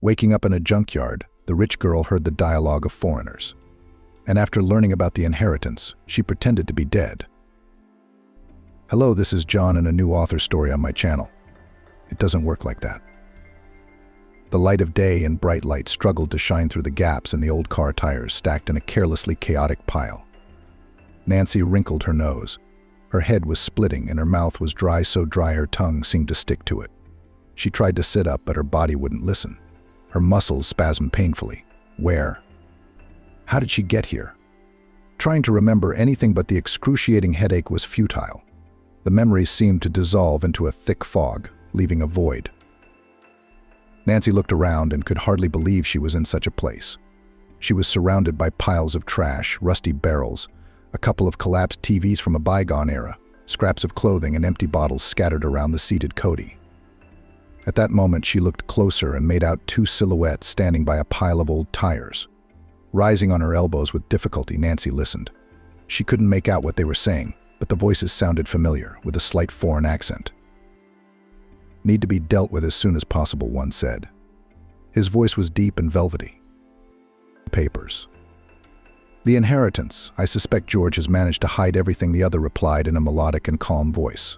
Waking up in a junkyard, the rich girl heard the dialogue of foreigners. And after learning about the inheritance, she pretended to be dead. Hello, this is John and a new author story on my channel. It doesn't work like that. The light of day and bright light struggled to shine through the gaps in the old car tires stacked in a carelessly chaotic pile. Nancy wrinkled her nose. Her head was splitting and her mouth was dry, so dry her tongue seemed to stick to it. She tried to sit up, but her body wouldn't listen. Her muscles spasmed painfully. Where? How did she get here? Trying to remember anything but the excruciating headache was futile. The memories seemed to dissolve into a thick fog, leaving a void. Nancy looked around and could hardly believe she was in such a place. She was surrounded by piles of trash, rusty barrels, a couple of collapsed TVs from a bygone era, scraps of clothing and empty bottles scattered around the seated Cody. At that moment, she looked closer and made out two silhouettes standing by a pile of old tires. Rising on her elbows with difficulty, Nancy listened. She couldn't make out what they were saying, but the voices sounded familiar, with a slight foreign accent. "Need to be dealt with as soon as possible," one said. His voice was deep and velvety. "Papers. The inheritance. I suspect George has managed to hide everything," the other replied in a melodic and calm voice.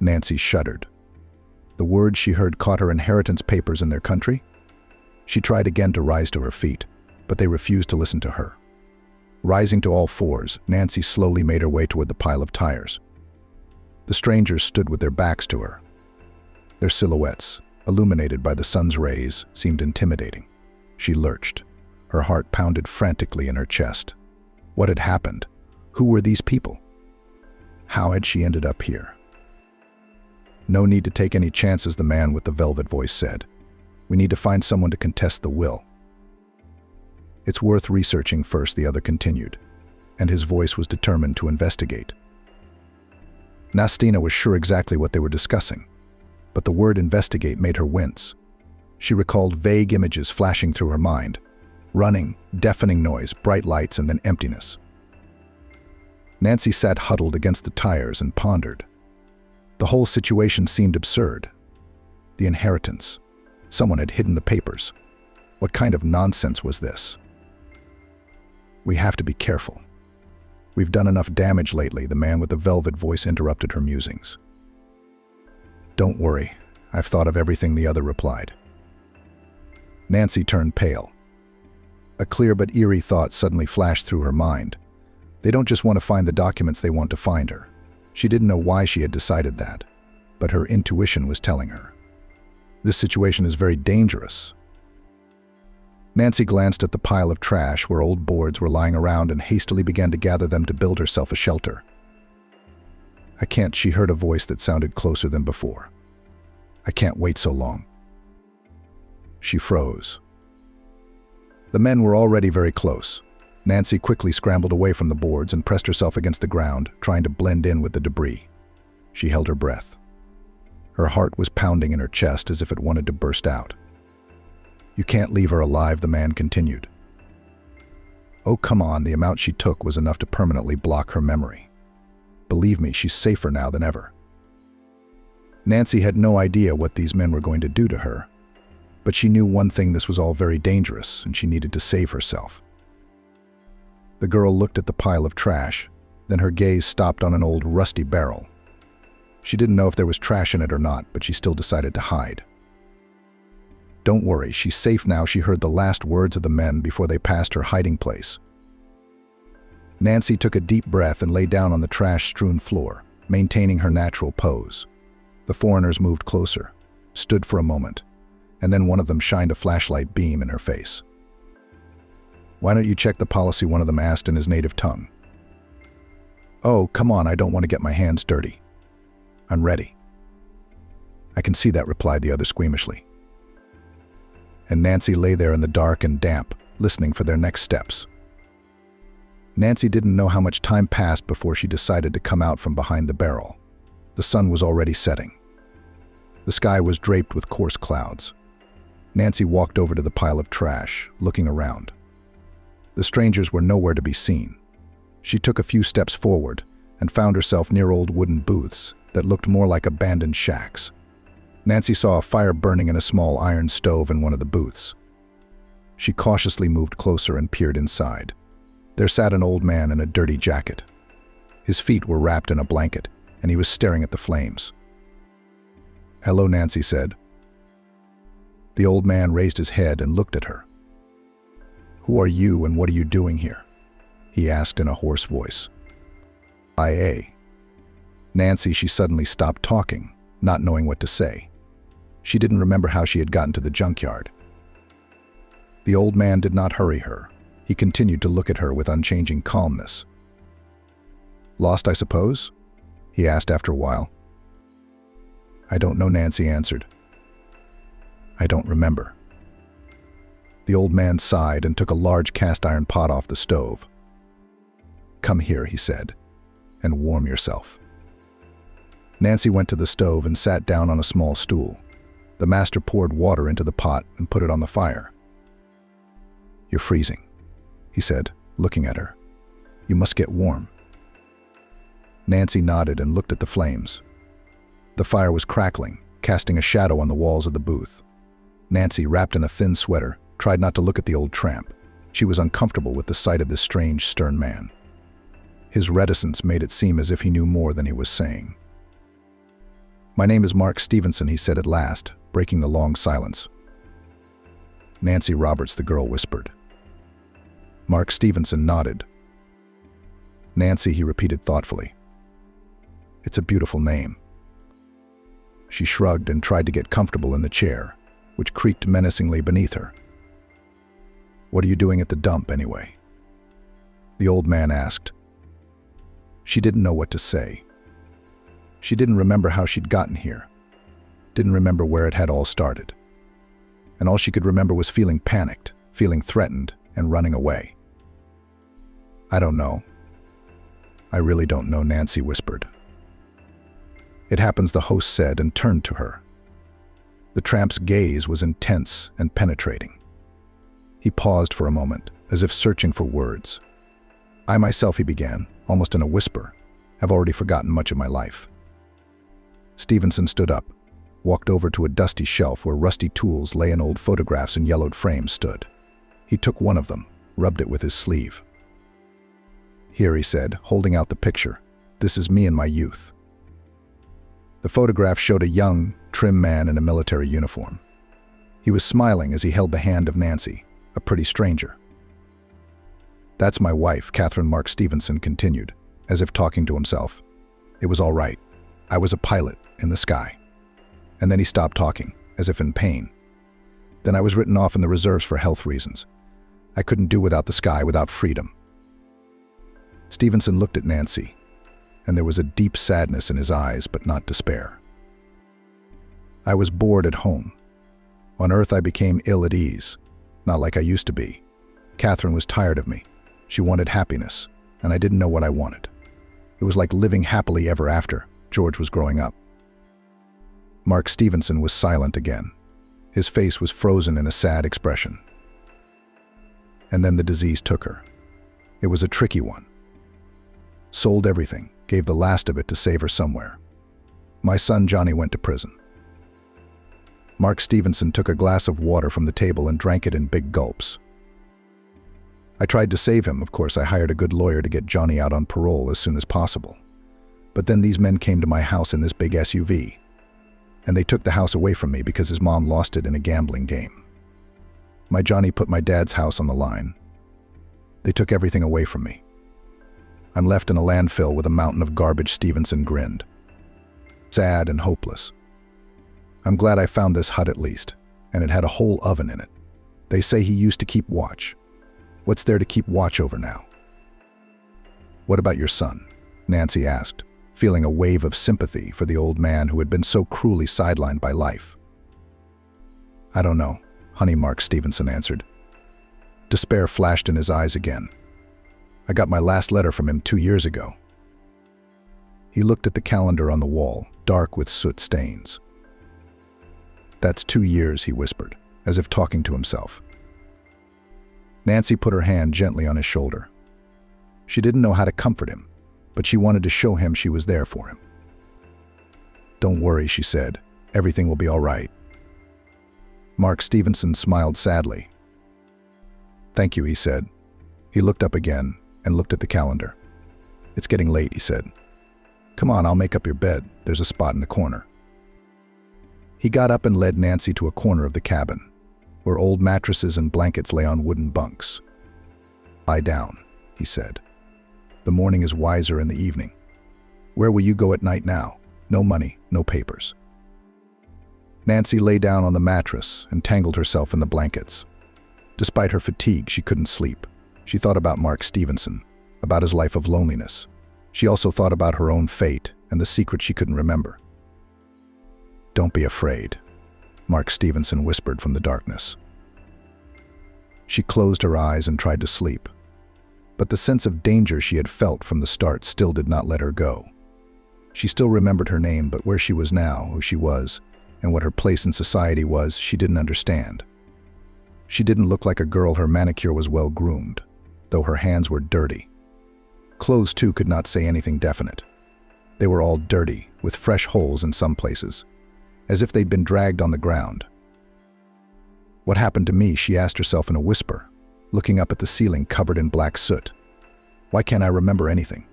Nancy shuddered. The words she heard caught her inheritance papers in their country. She tried again to rise to her feet, but they refused to listen to her. Rising to all fours, Nancy slowly made her way toward the pile of tires. The strangers stood with their backs to her. Their silhouettes, illuminated by the sun's rays, seemed intimidating. She lurched. Her heart pounded frantically in her chest. What had happened? Who were these people? How had she ended up here? "No need to take any chances," the man with the velvet voice said. "We need to find someone to contest the will." "It's worth researching first," the other continued, and his voice was determined to investigate. Nastina was sure exactly what they were discussing, but the word investigate made her wince. She recalled vague images flashing through her mind. Running, deafening noise, bright lights, and then emptiness. Nancy sat huddled against the tires and pondered. The whole situation seemed absurd. The inheritance. Someone had hidden the papers. What kind of nonsense was this? "We have to be careful. We've done enough damage lately," the man with the velvet voice interrupted her musings. "Don't worry. I've thought of everything," the other replied. Nancy turned pale. A clear but eerie thought suddenly flashed through her mind. They don't just want to find the documents, they want to find her. She didn't know why she had decided that, but her intuition was telling her. This situation is very dangerous. Nancy glanced at the pile of trash where old boards were lying around and hastily began to gather them to build herself a shelter. "I can't," she heard a voice that sounded closer than before. "I can't wait so long." She froze. The men were already very close. Nancy quickly scrambled away from the boards and pressed herself against the ground, trying to blend in with the debris. She held her breath. Her heart was pounding in her chest as if it wanted to burst out. "You can't leave her alive," the man continued. "Oh, come on," the amount she took was enough to permanently block her memory. "Believe me, she's safer now than ever." Nancy had no idea what these men were going to do to her, but she knew one thing: this was all very dangerous, and she needed to save herself. The girl looked at the pile of trash, then her gaze stopped on an old rusty barrel. She didn't know if there was trash in it or not, but she still decided to hide. "Don't worry, she's safe now," she heard the last words of the men before they passed her hiding place. Nancy took a deep breath and lay down on the trash-strewn floor, maintaining her natural pose. The foreigners moved closer, stood for a moment, and then one of them shined a flashlight beam in her face. "Why don't you check the policy?" one of them asked in his native tongue. "Oh, come on, I don't want to get my hands dirty. I'm ready." "I can see that," replied the other squeamishly. And Nancy lay there in the dark and damp, listening for their next steps. Nancy didn't know how much time passed before she decided to come out from behind the barrel. The sun was already setting. The sky was draped with coarse clouds. Nancy walked over to the pile of trash, looking around. The strangers were nowhere to be seen. She took a few steps forward and found herself near old wooden booths that looked more like abandoned shacks. Nancy saw a fire burning in a small iron stove in one of the booths. She cautiously moved closer and peered inside. There sat an old man in a dirty jacket. His feet were wrapped in a blanket, and he was staring at the flames. "Hello," Nancy said. The old man raised his head and looked at her. "Who are you and what are you doing here?" he asked in a hoarse voice. "IA." Nancy, she suddenly stopped talking, not knowing what to say. She didn't remember how she had gotten to the junkyard. The old man did not hurry her. He continued to look at her with unchanging calmness. "Lost, I suppose?" he asked after a while. "I don't know," Nancy answered. "I don't remember." The old man sighed and took a large cast iron pot off the stove. "Come here," he said, "and warm yourself." Nancy went to the stove and sat down on a small stool. The master poured water into the pot and put it on the fire. "You're freezing," he said, looking at her. "You must get warm." Nancy nodded and looked at the flames. The fire was crackling, casting a shadow on the walls of the booth. Nancy, wrapped in a thin sweater, tried not to look at the old tramp. She was uncomfortable with the sight of this strange, stern man. His reticence made it seem as if he knew more than he was saying. "My name is Mark Stevenson," he said at last, breaking the long silence. "Nancy Roberts," the girl whispered. Mark Stevenson nodded. "Nancy," he repeated thoughtfully. "It's a beautiful name." She shrugged and tried to get comfortable in the chair, which creaked menacingly beneath her. "What are you doing at the dump, anyway?" the old man asked. She didn't know what to say. She didn't remember how she'd gotten here, didn't remember where it had all started. And all she could remember was feeling panicked, feeling threatened, and running away. "I don't know. I really don't know," Nancy whispered. "It happens," the host said and turned to her. The tramp's gaze was intense and penetrating. He paused for a moment, as if searching for words. "I myself," he began, almost in a whisper, "have already forgotten much of my life." Stevenson stood up, walked over to a dusty shelf where rusty tools lay and old photographs in yellowed frames stood. He took one of them, rubbed it with his sleeve. "Here," he said, holding out the picture. "This is me in my youth." The photograph showed a young, trim man in a military uniform. He was smiling as he held the hand of Nancy, a pretty stranger. "That's my wife," Catherine, Mark Stevenson continued, as if talking to himself. "It was all right. I was a pilot in the sky." And then he stopped talking, as if in pain. "Then I was written off in the reserves for health reasons. I couldn't do without the sky, without freedom." Stevenson looked at Nancy, and there was a deep sadness in his eyes, but not despair. "I was bored at home. On Earth I became ill at ease, not like I used to be. Catherine was tired of me. She wanted happiness, and I didn't know what I wanted. It was like living happily ever after. George was growing up." Mark Stevenson was silent again. His face was frozen in a sad expression. "And then the disease took her. It was a tricky one. Sold everything, gave the last of it to save her somewhere. My son Johnny went to prison." Mark Stevenson took a glass of water from the table and drank it in big gulps. "I tried to save him. Of course, I hired a good lawyer to get Johnny out on parole as soon as possible. But then these men came to my house in this big SUV, and they took the house away from me because his mom lost it in a gambling game. My Johnny put my dad's house on the line. They took everything away from me. I'm left in a landfill with a mountain of garbage." Stevenson grinned. "Sad and hopeless. I'm glad I found this hut at least, and it had a whole oven in it. They say he used to keep watch. What's there to keep watch over now?" "What about your son?" Nancy asked, feeling a wave of sympathy for the old man who had been so cruelly sidelined by life. "I don't know, honey," Mark Stevenson answered. Despair flashed in his eyes again. "I got my last letter from him 2 years ago." He looked at the calendar on the wall, dark with soot stains. "That's 2 years," he whispered, as if talking to himself. Nancy put her hand gently on his shoulder. She didn't know how to comfort him, but she wanted to show him she was there for him. "Don't worry," she said, Everything will be all right." Mark Stevenson smiled sadly. "Thank you," he said. He looked up again and looked at the calendar. "It's getting late," he said. "Come on, I'll make up your bed. There's a spot in the corner." He got up and led Nancy to a corner of the cabin, where old mattresses and blankets lay on wooden bunks. "Lie down," he said. "The morning is wiser in the evening. Where will you go at night now? No money, no papers." Nancy lay down on the mattress and tangled herself in the blankets. Despite her fatigue, she couldn't sleep. She thought about Mark Stevenson, about his life of loneliness. She also thought about her own fate and the secret she couldn't remember. "Don't be afraid," Mark Stevenson whispered from the darkness. She closed her eyes and tried to sleep, but the sense of danger she had felt from the start still did not let her go. She still remembered her name, but where she was now, who she was, and what her place in society was, she didn't understand. She didn't look like a girl. Her manicure was well groomed, though her hands were dirty. Clothes, too, could not say anything definite. They were all dirty, with fresh holes in some places, as if they'd been dragged on the ground. "What happened to me?" she asked herself in a whisper, looking up at the ceiling covered in black soot. "Why can't I remember anything?"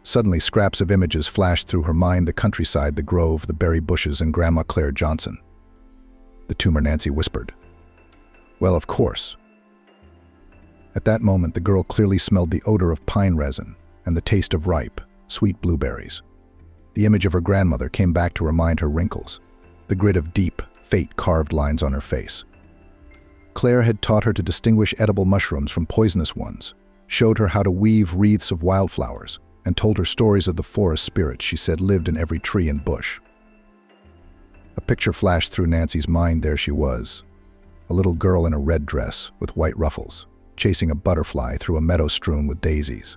Suddenly, scraps of images flashed through her mind: the countryside, the grove, the berry bushes, and Grandma Claire Johnson. "The tumor," Nancy whispered. "Well, of course." At that moment, the girl clearly smelled the odor of pine resin and the taste of ripe, sweet blueberries. The image of her grandmother came back to remind her wrinkles, the grid of deep, fate-carved lines on her face. Claire had taught her to distinguish edible mushrooms from poisonous ones, showed her how to weave wreaths of wildflowers, and told her stories of the forest spirits she said lived in every tree and bush. A picture flashed through Nancy's mind. There she was, a little girl in a red dress with white ruffles, chasing a butterfly through a meadow strewn with daisies.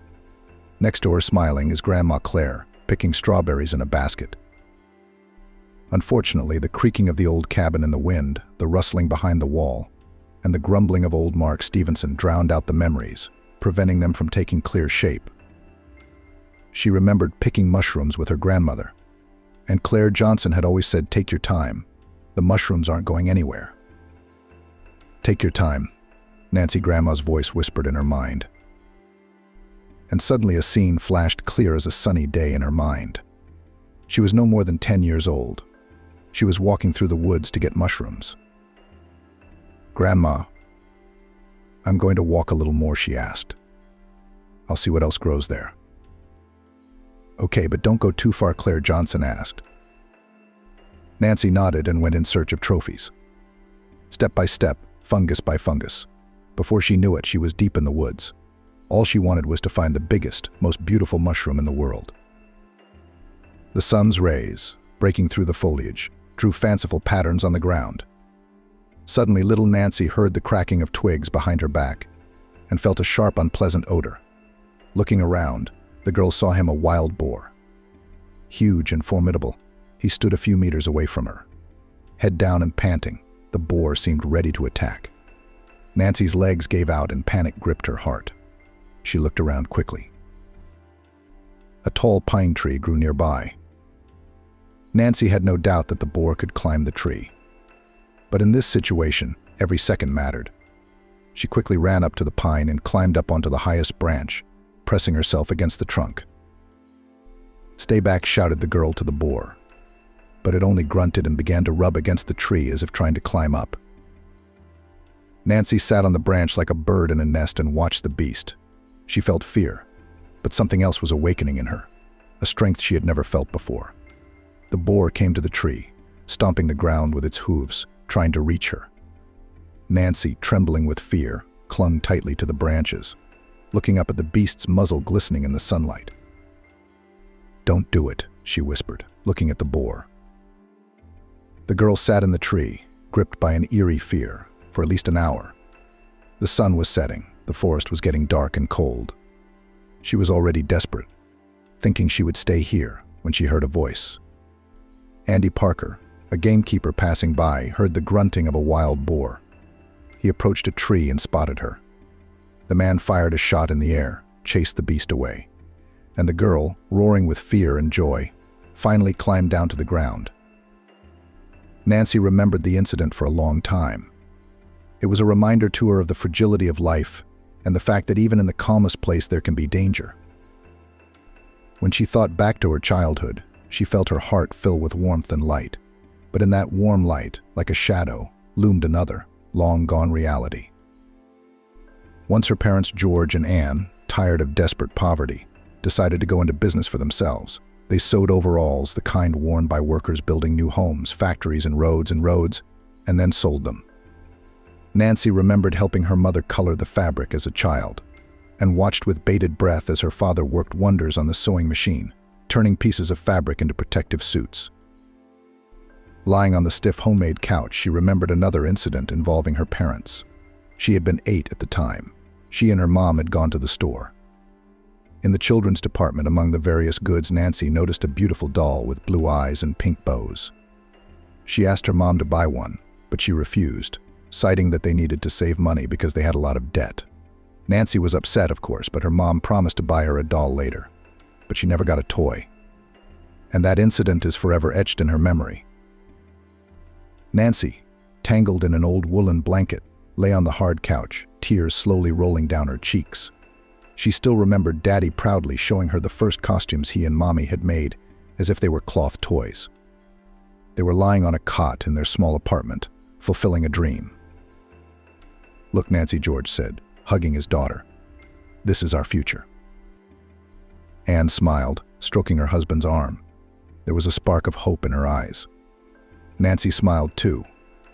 Next to her, smiling, is Grandma Claire, picking strawberries in a basket. Unfortunately, the creaking of the old cabin in the wind, the rustling behind the wall, and the grumbling of old Mark Stevenson drowned out the memories, preventing them from taking clear shape. She remembered picking mushrooms with her grandmother, and Claire Johnson had always said, "Take your time. The mushrooms aren't going anywhere." "Take your time," Nancy Grandma's voice whispered in her mind. And suddenly a scene flashed clear as a sunny day in her mind. She was no more than 10 years old. She was walking through the woods to get mushrooms. "Grandma, I'm going to walk a little more," she asked. "I'll see what else grows there." "Okay, but don't go too far," Claire Johnson asked. Nancy nodded and went in search of trophies. Step by step, fungus by fungus. Before she knew it, she was deep in the woods. All she wanted was to find the biggest, most beautiful mushroom in the world. The sun's rays, breaking through the foliage, drew fanciful patterns on the ground. Suddenly, little Nancy heard the cracking of twigs behind her back and felt a sharp, unpleasant odor. Looking around, the girl saw him, a wild boar. Huge and formidable, he stood a few meters away from her. Head down and panting, the boar seemed ready to attack. Nancy's legs gave out and panic gripped her heart. She looked around quickly. A tall pine tree grew nearby. Nancy had no doubt that the boar could climb the tree. But in this situation, every second mattered. She quickly ran up to the pine and climbed up onto the highest branch, pressing herself against the trunk. "Stay back," shouted the girl to the boar. But it only grunted and began to rub against the tree as if trying to climb up. Nancy sat on the branch like a bird in a nest and watched the beast. She felt fear, but something else was awakening in her, a strength she had never felt before. The boar came to the tree, stomping the ground with its hooves, trying to reach her. Nancy, trembling with fear, clung tightly to the branches, looking up at the beast's muzzle glistening in the sunlight. "Don't do it," she whispered, looking at the boar. The girl sat in the tree, gripped by an eerie fear, for at least an hour. The sun was setting, the forest was getting dark and cold. She was already desperate, thinking she would stay here when she heard a voice. Andy Parker, a gamekeeper passing by, heard the grunting of a wild boar. He approached a tree and spotted her. The man fired a shot in the air, chased the beast away, and the girl, roaring with fear and joy, finally climbed down to the ground, Nancy remembered the incident for a long time. It was a reminder to her of the fragility of life and the fact that even in the calmest place there can be danger. When she thought back to her childhood, she felt her heart fill with warmth and light. But in that warm light, like a shadow, loomed another, long-gone reality. Once her parents George and Anne, tired of desperate poverty, decided to go into business for themselves. They sewed overalls, the kind worn by workers building new homes, factories and roads, and then sold them. Nancy remembered helping her mother color the fabric as a child, and watched with bated breath as her father worked wonders on the sewing machine, turning pieces of fabric into protective suits. Lying on the stiff homemade couch, she remembered another incident involving her parents. She had been 8 at the time. She and her mom had gone to the store. In the children's department, among the various goods, Nancy noticed a beautiful doll with blue eyes and pink bows. She asked her mom to buy one, but she refused, citing that they needed to save money because they had a lot of debt. Nancy was upset, of course, but her mom promised to buy her a doll later. But she never got a toy. And that incident is forever etched in her memory. Nancy, tangled in an old woolen blanket, lay on the hard couch, tears slowly rolling down her cheeks. She still remembered Daddy proudly showing her the first costumes he and Mommy had made, as if they were cloth toys. They were lying on a cot in their small apartment, fulfilling a dream. "Look, Nancy," George said, hugging his daughter. "This is our future." Anne smiled, stroking her husband's arm. There was a spark of hope in her eyes. Nancy smiled too,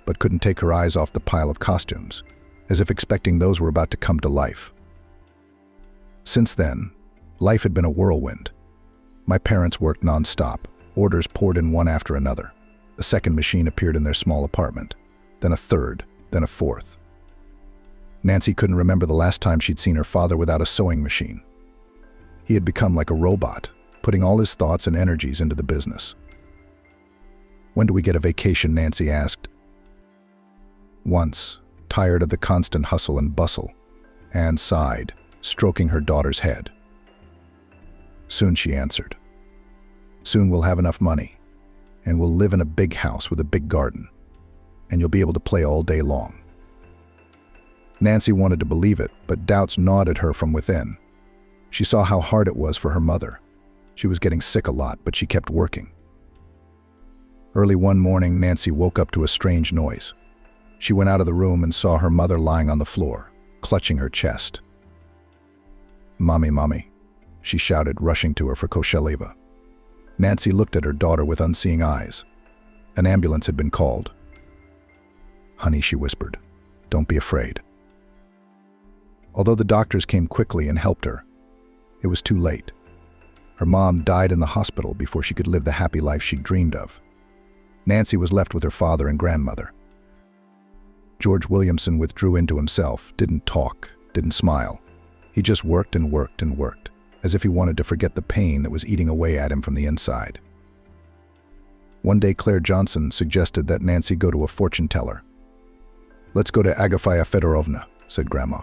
but couldn't take her eyes off the pile of costumes, as if expecting those were about to come to life. Since then, life had been a whirlwind. My parents worked non-stop. Orders poured in one after another. A second machine appeared in their small apartment, then a third, then a fourth. Nancy couldn't remember the last time she'd seen her father without a sewing machine. He had become like a robot, putting all his thoughts and energies into the business. "When do we get a vacation?" Nancy asked. Once, tired of the constant hustle and bustle, Anne sighed, stroking her daughter's head. "Soon," she answered. "Soon we'll have enough money, and we'll live in a big house with a big garden, and you'll be able to play all day long." Nancy wanted to believe it, but doubts gnawed at her from within. She saw how hard it was for her mother. She was getting sick a lot, but she kept working. Early one morning, Nancy woke up to a strange noise. She went out of the room and saw her mother lying on the floor, clutching her chest. "Mommy, Mommy," she shouted, rushing to her for Kosheliva. Nancy looked at her daughter with unseeing eyes. An ambulance had been called. "Honey," she whispered, "don't be afraid." Although the doctors came quickly and helped her, it was too late. Her mom died in the hospital before she could live the happy life she'd dreamed of. Nancy was left with her father and grandmother. George Williamson withdrew into himself, didn't talk, didn't smile. He just worked and worked and worked, as if he wanted to forget the pain that was eating away at him from the inside. One day Claire Johnson suggested that Nancy go to a fortune teller. "Let's go to Agafia Fedorovna," said Grandma,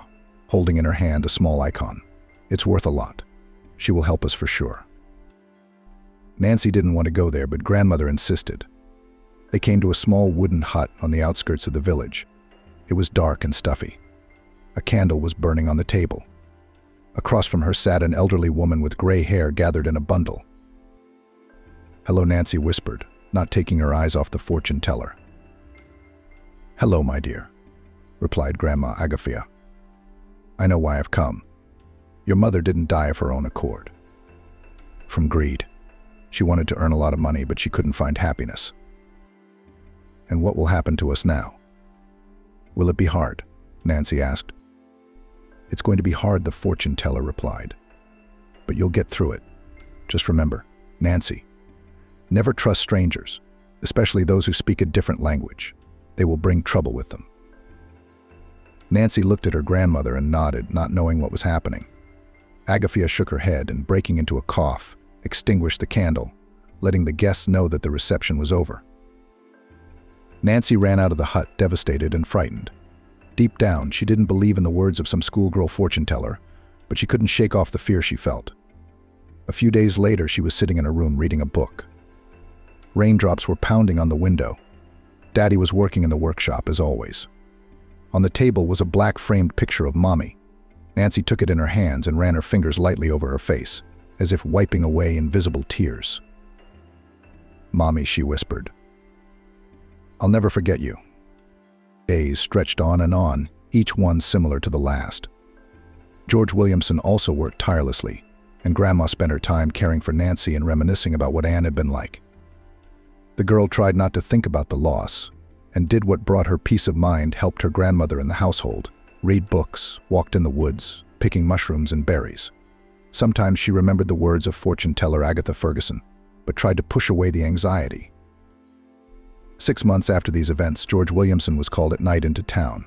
holding in her hand a small icon. "It's worth a lot. She will help us for sure." Nancy didn't want to go there, but grandmother insisted. They came to a small wooden hut on the outskirts of the village. It was dark and stuffy. A candle was burning on the table. Across from her sat an elderly woman with gray hair gathered in a bundle. "Hello," Nancy whispered, not taking her eyes off the fortune teller. "Hello, my dear," replied Grandma Agafia. "I know why I've come. Your mother didn't die of her own accord. From greed. She wanted to earn a lot of money, but she couldn't find happiness. And what will happen to us now?" "Will it be hard?" Nancy asked. "It's going to be hard," the fortune teller replied. "But you'll get through it. Just remember, Nancy, never trust strangers, especially those who speak a different language. They will bring trouble with them." Nancy looked at her grandmother and nodded, not knowing what was happening. Agafia shook her head and, breaking into a cough, extinguished the candle, letting the guests know that the reception was over. Nancy ran out of the hut, devastated and frightened. Deep down, she didn't believe in the words of some schoolgirl fortune teller, but she couldn't shake off the fear she felt. A few days later, she was sitting in her room reading a book. Raindrops were pounding on the window. Daddy was working in the workshop as always. On the table was a black-framed picture of Mommy. Nancy took it in her hands and ran her fingers lightly over her face, as if wiping away invisible tears. "Mommy," she whispered. "I'll never forget you." Days stretched on, each one similar to the last. George Williamson also worked tirelessly, and Grandma spent her time caring for Nancy and reminiscing about what Anne had been like. The girl tried not to think about the loss, and did what brought her peace of mind, helped her grandmother in the household, read books, walked in the woods, picking mushrooms and berries. Sometimes she remembered the words of fortune teller Agatha Ferguson, but tried to push away the anxiety. 6 months after these events, George Williamson was called at night into town,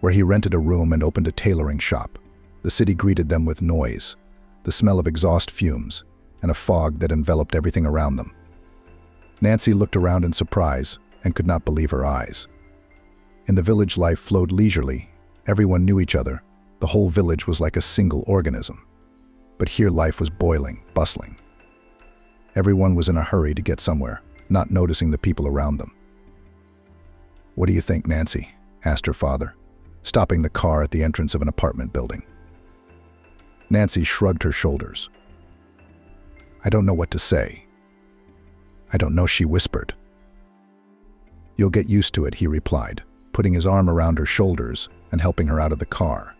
where he rented a room and opened a tailoring shop. The city greeted them with noise, the smell of exhaust fumes, and a fog that enveloped everything around them. Nancy looked around in surprise and could not believe her eyes. In the village, life flowed leisurely. Everyone knew each other. The whole village was like a single organism. But here life was boiling, bustling. Everyone was in a hurry to get somewhere, not noticing the people around them. "What do you think, Nancy?" asked her father, stopping the car at the entrance of an apartment building. Nancy shrugged her shoulders. "I don't know what to say." "I don't know," she whispered. "You'll get used to it," he replied, putting his arm around her shoulders and helping her out of the car.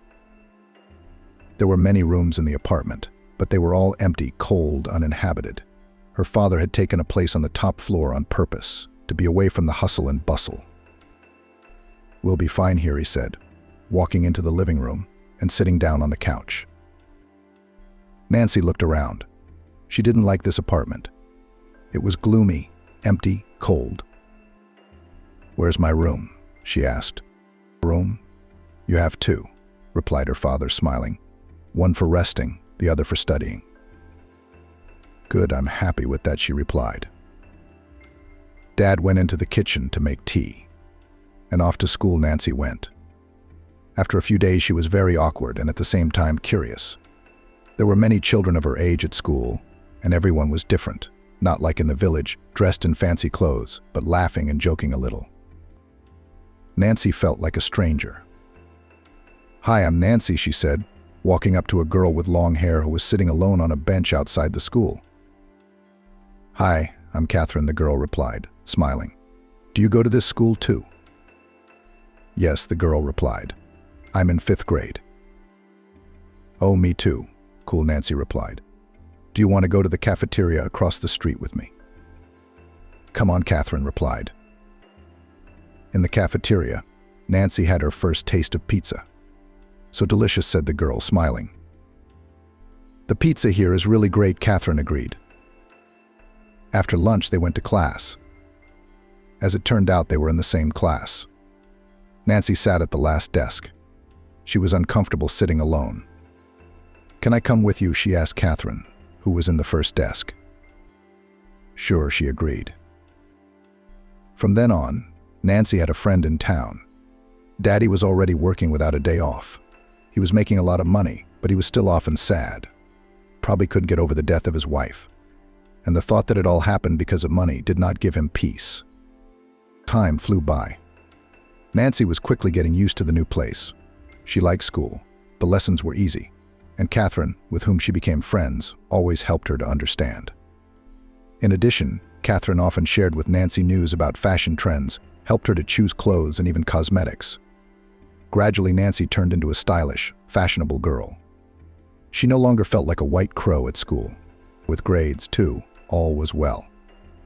There were many rooms in the apartment, but they were all empty, cold, uninhabited. Her father had taken a place on the top floor on purpose, to be away from the hustle and bustle. "We'll be fine here," he said, walking into the living room and sitting down on the couch. Nancy looked around. She didn't like this apartment. It was gloomy, empty, cold. "Where's my room?" she asked. "Room? You have 2, replied her father, smiling. "One for resting, the other for studying." "Good, I'm happy with that," she replied. Dad went into the kitchen to make tea, and off to school Nancy went. After a few days, she was very awkward and at the same time curious. There were many children of her age at school, and everyone was different, not like in the village, dressed in fancy clothes, but laughing and joking a little. Nancy felt like a stranger. "Hi, I'm Nancy," she said, walking up to a girl with long hair who was sitting alone on a bench outside the school. "Hi, I'm Catherine," the girl replied, smiling. "Do you go to this school too?" "Yes," the girl replied. "I'm in 5th grade." "Oh, me too," cool Nancy replied. "Do you want to go to the cafeteria across the street with me?" "Come on," Catherine replied. In the cafeteria, Nancy had her first taste of pizza. "So delicious," said the girl, smiling. "The pizza here is really great," Catherine agreed. After lunch, they went to class. As it turned out, they were in the same class. Nancy sat at the last desk. She was uncomfortable sitting alone. "Can I come with you?" she asked Catherine, who was in the first desk. "Sure," she agreed. From then on, Nancy had a friend in town. Daddy was already working without a day off. He was making a lot of money, but he was still often sad. Probably couldn't get over the death of his wife. And the thought that it all happened because of money did not give him peace. Time flew by. Nancy was quickly getting used to the new place. She liked school. The lessons were easy. And Catherine, with whom she became friends, always helped her to understand. In addition, Catherine often shared with Nancy news about fashion trends, helped her to choose clothes and even cosmetics. Gradually, Nancy turned into a stylish, fashionable girl. She no longer felt like a white crow at school. With grades, too, all was well.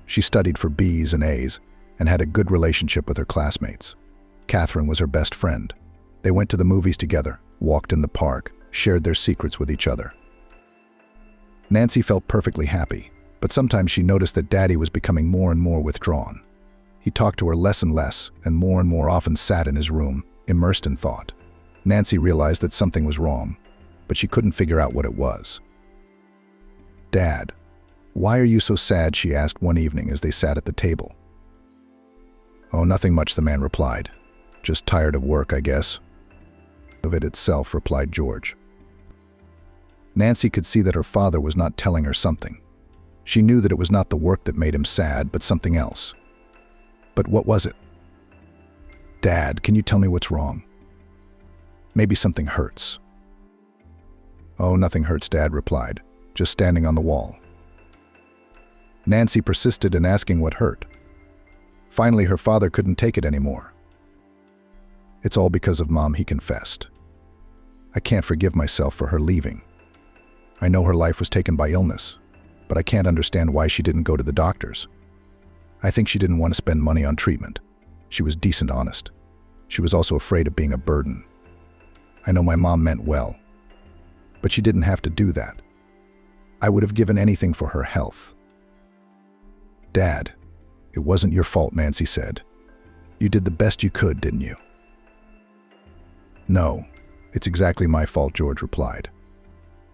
She studied for B's and A's and had a good relationship with her classmates. Catherine was her best friend. They went to the movies together, walked in the park, shared their secrets with each other. Nancy felt perfectly happy, but sometimes she noticed that Daddy was becoming more and more withdrawn. He talked to her less and less, and more often sat in his room, immersed in thought. Nancy realized that something was wrong, but she couldn't figure out what it was. "Dad, why are you so sad?" she asked one evening as they sat at the table. "Oh, nothing much," the man replied. "Just tired of work, I guess." "Of it itself," replied George. Nancy could see that her father was not telling her something. She knew that it was not the work that made him sad, but something else. But what was it? Dad, can you tell me what's wrong? Maybe something hurts. Oh, nothing hurts, Dad replied, just standing on the wall. Nancy persisted in asking what hurt. Finally, her father couldn't take it anymore. It's all because of Mom, he confessed. I can't forgive myself for her leaving. I know her life was taken by illness, but I can't understand why she didn't go to the doctors. I think she didn't want to spend money on treatment. She was decent honest. She was also afraid of being a burden. I know my mom meant well, but she didn't have to do that. I would have given anything for her health. Dad, it wasn't your fault, Nancy said. You did the best you could, didn't you? No, it's exactly my fault, George replied.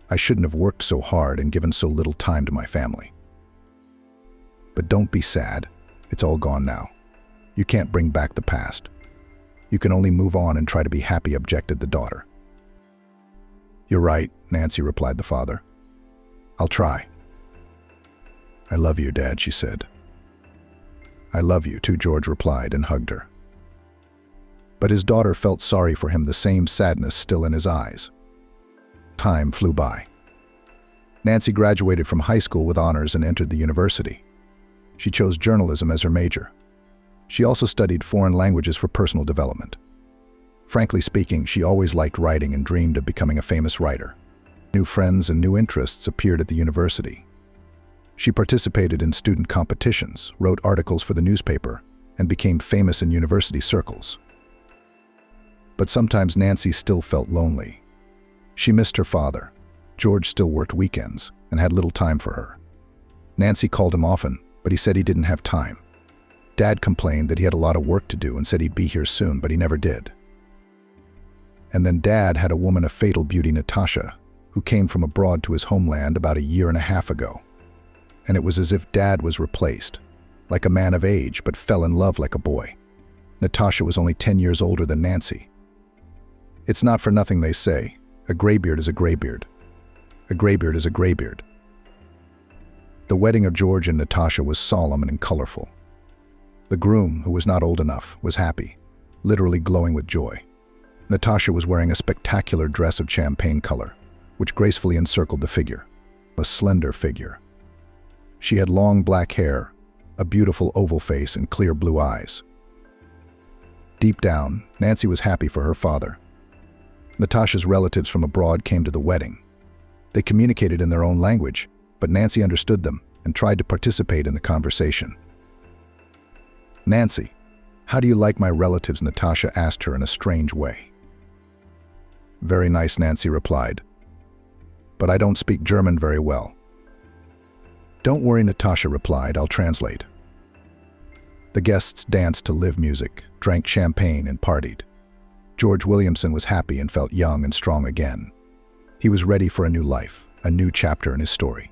I shouldn't have worked so hard and given so little time to my family. But don't be sad. It's all gone now. You can't bring back the past. You can only move on and try to be happy, objected the daughter. You're right, Nancy replied the father. I'll try. I love you, Dad, she said. I love you too, George replied and hugged her. But his daughter felt sorry for him, the same sadness still in his eyes. Time flew by. Nancy graduated from high school with honors and entered the university. She chose journalism as her major. She also studied foreign languages for personal development. Frankly speaking, she always liked writing and dreamed of becoming a famous writer. New friends and new interests appeared at the university. She participated in student competitions, wrote articles for the newspaper, and became famous in university circles. But sometimes Nancy still felt lonely. She missed her father. George still worked weekends and had little time for her. Nancy called him often, but he said he didn't have time. Dad complained that he had a lot of work to do and said he'd be here soon, but he never did. And then Dad had a woman of fatal beauty, Natasha, who came from abroad to his homeland about a year and a half ago. And it was as if Dad was replaced, like a man of age, but fell in love like a boy. Natasha was only 10 years older than Nancy. It's not for nothing they say, a graybeard is a graybeard. A graybeard is a graybeard. The wedding of George and Natasha was solemn and colorful. The groom, who was not old enough, was happy, literally glowing with joy. Natasha was wearing a spectacular dress of champagne color, which gracefully encircled the figure, a slender figure. She had long black hair, a beautiful oval face, and clear blue eyes. Deep down, Nancy was happy for her father. Natasha's relatives from abroad came to the wedding. They communicated in their own language, but Nancy understood them and tried to participate in the conversation. Nancy, how do you like my relatives? Natasha asked her in a strange way. Very nice, Nancy replied. But I don't speak German very well. Don't worry, Natasha replied, I'll translate. The guests danced to live music, drank champagne, and partied. George Williamson was happy and felt young and strong again. He was ready for a new life, a new chapter in his story.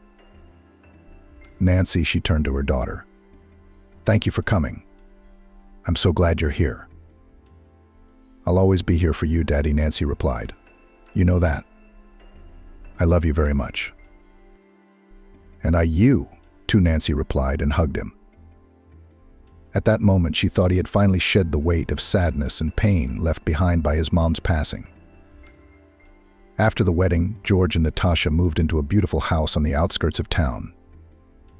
Nancy, she turned to her daughter. Thank you for coming. I'm so glad you're here. I'll always be here for you, Daddy, Nancy replied. You know that. I love you very much. And you, too, Nancy replied and hugged him. At that moment, she thought he had finally shed the weight of sadness and pain left behind by his mom's passing. After the wedding, George and Natasha moved into a beautiful house on the outskirts of town.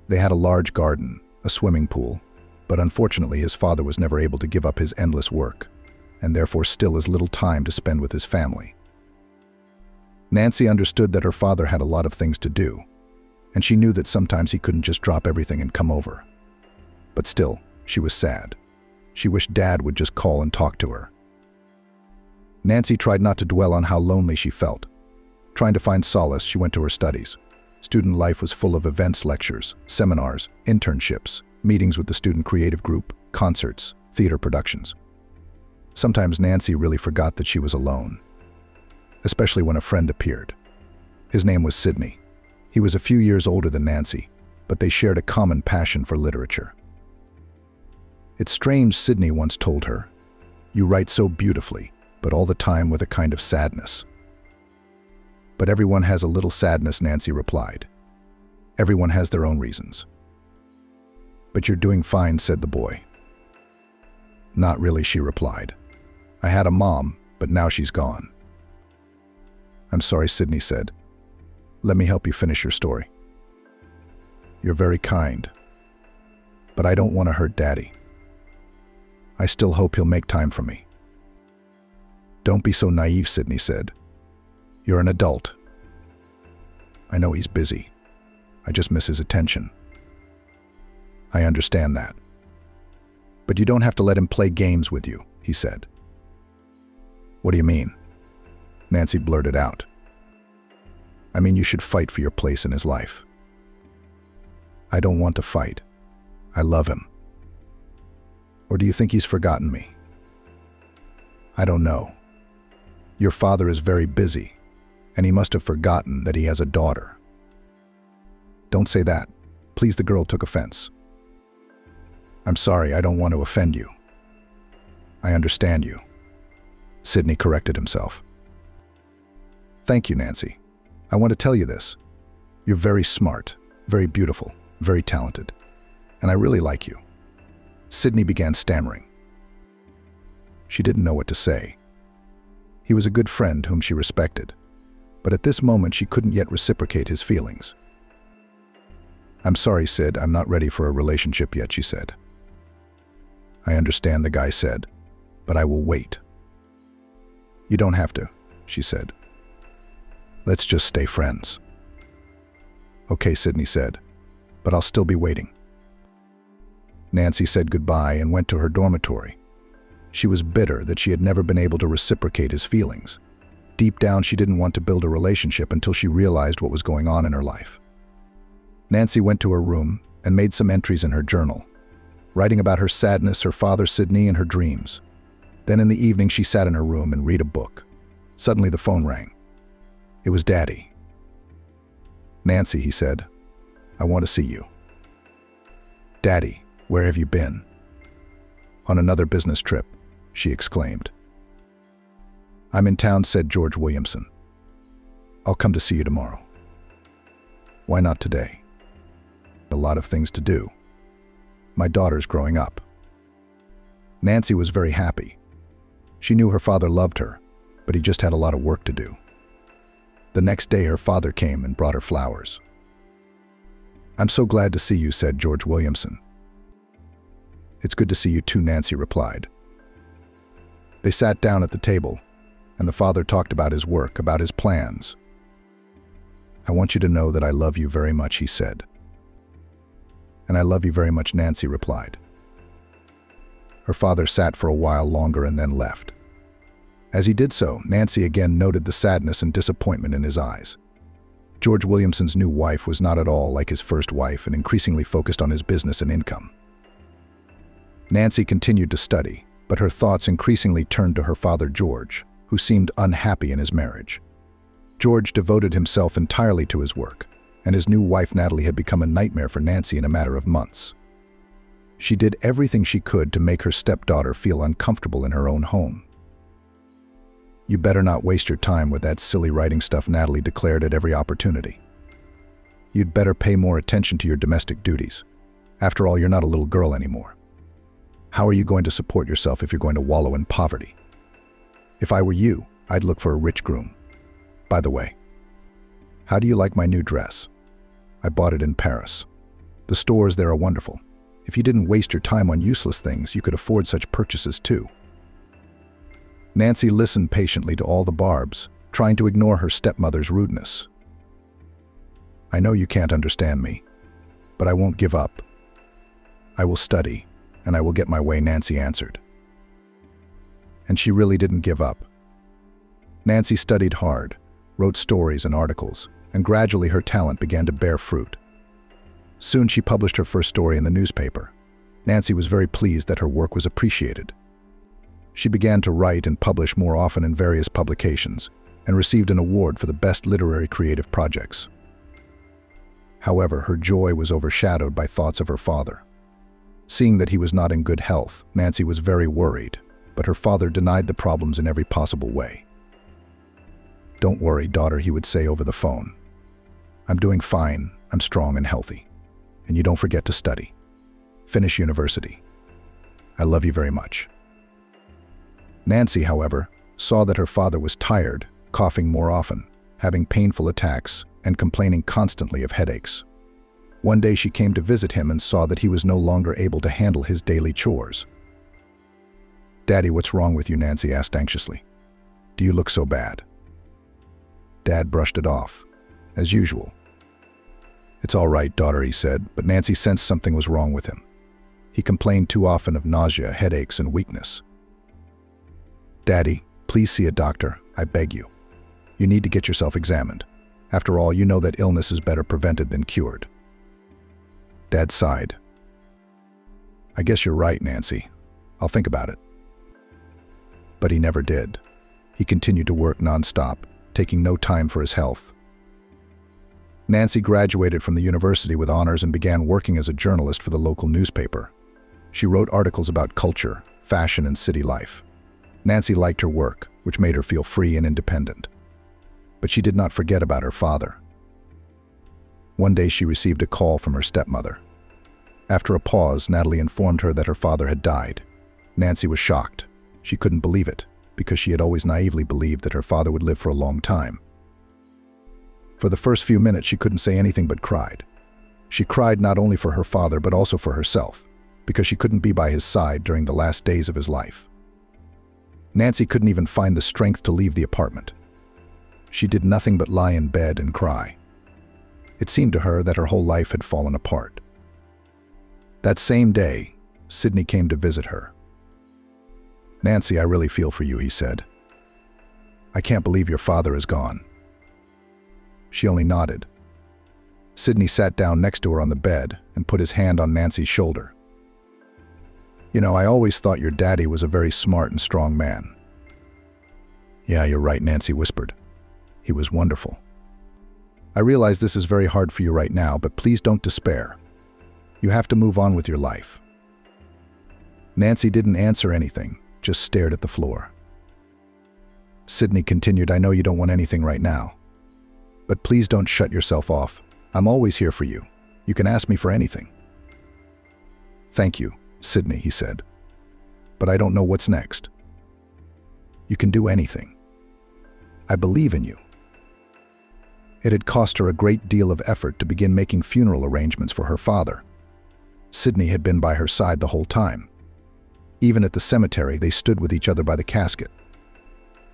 They had a large garden, a swimming pool, but unfortunately his father was never able to give up his endless work, and therefore still as little time to spend with his family. Nancy understood that her father had a lot of things to do, and she knew that sometimes he couldn't just drop everything and come over. But still, she was sad. She wished Dad would just call and talk to her. Nancy tried not to dwell on how lonely she felt. Trying to find solace, she went to her studies. Student life was full of events, lectures, seminars, internships, meetings with the student creative group, concerts, theater productions. Sometimes Nancy really forgot that she was alone, especially when a friend appeared. His name was Sidney. He was a few years older than Nancy, but they shared a common passion for literature. It's strange, Sidney once told her. You write so beautifully, but all the time with a kind of sadness. But everyone has a little sadness, Nancy replied. Everyone has their own reasons. But you're doing fine, said the boy. Not really, she replied. I had a mom, but now she's gone. I'm sorry, Sydney said. Let me help you finish your story. You're very kind, but I don't want to hurt Daddy. I still hope he'll make time for me. Don't be so naive, Sydney said. You're an adult. I know he's busy. I just miss his attention. I understand that. But you don't have to let him play games with you, he said. What do you mean? Nancy blurted out. I mean, you should fight for your place in his life. I don't want to fight. I love him. Or do you think he's forgotten me? I don't know. Your father is very busy, and he must have forgotten that he has a daughter. Don't say that. Please, the girl took offense. I'm sorry, I don't want to offend you. I understand you. Sydney corrected himself. Thank you, Nancy. I want to tell you this. You're very smart, very beautiful, very talented, and I really like you. Sydney began stammering. She didn't know what to say. He was a good friend whom she respected, but at this moment she couldn't yet reciprocate his feelings. I'm sorry, Sid, I'm not ready for a relationship yet, she said. I understand, the guy said, but I will wait. You don't have to, she said. Let's just stay friends. Okay, Sydney said, but I'll still be waiting. Nancy said goodbye and went to her dormitory. She was bitter that she had never been able to reciprocate his feelings. Deep down, she didn't want to build a relationship until she realized what was going on in her life. Nancy went to her room and made some entries in her journal, writing about her sadness, her father Sydney, and her dreams. Then in the evening, she sat in her room and read a book. Suddenly the phone rang. It was Daddy. Nancy, he said, I want to see you. Daddy, where have you been? On another business trip, she exclaimed. I'm in town, said George Williamson. I'll come to see you tomorrow. Why not today? A lot of things to do. My daughter's growing up. Nancy was very happy. She knew her father loved her, but he just had a lot of work to do. The next day, her father came and brought her flowers. I'm so glad to see you, said George Williamson. It's good to see you too, Nancy replied. They sat down at the table, and the father talked about his work, about his plans. I want you to know that I love you very much, he said. And I love you very much, Nancy replied. Her father sat for a while longer and then left. As he did so, Nancy again noted the sadness and disappointment in his eyes. George Williamson's new wife was not at all like his first wife and increasingly focused on his business and income. Nancy continued to study, but her thoughts increasingly turned to her father George, who seemed unhappy in his marriage. George devoted himself entirely to his work, and his new wife Natalie had become a nightmare for Nancy in a matter of months. She did everything she could to make her stepdaughter feel uncomfortable in her own home. You better not waste your time with that silly writing stuff, Natalie declared at every opportunity. You'd better pay more attention to your domestic duties. After all, you're not a little girl anymore. How are you going to support yourself if you're going to wallow in poverty? If I were you, I'd look for a rich groom. By the way, how do you like my new dress? I bought it in Paris. The stores there are wonderful. If you didn't waste your time on useless things, you could afford such purchases too. Nancy listened patiently to all the barbs, trying to ignore her stepmother's rudeness. I know you can't understand me, but I won't give up. I will study, and I will get my way, Nancy answered. And she really didn't give up. Nancy studied hard, wrote stories and articles, and gradually her talent began to bear fruit. Soon she published her first story in the newspaper. Nancy was very pleased that her work was appreciated. She began to write and publish more often in various publications, and received an award for the best literary creative projects. However, her joy was overshadowed by thoughts of her father. Seeing that he was not in good health, Nancy was very worried, but her father denied the problems in every possible way. Don't worry, daughter, he would say over the phone. I'm doing fine, I'm strong and healthy. And you don't forget to study. Finish university. I love you very much. Nancy, however, saw that her father was tired, coughing more often, having painful attacks, and complaining constantly of headaches. One day she came to visit him and saw that he was no longer able to handle his daily chores. "Daddy, what's wrong with you?" Nancy asked anxiously. "Do you look so bad?" Dad brushed it off, as usual. "It's all right, daughter," he said, but Nancy sensed something was wrong with him. He complained too often of nausea, headaches, and weakness. "Daddy, please see a doctor, I beg you. You need to get yourself examined. After all, you know that illness is better prevented than cured." Dad sighed. "I guess you're right, Nancy. I'll think about it." But he never did. He continued to work nonstop, taking no time for his health. Nancy graduated from the university with honors and began working as a journalist for the local newspaper. She wrote articles about culture, fashion, and city life. Nancy liked her work, which made her feel free and independent. But she did not forget about her father. One day she received a call from her stepmother. After a pause, Natalie informed her that her father had died. Nancy was shocked. She couldn't believe it, because she had always naively believed that her father would live for a long time. For the first few minutes, she couldn't say anything but cried. She cried not only for her father, but also for herself, because she couldn't be by his side during the last days of his life. Nancy couldn't even find the strength to leave the apartment. She did nothing but lie in bed and cry. It seemed to her that her whole life had fallen apart. That same day, Sydney came to visit her. "Nancy, I really feel for you," he said. "I can't believe your father is gone." She only nodded. Sydney sat down next to her on the bed and put his hand on Nancy's shoulder. "You know, I always thought your daddy was a very smart and strong man." "Yeah, you're right," Nancy whispered. "He was wonderful. I realize this is very hard for you right now, but please don't despair. You have to move on with your life." Nancy didn't answer anything, just stared at the floor. Sydney continued, "I know you don't want anything right now. But please don't shut yourself off. I'm always here for you. You can ask me for anything." "Thank you, Sydney," he said. "But I don't know what's next." "You can do anything. I believe in you." It had cost her a great deal of effort to begin making funeral arrangements for her father. Sydney had been by her side the whole time. Even at the cemetery, they stood with each other by the casket.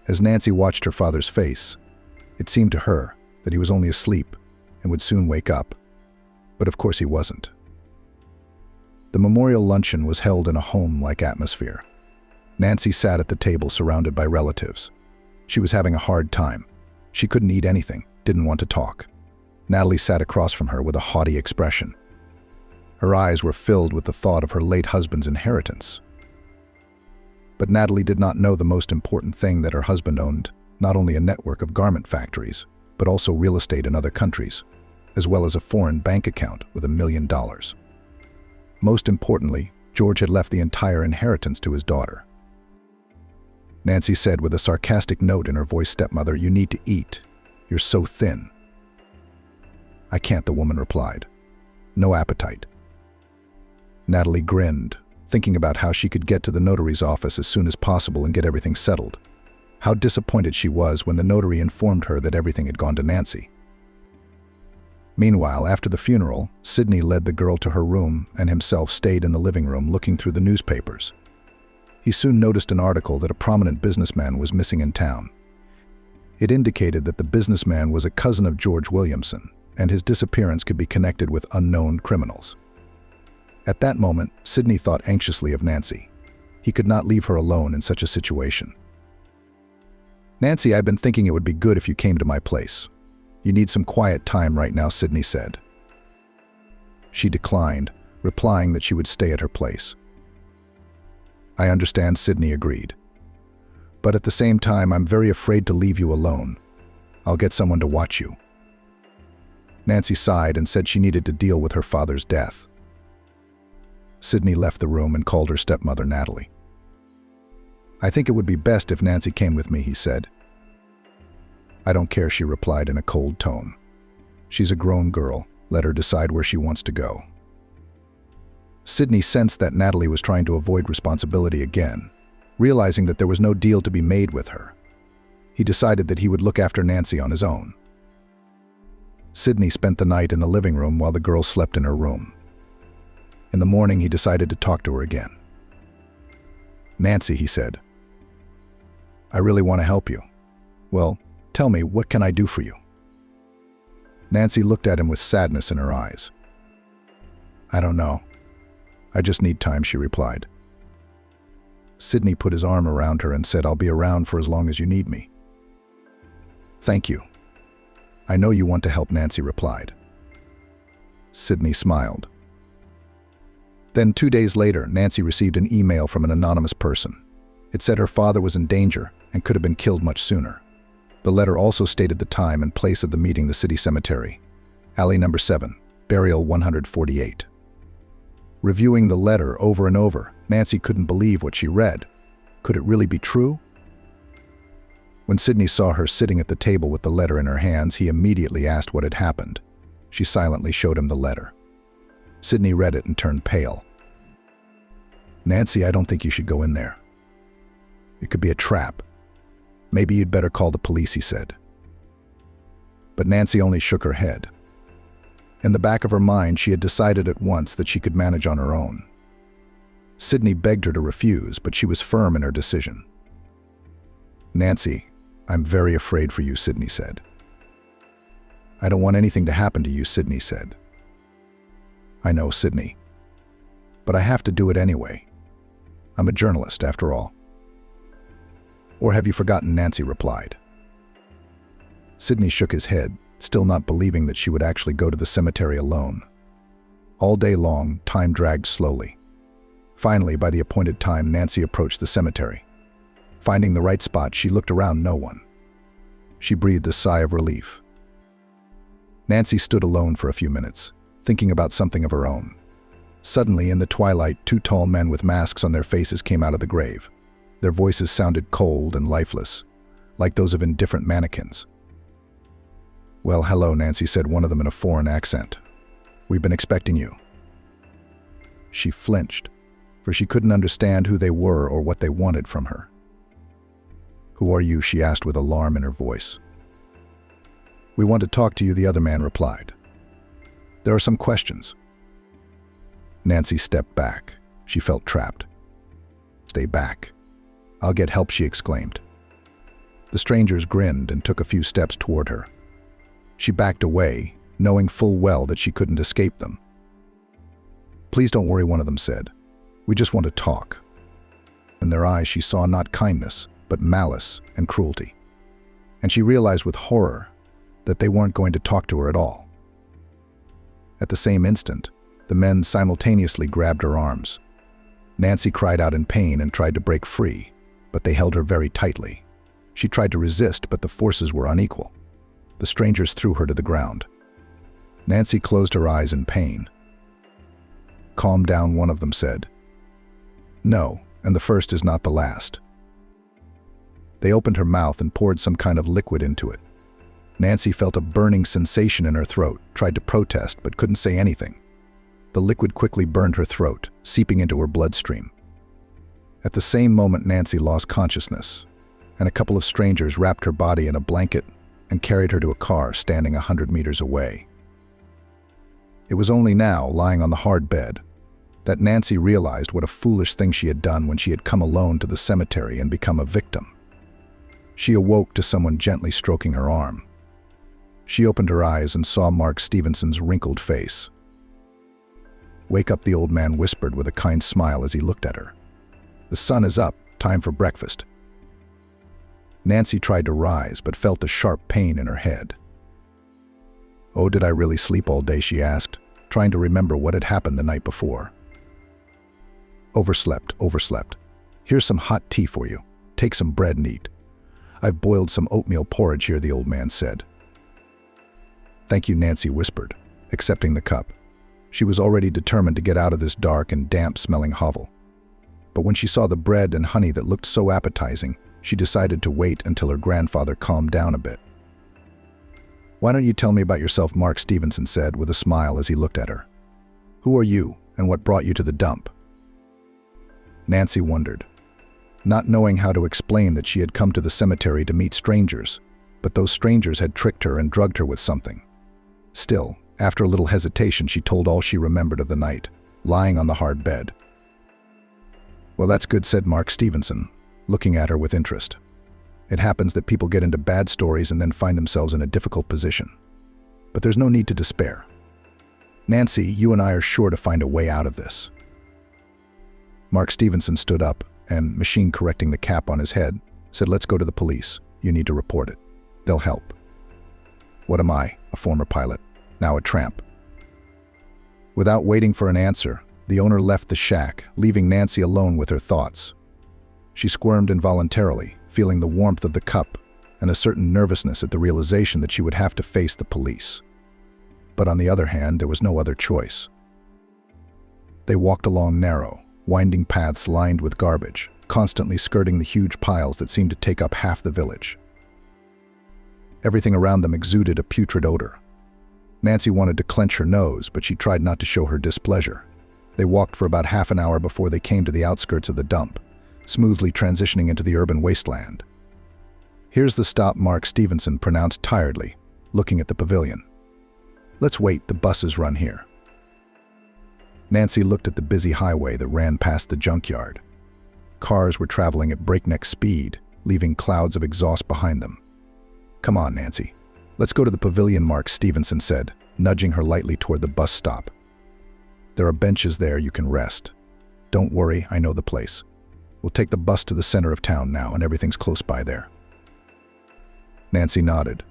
As Nancy watched her father's face, it seemed to her that he was only asleep and would soon wake up. But of course he wasn't. The memorial luncheon was held in a home-like atmosphere. Nancy sat at the table surrounded by relatives. She was having a hard time. She couldn't eat anything, didn't want to talk. Natalie sat across from her with a haughty expression. Her eyes were filled with the thought of her late husband's inheritance. But Natalie did not know the most important thing, that her husband owned not only a network of garment factories, but also real estate in other countries, as well as a foreign bank account with $1 million. Most importantly, George had left the entire inheritance to his daughter. Nancy said with a sarcastic note in her voice, "Stepmother, you need to eat. You're so thin." "I can't," the woman replied. "No appetite." Natalie grinned, thinking about how she could get to the notary's office as soon as possible and get everything settled. How disappointed she was when the notary informed her that everything had gone to Nancy. Meanwhile, after the funeral, Sydney led the girl to her room and himself stayed in the living room looking through the newspapers. He soon noticed an article that a prominent businessman was missing in town. It indicated that the businessman was a cousin of George Williamson, and his disappearance could be connected with unknown criminals. At that moment, Sydney thought anxiously of Nancy. He could not leave her alone in such a situation. "Nancy, I've been thinking it would be good if you came to my place. You need some quiet time right now," Sydney said. She declined, replying that she would stay at her place. "I understand," Sydney agreed. "But at the same time, I'm very afraid to leave you alone. I'll get someone to watch you." Nancy sighed and said she needed to deal with her father's death. Sydney left the room and called her stepmother, Natalie. "I think it would be best if Nancy came with me," he said. "I don't care," she replied in a cold tone. "She's a grown girl. Let her decide where she wants to go." Sydney sensed that Natalie was trying to avoid responsibility again, Realizing that there was no deal to be made with her, he decided that he would look after Nancy on his own. Sydney spent the night in the living room while the girl slept in her room. In the morning, he decided to talk to her again. "Nancy," he said, "I really want to help you. Well, tell me, what can I do for you?" Nancy looked at him with sadness in her eyes. "I don't know. I just need time," she replied. Sydney put his arm around her and said, "I'll be around for as long as you need me." "Thank you. I know you want to help," Nancy replied. Sydney smiled. Then 2 days later, Nancy received an email from an anonymous person. It said her father was in danger and could have been killed much sooner. The letter also stated the time and place of the meeting: the city cemetery, alley number 7, burial 148. Reviewing the letter over and over, Nancy couldn't believe what she read. Could it really be true? When Sydney saw her sitting at the table with the letter in her hands, he immediately asked what had happened. She silently showed him the letter. Sydney read it and turned pale. "Nancy, I don't think you should go in there. It could be a trap. Maybe you'd better call the police," he said. But Nancy only shook her head. In the back of her mind, she had decided at once that she could manage on her own. Sydney begged her to refuse, but she was firm in her decision. "Nancy, I'm very afraid for you," Sydney said. "I don't want anything to happen to you," Sydney said. "I know, Sydney. But I have to do it anyway. I'm a journalist, after all." "Or have you forgotten?" Nancy replied. Sydney shook his head, still not believing that she would actually go to the cemetery alone. All day long, time dragged slowly. Finally, by the appointed time, Nancy approached the cemetery. Finding the right spot, she looked around: no one. She breathed a sigh of relief. Nancy stood alone for a few minutes, thinking about something of her own. Suddenly, in the twilight, 2 tall men with masks on their faces came out of the grave. Their voices sounded cold and lifeless, like those of indifferent mannequins. "Well, hello," Nancy said, one of them in a foreign accent. "We've been expecting you." She flinched, for she couldn't understand who they were or what they wanted from her. "Who are you?" she asked with alarm in her voice. "We want to talk to you," the other man replied. "There are some questions." Nancy stepped back. She felt trapped. "Stay back. I'll get help," she exclaimed. The strangers grinned and took a few steps toward her. She backed away, knowing full well that she couldn't escape them. "Please don't worry," one of them said. "We just want to talk." In their eyes, she saw not kindness, but malice and cruelty. And she realized with horror that they weren't going to talk to her at all. At the same instant, the men simultaneously grabbed her arms. Nancy cried out in pain and tried to break free, but they held her very tightly. She tried to resist, but the forces were unequal. The strangers threw her to the ground. Nancy closed her eyes in pain. "Calm down," one of them said. "No, and the first is not the last." They opened her mouth and poured some kind of liquid into it. Nancy felt a burning sensation in her throat, tried to protest, but couldn't say anything. The liquid quickly burned her throat, seeping into her bloodstream. At the same moment, Nancy lost consciousness, and a couple of strangers wrapped her body in a blanket and carried her to a car standing 100 meters away. It was only now, lying on the hard bed, that Nancy realized what a foolish thing she had done when she had come alone to the cemetery and become a victim. She awoke to someone gently stroking her arm. She opened her eyes and saw Mark Stevenson's wrinkled face. "Wake up," the old man whispered with a kind smile as he looked at her. "The sun is up, time for breakfast." Nancy tried to rise, but felt a sharp pain in her head. "Oh, did I really sleep all day?" she asked, trying to remember what had happened the night before. Overslept. Here's some hot tea for you. Take some bread and eat. I've boiled some oatmeal porridge here," the old man said. "Thank you," Nancy whispered, accepting the cup. She was already determined to get out of this dark and damp-smelling hovel. But when she saw the bread and honey that looked so appetizing, she decided to wait until her grandfather calmed down a bit. "Why don't you tell me about yourself?" Mark Stevenson said with a smile as he looked at her. "Who are you, and what brought you to the dump?" Nancy wondered. not knowing how to explain that she had come to the cemetery to meet strangers, but those strangers had tricked her and drugged her with something. Still, after a little hesitation, she told all she remembered of the night, lying on the hard bed. "Well, that's good," said Mark Stevenson, looking at her with interest. "It happens that people get into bad stories and then find themselves in a difficult position. But there's no need to despair. Nancy, you and I are sure to find a way out of this." Mark Stevenson stood up and, machine correcting the cap on his head, said, "Let's go to the police. You need to report it. They'll help." "What am I? A former pilot, now a tramp?" Without waiting for an answer, the owner left the shack, leaving Nancy alone with her thoughts. She squirmed involuntarily, feeling the warmth of the cup and a certain nervousness at the realization that she would have to face the police. But on the other hand, there was no other choice. They walked along narrow, winding paths lined with garbage, constantly skirting the huge piles that seemed to take up half the village. Everything around them exuded a putrid odor. Nancy wanted to clench her nose, but she tried not to show her displeasure. They walked for about half an hour before they came to the outskirts of the dump, smoothly transitioning into the urban wasteland. "Here's the stop," Mark Stevenson pronounced tiredly, looking at the pavilion. "Let's wait, the buses run here." Nancy looked at the busy highway that ran past the junkyard. Cars were traveling at breakneck speed, leaving clouds of exhaust behind them. "Come on, Nancy. Let's go to the pavilion," Mark Stevenson said, nudging her lightly toward the bus stop. "There are benches there you can rest. Don't worry, I know the place. We'll take the bus to the center of town now, and everything's close by there." Nancy nodded.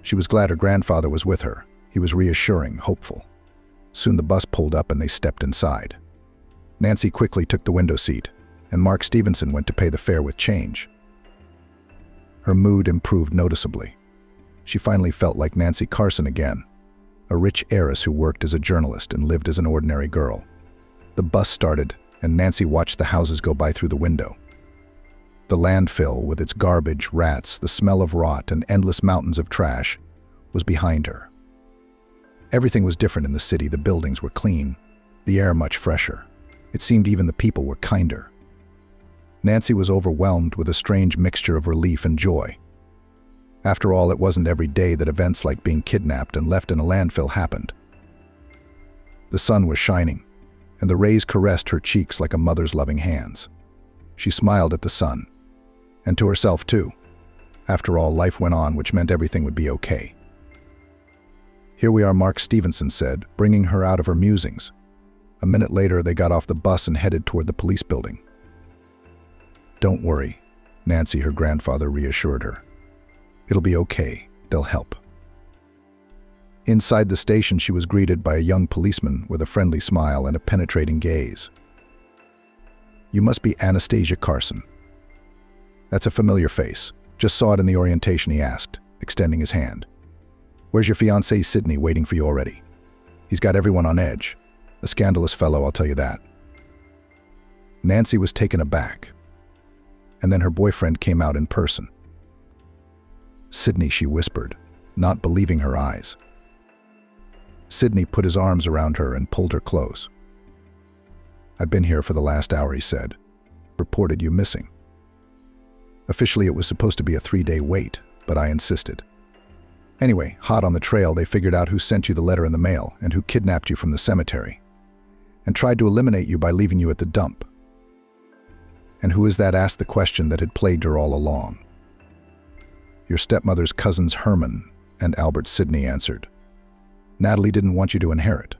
She was glad her grandfather was with her. He was reassuring, hopeful. Soon the bus pulled up and they stepped inside. Nancy quickly took the window seat, and Mark Stevenson went to pay the fare with change. Her mood improved noticeably. She finally felt like Nancy Carson again, a rich heiress who worked as a journalist and lived as an ordinary girl. The bus started, and Nancy watched the houses go by through the window. The landfill, with its garbage, rats, the smell of rot, and endless mountains of trash, was behind her. Everything was different in the city. The buildings were clean, the air much fresher. It seemed even the people were kinder. Nancy was overwhelmed with a strange mixture of relief and joy. After all, it wasn't every day that events like being kidnapped and left in a landfill happened. The sun was shining, and the rays caressed her cheeks like a mother's loving hands. She smiled at the sun, and to herself too. After all, life went on, which meant everything would be okay. "Here we are," Mark Stevenson said, bringing her out of her musings. A minute later, they got off the bus and headed toward the police building. "Don't worry," Nancy, her grandfather, reassured her. "It'll be okay. They'll help." Inside the station, she was greeted by a young policeman with a friendly smile and a penetrating gaze. "You must be Anastasia Carson." "That's a familiar face. Just saw it in the orientation," he asked, extending his hand. "Where's your fiancé, Sydney, waiting for you already? He's got everyone on edge. A scandalous fellow, I'll tell you that." Nancy was taken aback. And then her boyfriend came out in person. "Sydney," she whispered, not believing her eyes. Sydney put his arms around her and pulled her close. "I've been here for the last hour," he said. "Reported you missing. Officially, it was supposed to be a 3-day wait, but I insisted. Anyway, hot on the trail, they figured out who sent you the letter in the mail and who kidnapped you from the cemetery, and tried to eliminate you by leaving you at the dump." "And who is that?" asked the question that had plagued her all along. "Your stepmother's cousins Herman and Albert," Sydney answered. "Natalie didn't want you to inherit.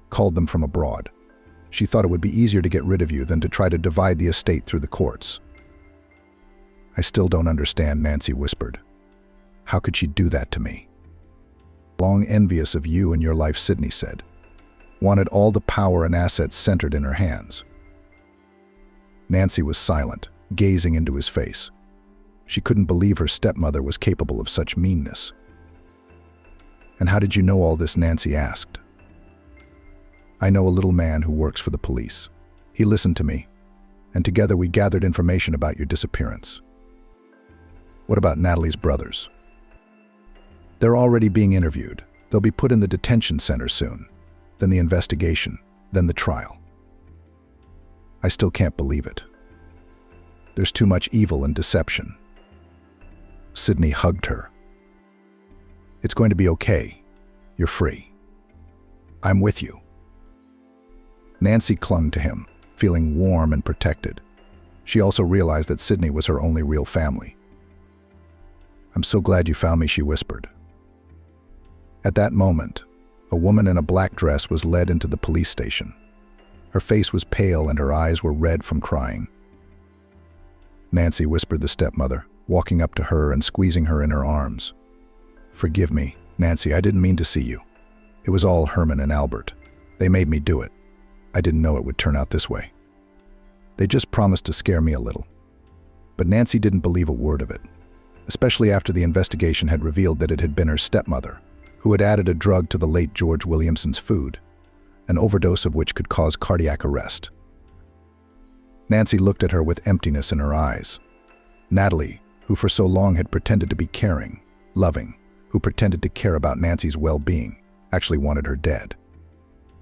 Called them from abroad. She thought it would be easier to get rid of you than to try to divide the estate through the courts." "I still don't understand," Nancy whispered. "How could she do that to me?" "Long envious of you and your life," Sydney said. "Wanted all the power and assets centered in her hands." Nancy was silent, gazing into his face. She couldn't believe her stepmother was capable of such meanness. "And how did you know all this?" Nancy asked. "I know a little man who works for the police. He listened to me, and together we gathered information about your disappearance." "What about Natalie's brothers?" "They're already being interviewed. They'll be put in the detention center soon. Then the investigation, then the trial." "I still can't believe it." There's too much evil and deception. Sydney hugged her. It's going to be okay. You're free. I'm with you. Nancy clung to him, feeling warm and protected. She also realized that Sydney was her only real family. I'm so glad you found me, she whispered. At that moment, a woman in a black dress was led into the police station. Her face was pale and her eyes were red from crying. Nancy, whispered the stepmother, walking up to her and squeezing her in her arms. Forgive me, Nancy, I didn't mean to see you. It was all Herman and Albert. They made me do it. I didn't know it would turn out this way. They just promised to scare me a little. But Nancy didn't believe a word of it, especially after the investigation had revealed that it had been her stepmother, who had added a drug to the late George Williamson's food, an overdose of which could cause cardiac arrest. Nancy looked at her with emptiness in her eyes. Natalie, who for so long had pretended to be caring, loving, who pretended to care about Nancy's well-being, actually wanted her dead.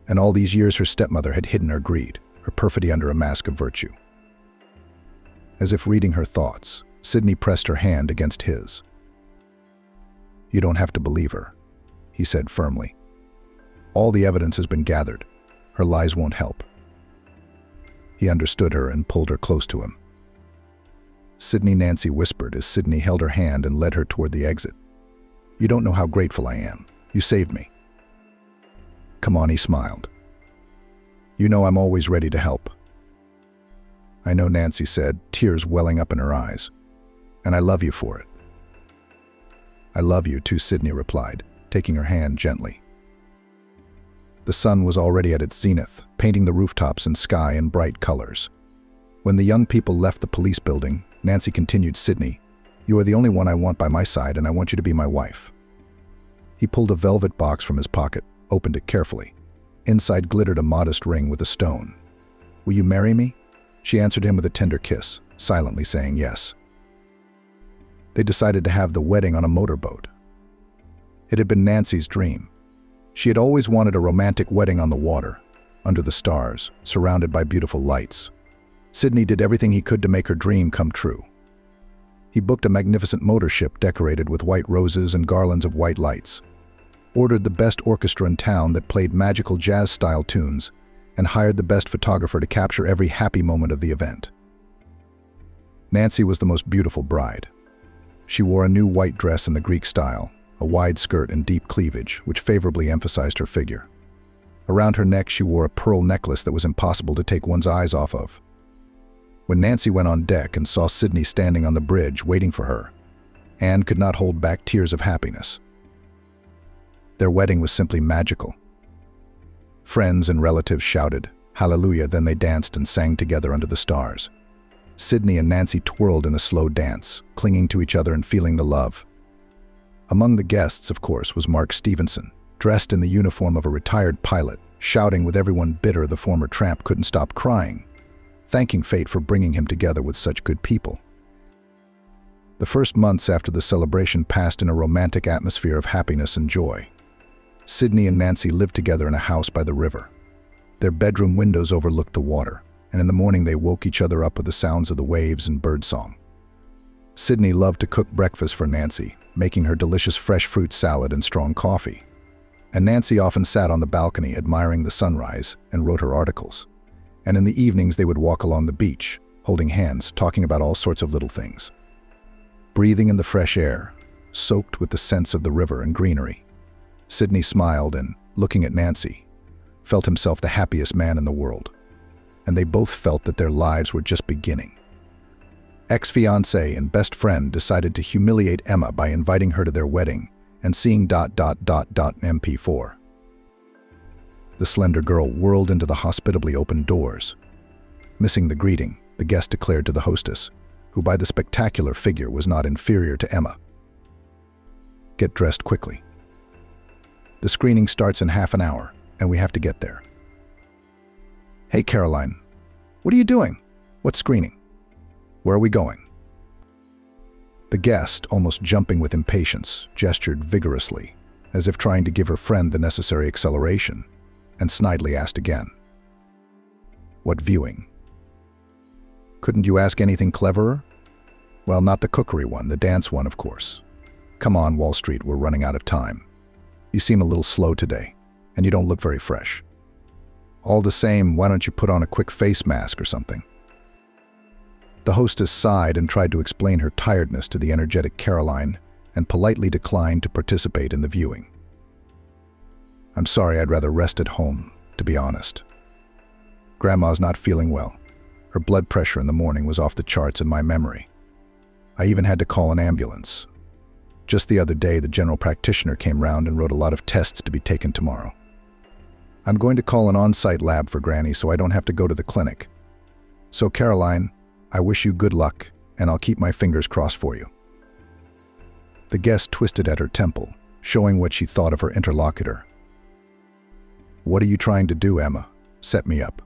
And all these years her stepmother had hidden her greed, her perfidy under a mask of virtue. As if reading her thoughts, Sydney pressed her hand against his. You don't have to believe her, he said firmly. All the evidence has been gathered. Her lies won't help. He understood her and pulled her close to him. Sydney, Nancy whispered as Sydney held her hand and led her toward the exit. You don't know how grateful I am. You saved me. Come on, he smiled. You know I'm always ready to help. I know, Nancy said, tears welling up in her eyes. And I love you for it. I love you too, Sydney replied, taking her hand gently. The sun was already at its zenith, painting the rooftops and sky in bright colors. When the young people left the police building, Nancy continued, Sydney, you are the only one I want by my side, and I want you to be my wife. He pulled a velvet box from his pocket, opened it carefully. Inside glittered a modest ring with a stone. Will you marry me? She answered him with a tender kiss, silently saying yes. They decided to have the wedding on a motorboat. It had been Nancy's dream. She had always wanted a romantic wedding on the water, under the stars, surrounded by beautiful lights. Sydney did everything he could to make her dream come true. He booked a magnificent motor ship decorated with white roses and garlands of white lights, ordered the best orchestra in town that played magical jazz-style tunes, and hired the best photographer to capture every happy moment of the event. Nancy was the most beautiful bride. She wore a new white dress in the Greek style, a wide skirt and deep cleavage, which favorably emphasized her figure. Around her neck she wore a pearl necklace that was impossible to take one's eyes off of. When Nancy went on deck and saw Sydney standing on the bridge waiting for her, Anne could not hold back tears of happiness. Their wedding was simply magical. Friends and relatives shouted, "Hallelujah," then they danced and sang together under the stars. Sydney and Nancy twirled in a slow dance, clinging to each other and feeling the love. Among the guests, of course, was Mark Stevenson, dressed in the uniform of a retired pilot, shouting with everyone bitter the former tramp couldn't stop crying, thanking fate for bringing him together with such good people. The first months after the celebration passed in a romantic atmosphere of happiness and joy. Sydney and Nancy lived together in a house by the river. Their bedroom windows overlooked the water, and in the morning they woke each other up with the sounds of the waves and birdsong. Sydney loved to cook breakfast for Nancy, making her delicious fresh fruit salad and strong coffee. And Nancy often sat on the balcony admiring the sunrise and wrote her articles. And in the evenings they would walk along the beach, holding hands, talking about all sorts of little things. Breathing in the fresh air, soaked with the scents of the river and greenery, Sydney smiled and, looking at Nancy, felt himself the happiest man in the world. And they both felt that their lives were just beginning. Ex-fiancé and best friend decided to humiliate Emma by inviting her to their wedding and seeing MP4. The slender girl whirled into the hospitably opened doors. Missing the greeting, the guest declared to the hostess, who by the spectacular figure was not inferior to Emma. Get dressed quickly. The screening starts in half an hour, and we have to get there. Hey, Caroline. What are you doing? What screening? Where are we going? The guest, almost jumping with impatience, gestured vigorously, as if trying to give her friend the necessary acceleration, and snidely asked again. What viewing? Couldn't you ask anything cleverer? Well, not the cookery one, the dance one, of course. Come on, Wall Street, we're running out of time. You seem a little slow today, and you don't look very fresh. All the same, why don't you put on a quick face mask or something? The hostess sighed and tried to explain her tiredness to the energetic Caroline and politely declined to participate in the viewing. I'm sorry, I'd rather rest at home, to be honest. Grandma's not feeling well. Her blood pressure in the morning was off the charts in my memory. I even had to call an ambulance. Just the other day, the general practitioner came round and wrote a lot of tests to be taken tomorrow. I'm going to call an on-site lab for Granny so I don't have to go to the clinic. So, Caroline, I wish you good luck, and I'll keep my fingers crossed for you. The guest twisted at her temple, showing what she thought of her interlocutor. What are you trying to do, Emma? Set me up.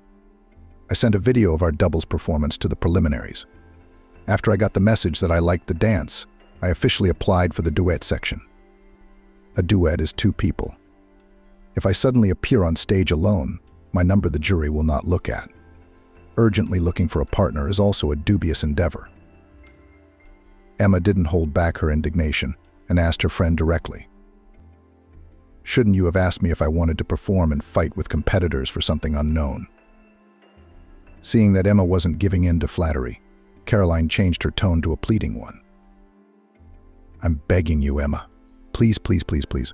I sent a video of our doubles performance to the preliminaries. After I got the message that I liked the dance, I officially applied for the duet section. A duet is two people. If I suddenly appear on stage alone, my number the jury will not look at. Urgently looking for a partner is also a dubious endeavor. Emma didn't hold back her indignation and asked her friend directly. Shouldn't you have asked me if I wanted to perform and fight with competitors for something unknown? Seeing that Emma wasn't giving in to flattery, Caroline changed her tone to a pleading one. I'm begging you, Emma. Please, please, please, please.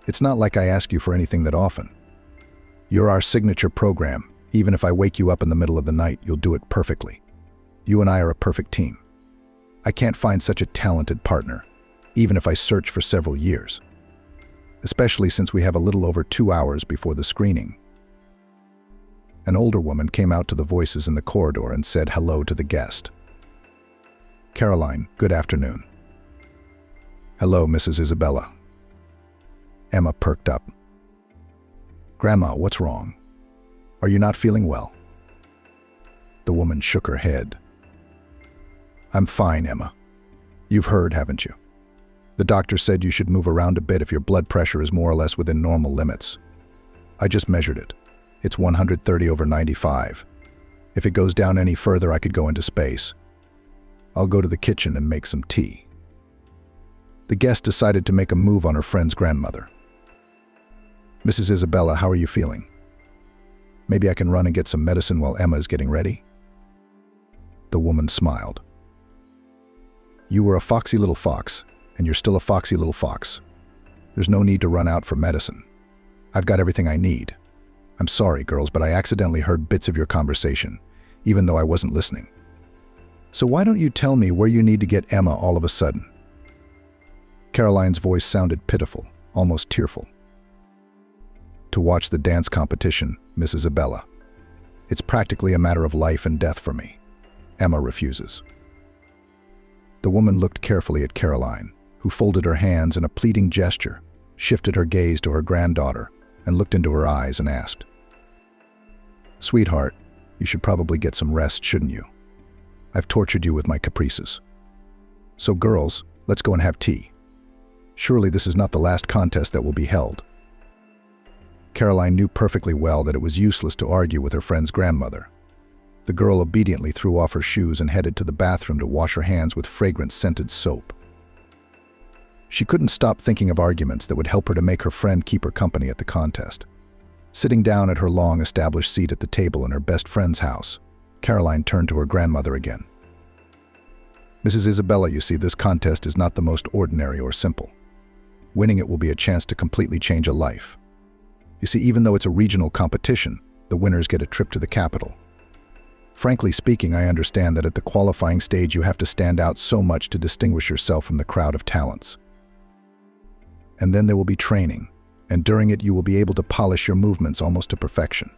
It's not like I ask you for anything that often. You're our signature program. Even if I wake you up in the middle of the night, you'll do it perfectly. You and I are a perfect team. I can't find such a talented partner, even if I search for several years. Especially since we have a little over 2 hours before the screening. An older woman came out to the voices in the corridor and said hello to the guest. Caroline, good afternoon. Hello, Mrs. Isabella. Emma perked up. Grandma, what's wrong? Are you not feeling well? The woman shook her head. I'm fine, Emma. You've heard, haven't you? The doctor said you should move around a bit if your blood pressure is more or less within normal limits. I just measured it. It's 130/95. If it goes down any further, I could go into space. I'll go to the kitchen and make some tea. The guest decided to make a move on her friend's grandmother. Mrs. Isabella, how are you feeling? Maybe I can run and get some medicine while Emma is getting ready? The woman smiled. You were a foxy little fox, and you're still a foxy little fox. There's no need to run out for medicine. I've got everything I need. I'm sorry, girls, but I accidentally heard bits of your conversation, even though I wasn't listening. So why don't you tell me where you need to get Emma all of a sudden? Caroline's voice sounded pitiful, almost tearful. To watch the dance competition, Miss Isabella. It's practically a matter of life and death for me. Emma refuses. The woman looked carefully at Caroline, who folded her hands in a pleading gesture, shifted her gaze to her granddaughter, and looked into her eyes and asked, Sweetheart, you should probably get some rest, shouldn't you? I've tortured you with my caprices. So girls, let's go and have tea. Surely this is not the last contest that will be held. Caroline knew perfectly well that it was useless to argue with her friend's grandmother. The girl obediently threw off her shoes and headed to the bathroom to wash her hands with fragrant scented soap. She couldn't stop thinking of arguments that would help her to make her friend keep her company at the contest. Sitting down at her long-established seat at the table in her best friend's house, Caroline turned to her grandmother again. Mrs. Isabella, you see, this contest is not the most ordinary or simple. Winning it will be a chance to completely change a life. You see, even though it's a regional competition, the winners get a trip to the capital. Frankly speaking, I understand that at the qualifying stage you have to stand out so much to distinguish yourself from the crowd of talents. And then there will be training, and during it you will be able to polish your movements almost to perfection.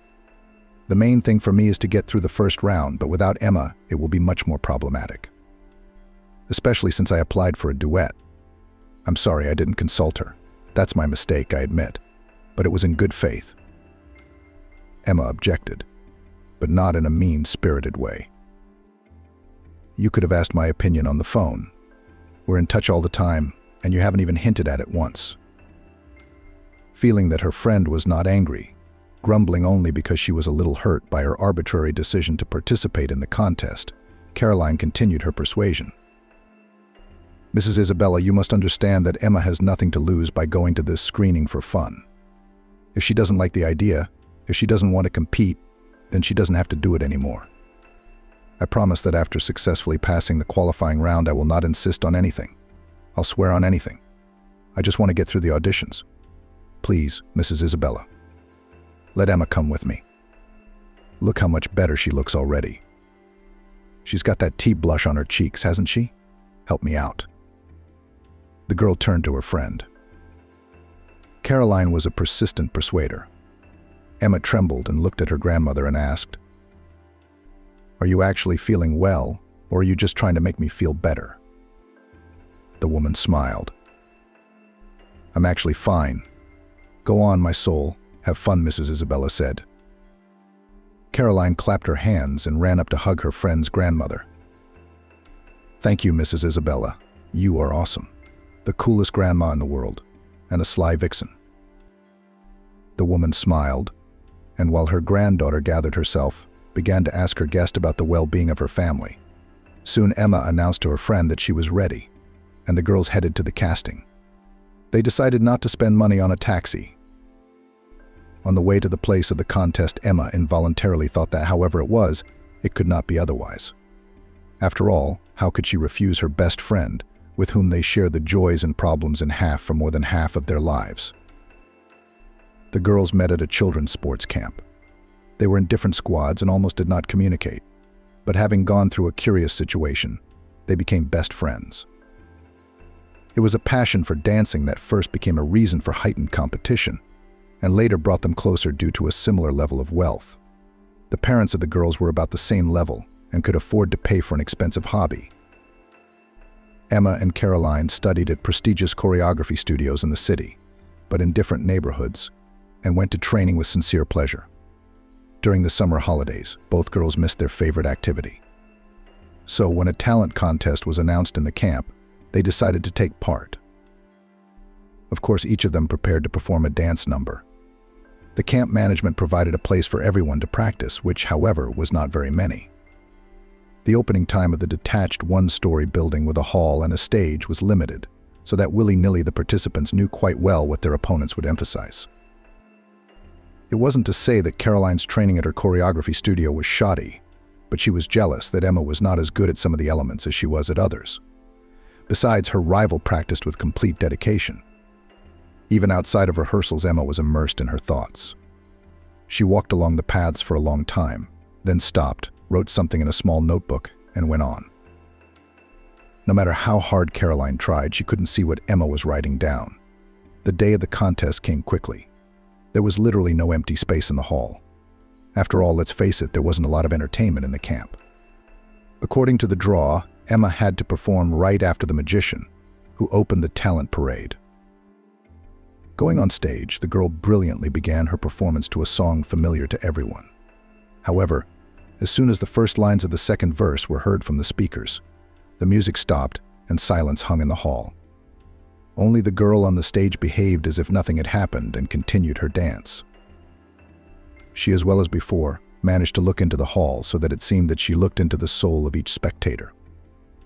The main thing for me is to get through the first round, but without Emma, it will be much more problematic. Especially since I applied for a duet. I'm sorry I didn't consult her. That's my mistake, I admit. But it was in good faith. Emma objected, but not in a mean-spirited way. You could have asked my opinion on the phone. We're in touch all the time, and you haven't even hinted at it once. Feeling that her friend was not angry, Grumbling only because she was a little hurt by her arbitrary decision to participate in the contest, Caroline continued her persuasion. "Mrs. Isabella, you must understand that Emma has nothing to lose by going to this screening for fun. If she doesn't like the idea, if she doesn't want to compete, then she doesn't have to do it anymore. I promise that after successfully passing the qualifying round, I will not insist on anything. I'll swear on anything. I just want to get through the auditions. Please, Mrs. Isabella, let Emma come with me. Look how much better she looks already. She's got that tea blush on her cheeks, hasn't she? Help me out." The girl turned to her friend. Caroline was a persistent persuader. Emma trembled and looked at her grandmother and asked, "Are you actually feeling well, or are you just trying to make me feel better?" The woman smiled. "I'm actually fine. Go on, my soul. Have fun," Mrs. Isabella said. Caroline clapped her hands and ran up to hug her friend's grandmother. "Thank you, Mrs. Isabella. You are awesome. The coolest grandma in the world, and a sly vixen." The woman smiled, and while her granddaughter gathered herself, began to ask her guest about the well-being of her family. Soon Emma announced to her friend that she was ready, and the girls headed to the casting. They decided not to spend money on a taxi. On the way to the place of the contest, Emma involuntarily thought that, however it was, it could not be otherwise. After all, how could she refuse her best friend, with whom they shared the joys and problems in half for more than half of their lives? The girls met at a children's sports camp. They were in different squads and almost did not communicate, but having gone through a curious situation, they became best friends. It was a passion for dancing that first became a reason for heightened competition, and later brought them closer due to a similar level of wealth. The parents of the girls were about the same level and could afford to pay for an expensive hobby. Emma and Caroline studied at prestigious choreography studios in the city, but in different neighborhoods, and went to training with sincere pleasure. During the summer holidays, both girls missed their favorite activity. So when a talent contest was announced in the camp, they decided to take part. Of course, each of them prepared to perform a dance number. The camp management provided a place for everyone to practice, which, however, was not very many. The opening time of the detached one-story building with a hall and a stage was limited, so that willy-nilly the participants knew quite well what their opponents would emphasize. It wasn't to say that Caroline's training at her choreography studio was shoddy, but she was jealous that Emma was not as good at some of the elements as she was at others. Besides, her rival practiced with complete dedication. Even outside of rehearsals, Emma was immersed in her thoughts. She walked along the paths for a long time, then stopped, wrote something in a small notebook, and went on. No matter how hard Caroline tried, she couldn't see what Emma was writing down. The day of the contest came quickly. There was literally no empty space in the hall. After all, let's face it, there wasn't a lot of entertainment in the camp. According to the draw, Emma had to perform right after the magician, who opened the talent parade. Going on stage, the girl brilliantly began her performance to a song familiar to everyone. However, as soon as the first lines of the second verse were heard from the speakers, the music stopped and silence hung in the hall. Only the girl on the stage behaved as if nothing had happened and continued her dance. She, as well as before, managed to look into the hall so that it seemed that she looked into the soul of each spectator.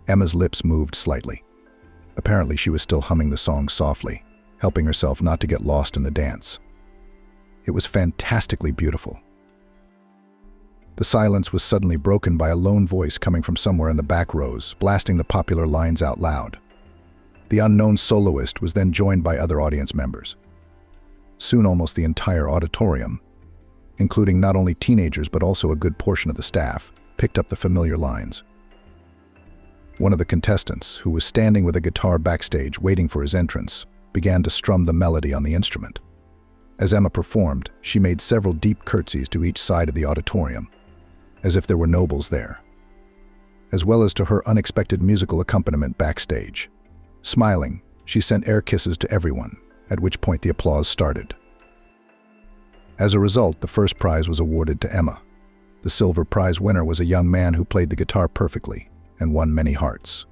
Emma's lips moved slightly. Apparently, she was still humming the song softly, helping herself not to get lost in the dance. It was fantastically beautiful. The silence was suddenly broken by a lone voice coming from somewhere in the back rows, blasting the popular lines out loud. The unknown soloist was then joined by other audience members. Soon almost the entire auditorium, including not only teenagers but also a good portion of the staff, picked up the familiar lines. One of the contestants, who was standing with a guitar backstage waiting for his entrance, began to strum the melody on the instrument. As Emma performed, she made several deep curtsies to each side of the auditorium, as if there were nobles there, as well as to her unexpected musical accompaniment backstage. Smiling, she sent air kisses to everyone, at which point the applause started. As a result, the first prize was awarded to Emma. The silver prize winner was a young man who played the guitar perfectly and won many hearts.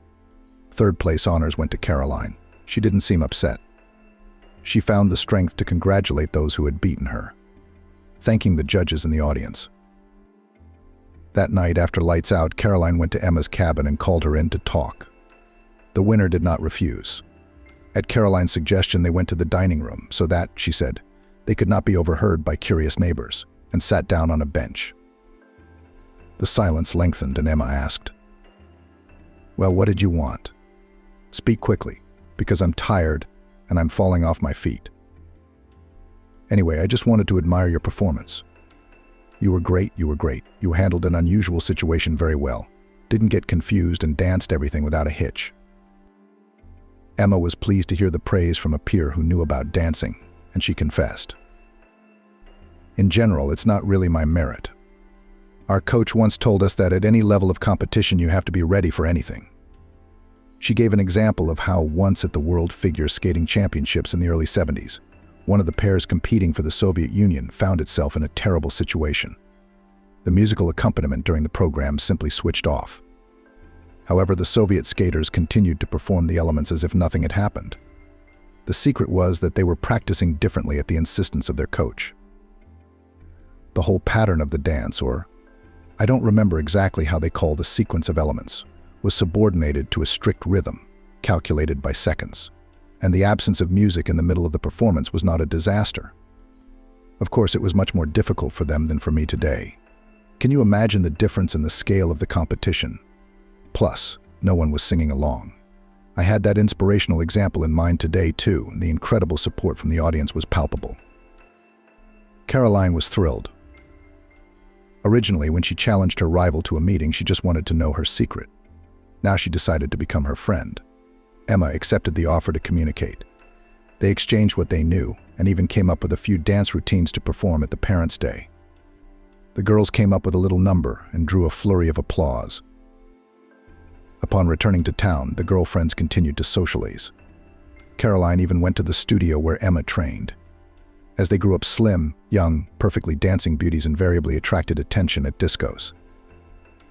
Third place honors went to Caroline. She didn't seem upset. She found the strength to congratulate those who had beaten her. thanking the judges and the audience. That night, after lights out, Caroline went to Emma's cabin and called her in to talk. The winner did not refuse. At Caroline's suggestion, they went to the dining room so that, she said, they could not be overheard by curious neighbors, and sat down on a bench. The silence lengthened and Emma asked, "Well, what did you want? Speak quickly, because I'm tired and I'm falling off my feet." "Anyway, I just wanted to admire your performance. You were great, you were great. You handled an unusual situation very well. Didn't get confused and danced everything without a hitch." Emma was pleased to hear the praise from a peer who knew about dancing, and she confessed, "In general, it's not really my merit. Our coach once told us that at any level of competition you have to be ready for anything." She gave an example of how once at the World Figure Skating Championships in the early 70s, one of the pairs competing for the Soviet Union found itself in a terrible situation. The musical accompaniment during the program simply switched off. However, the Soviet skaters continued to perform the elements as if nothing had happened. The secret was that they were practicing differently at the insistence of their coach. The whole pattern of the dance, or I don't remember exactly how they call the sequence of elements, was subordinated to a strict rhythm, calculated by seconds. And the absence of music in the middle of the performance was not a disaster. Of course, it was much more difficult for them than for me today. Can you imagine the difference in the scale of the competition? Plus, no one was singing along. I had that inspirational example in mind today too, and the incredible support from the audience was palpable. Caroline was thrilled. Originally, when she challenged her rival to a meeting, she just wanted to know her secret. Now she decided to become her friend. Emma accepted the offer to communicate. They exchanged what they knew, and even came up with a few dance routines to perform at the Parents' Day. The girls came up with a little number and drew a flurry of applause. Upon returning to town, the girlfriends continued to socialize. Caroline even went to the studio where Emma trained. As they grew up, slim, young, perfectly dancing beauties invariably attracted attention at discos.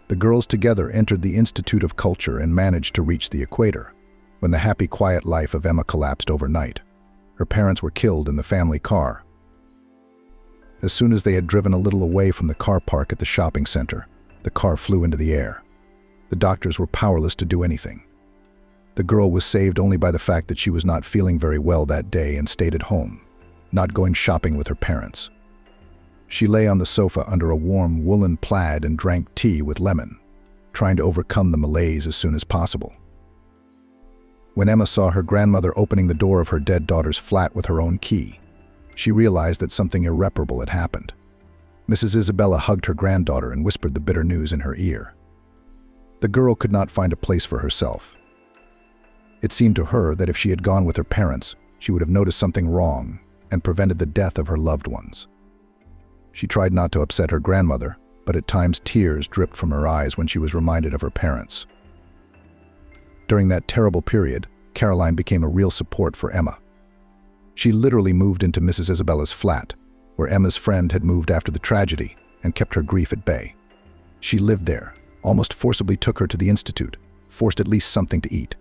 The girls together entered the Institute of Culture and managed to reach the equator, when the happy, quiet life of Emma collapsed overnight. Her parents were killed in the family car. As soon as they had driven a little away from the car park at the shopping center, the car flew into the air. The doctors were powerless to do anything. The girl was saved only by the fact that she was not feeling very well that day and stayed at home, not going shopping with her parents. She lay on the sofa under a warm woolen plaid and drank tea with lemon, trying to overcome the malaise as soon as possible. When Emma saw her grandmother opening the door of her dead daughter's flat with her own key, she realized that something irreparable had happened. Mrs. Isabella hugged her granddaughter and whispered the bitter news in her ear. The girl could not find a place for herself. It seemed to her that if she had gone with her parents, she would have noticed something wrong and prevented the death of her loved ones. She tried not to upset her grandmother, but at times tears dripped from her eyes when she was reminded of her parents. During that terrible period, Caroline became a real support for Emma. She literally moved into Mrs. Isabella's flat, where Emma's friend had moved after the tragedy, and kept her grief at bay. She lived there, almost forcibly took her to the institute, forced at least something to eat.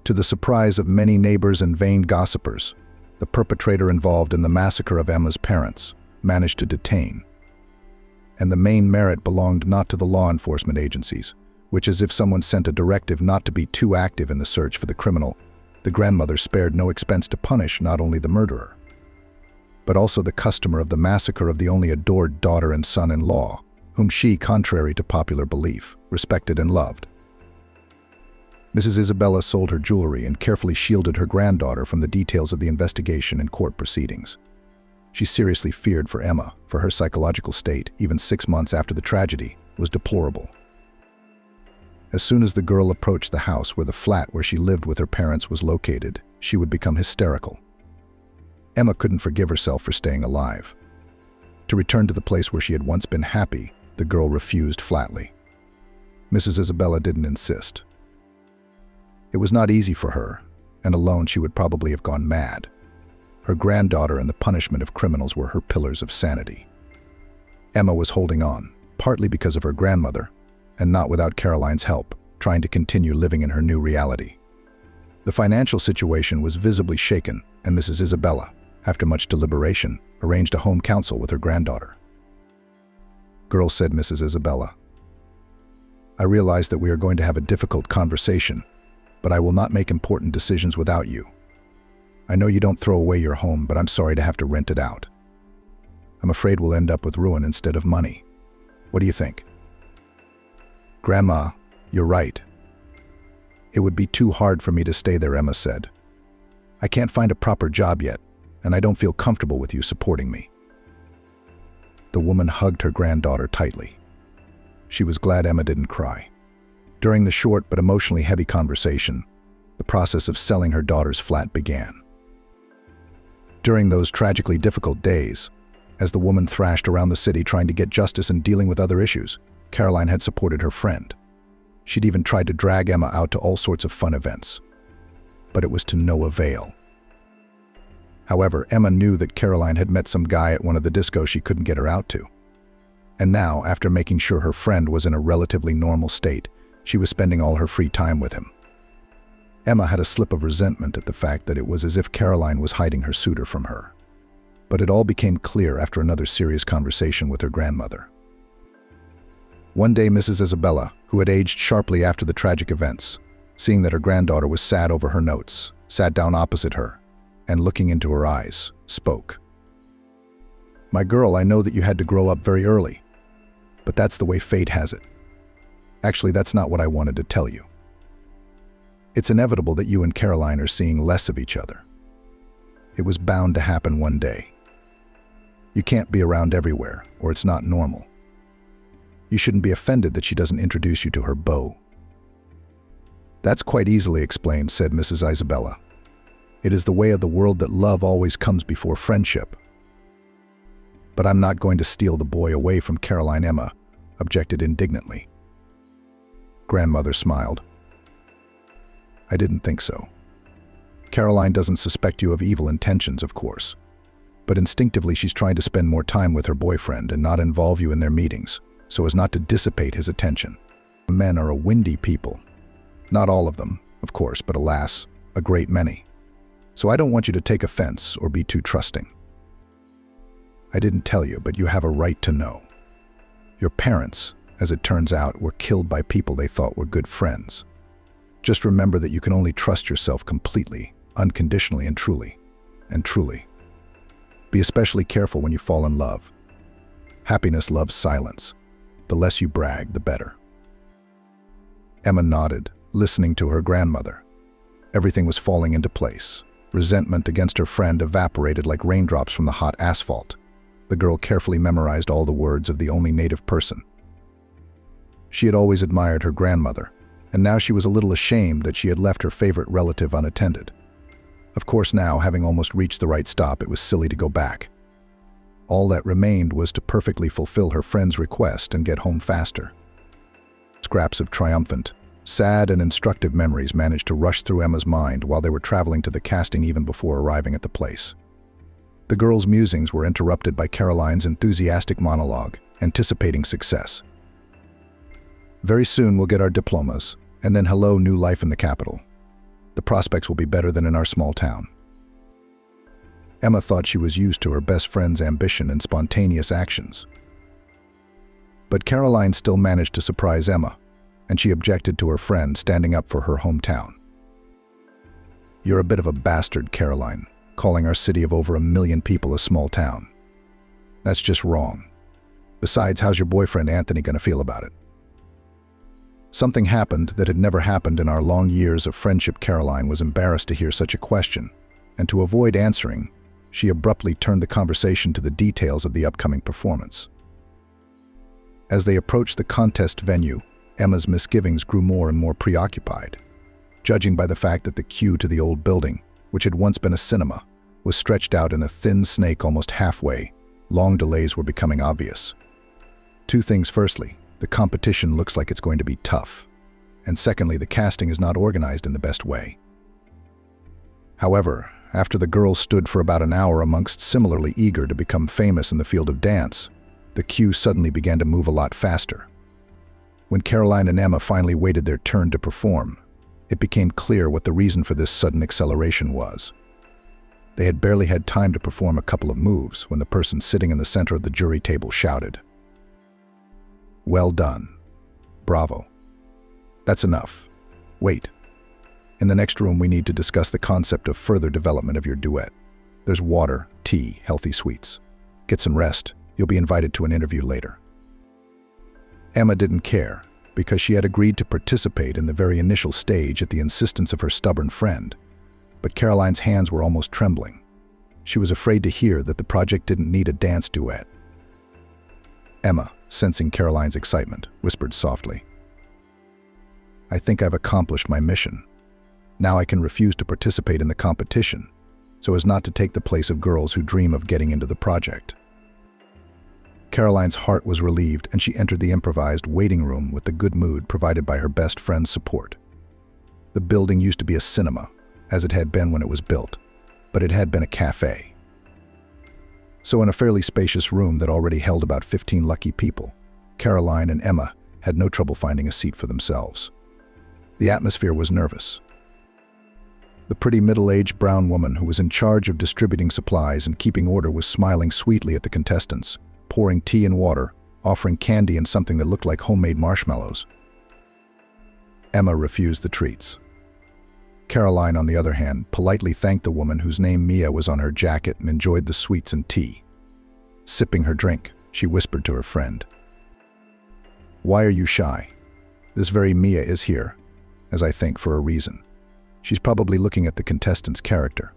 To the surprise of many neighbors and vain gossipers, the perpetrator involved in the massacre of Emma's parents managed to detain. And the main merit belonged not to the law enforcement agencies, which, as if someone sent a directive not to be too active in the search for the criminal, the grandmother spared no expense to punish not only the murderer, but also the customer of the massacre of the only adored daughter and son-in-law, whom she, contrary to popular belief, respected and loved. Mrs. Isabella sold her jewelry and carefully shielded her granddaughter from the details of the investigation and court proceedings. She seriously feared for Emma, for her psychological state, even 6 months after the tragedy, was deplorable. As soon as the girl approached the house where the flat where she lived with her parents was located, she would become hysterical. Emma couldn't forgive herself for staying alive. To return to the place where she had once been happy, the girl refused flatly. Mrs. Isabella didn't insist. It was not easy for her, and alone she would probably have gone mad. Her granddaughter and the punishment of criminals were her pillars of sanity. Emma was holding on, partly because of her grandmother, and not without Caroline's help, trying to continue living in her new reality. The financial situation was visibly shaken, and Mrs. Isabella, after much deliberation, arranged a home council with her granddaughter. "Girl," said Mrs. Isabella, "I realize that we are going to have a difficult conversation, but I will not make important decisions without you. I know you don't throw away your home, but I'm sorry to have to rent it out. I'm afraid we'll end up with ruin instead of money. What do you think?" "Grandma, you're right. It would be too hard for me to stay there," Emma said. "I can't find a proper job yet, and I don't feel comfortable with you supporting me." The woman hugged her granddaughter tightly. She was glad Emma didn't cry. During the short but emotionally heavy conversation, the process of selling her daughter's flat began. During those tragically difficult days, as the woman thrashed around the city trying to get justice and dealing with other issues, Caroline had supported her friend. She'd even tried to drag Emma out to all sorts of fun events. But it was to no avail. However, Emma knew that Caroline had met some guy at one of the discos she couldn't get her out to. And now, after making sure her friend was in a relatively normal state, she was spending all her free time with him. Emma had a slip of resentment at the fact that it was as if Caroline was hiding her suitor from her. But it all became clear after another serious conversation with her grandmother. One day, Mrs. Isabella, who had aged sharply after the tragic events, seeing that her granddaughter was sad over her notes, sat down opposite her, and looking into her eyes, spoke. "My girl, I know that you had to grow up very early, but that's the way fate has it. Actually, that's not what I wanted to tell you. It's inevitable that you and Caroline are seeing less of each other. It was bound to happen one day. You can't be around everywhere, or it's not normal. You shouldn't be offended that she doesn't introduce you to her beau." "That's quite easily explained," said Mrs. Isabella. "It is the way of the world that love always comes before friendship." "But I'm not going to steal the boy away from Caroline," Emma objected indignantly. Grandmother smiled. "I didn't think so. Caroline doesn't suspect you of evil intentions, of course. But instinctively she's trying to spend more time with her boyfriend and not involve you in their meetings, so as not to dissipate his attention. Men are a windy people. Not all of them, of course, but alas, a great many. So I don't want you to take offense or be too trusting. I didn't tell you, but you have a right to know. Your parents, as it turns out, were killed by people they thought were good friends. Just remember that you can only trust yourself completely, unconditionally, and truly. Be especially careful when you fall in love. Happiness loves silence. The less you brag, the better." Emma nodded, listening to her grandmother. Everything was falling into place. Resentment against her friend evaporated like raindrops from the hot asphalt. The girl carefully memorized all the words of the only native person. She had always admired her grandmother, and now she was a little ashamed that she had left her favorite relative unattended. Of course now, having almost reached the right stop, it was silly to go back. All that remained was to perfectly fulfill her friend's request and get home faster. Scraps of triumphant, sad and instructive memories managed to rush through Emma's mind while they were traveling to the casting even before arriving at the place. The girl's musings were interrupted by Caroline's enthusiastic monologue, anticipating success. "Very soon we'll get our diplomas, and then hello, new life in the capital. The prospects will be better than in our small town." Emma thought she was used to her best friend's ambition and spontaneous actions. But Caroline still managed to surprise Emma, and she objected to her friend standing up for her hometown. "You're a bit of a bastard, Caroline, calling our city of over 1 million people a small town. That's just wrong. Besides, how's your boyfriend Anthony going to feel about it?" Something happened that had never happened in our long years of friendship. Caroline was embarrassed to hear such a question, and to avoid answering, she abruptly turned the conversation to the details of the upcoming performance. As they approached the contest venue, Emma's misgivings grew more and more preoccupied. Judging by the fact that the queue to the old building, which had once been a cinema, was stretched out in a thin snake almost halfway, long delays were becoming obvious. Two things: firstly, the competition looks like it's going to be tough, and secondly, the casting is not organized in the best way. However, after the girls stood for about an hour amongst similarly eager to become famous in the field of dance, the queue suddenly began to move a lot faster. When Caroline and Emma finally waited their turn to perform, it became clear what the reason for this sudden acceleration was. They had barely had time to perform a couple of moves when the person sitting in the center of the jury table shouted, "Well done. Bravo. That's enough. Wait. In the next room, we need to discuss the concept of further development of your duet. There's water, tea, healthy sweets. Get some rest. You'll be invited to an interview later." Emma didn't care, because she had agreed to participate in the very initial stage at the insistence of her stubborn friend. But Caroline's hands were almost trembling. She was afraid to hear that the project didn't need a dance duet. Emma, sensing Caroline's excitement, whispered softly, "I think I've accomplished my mission. Now I can refuse to participate in the competition, so as not to take the place of girls who dream of getting into the project." Caroline's heart was relieved, and she entered the improvised waiting room with the good mood provided by her best friend's support. The building used to be a cinema, as it had been when it was built, but it had been a cafe. So in a fairly spacious room that already held about 15 lucky people, Caroline and Emma had no trouble finding a seat for themselves. The atmosphere was nervous. The pretty middle-aged brown woman who was in charge of distributing supplies and keeping order was smiling sweetly at the contestants, pouring tea and water, offering candy and something that looked like homemade marshmallows. Emma refused the treats. Caroline, on the other hand, politely thanked the woman whose name Mia was on her jacket and enjoyed the sweets and tea. Sipping her drink, she whispered to her friend, "Why are you shy? This very Mia is here, as I think, for a reason. She's probably looking at the contestant's character.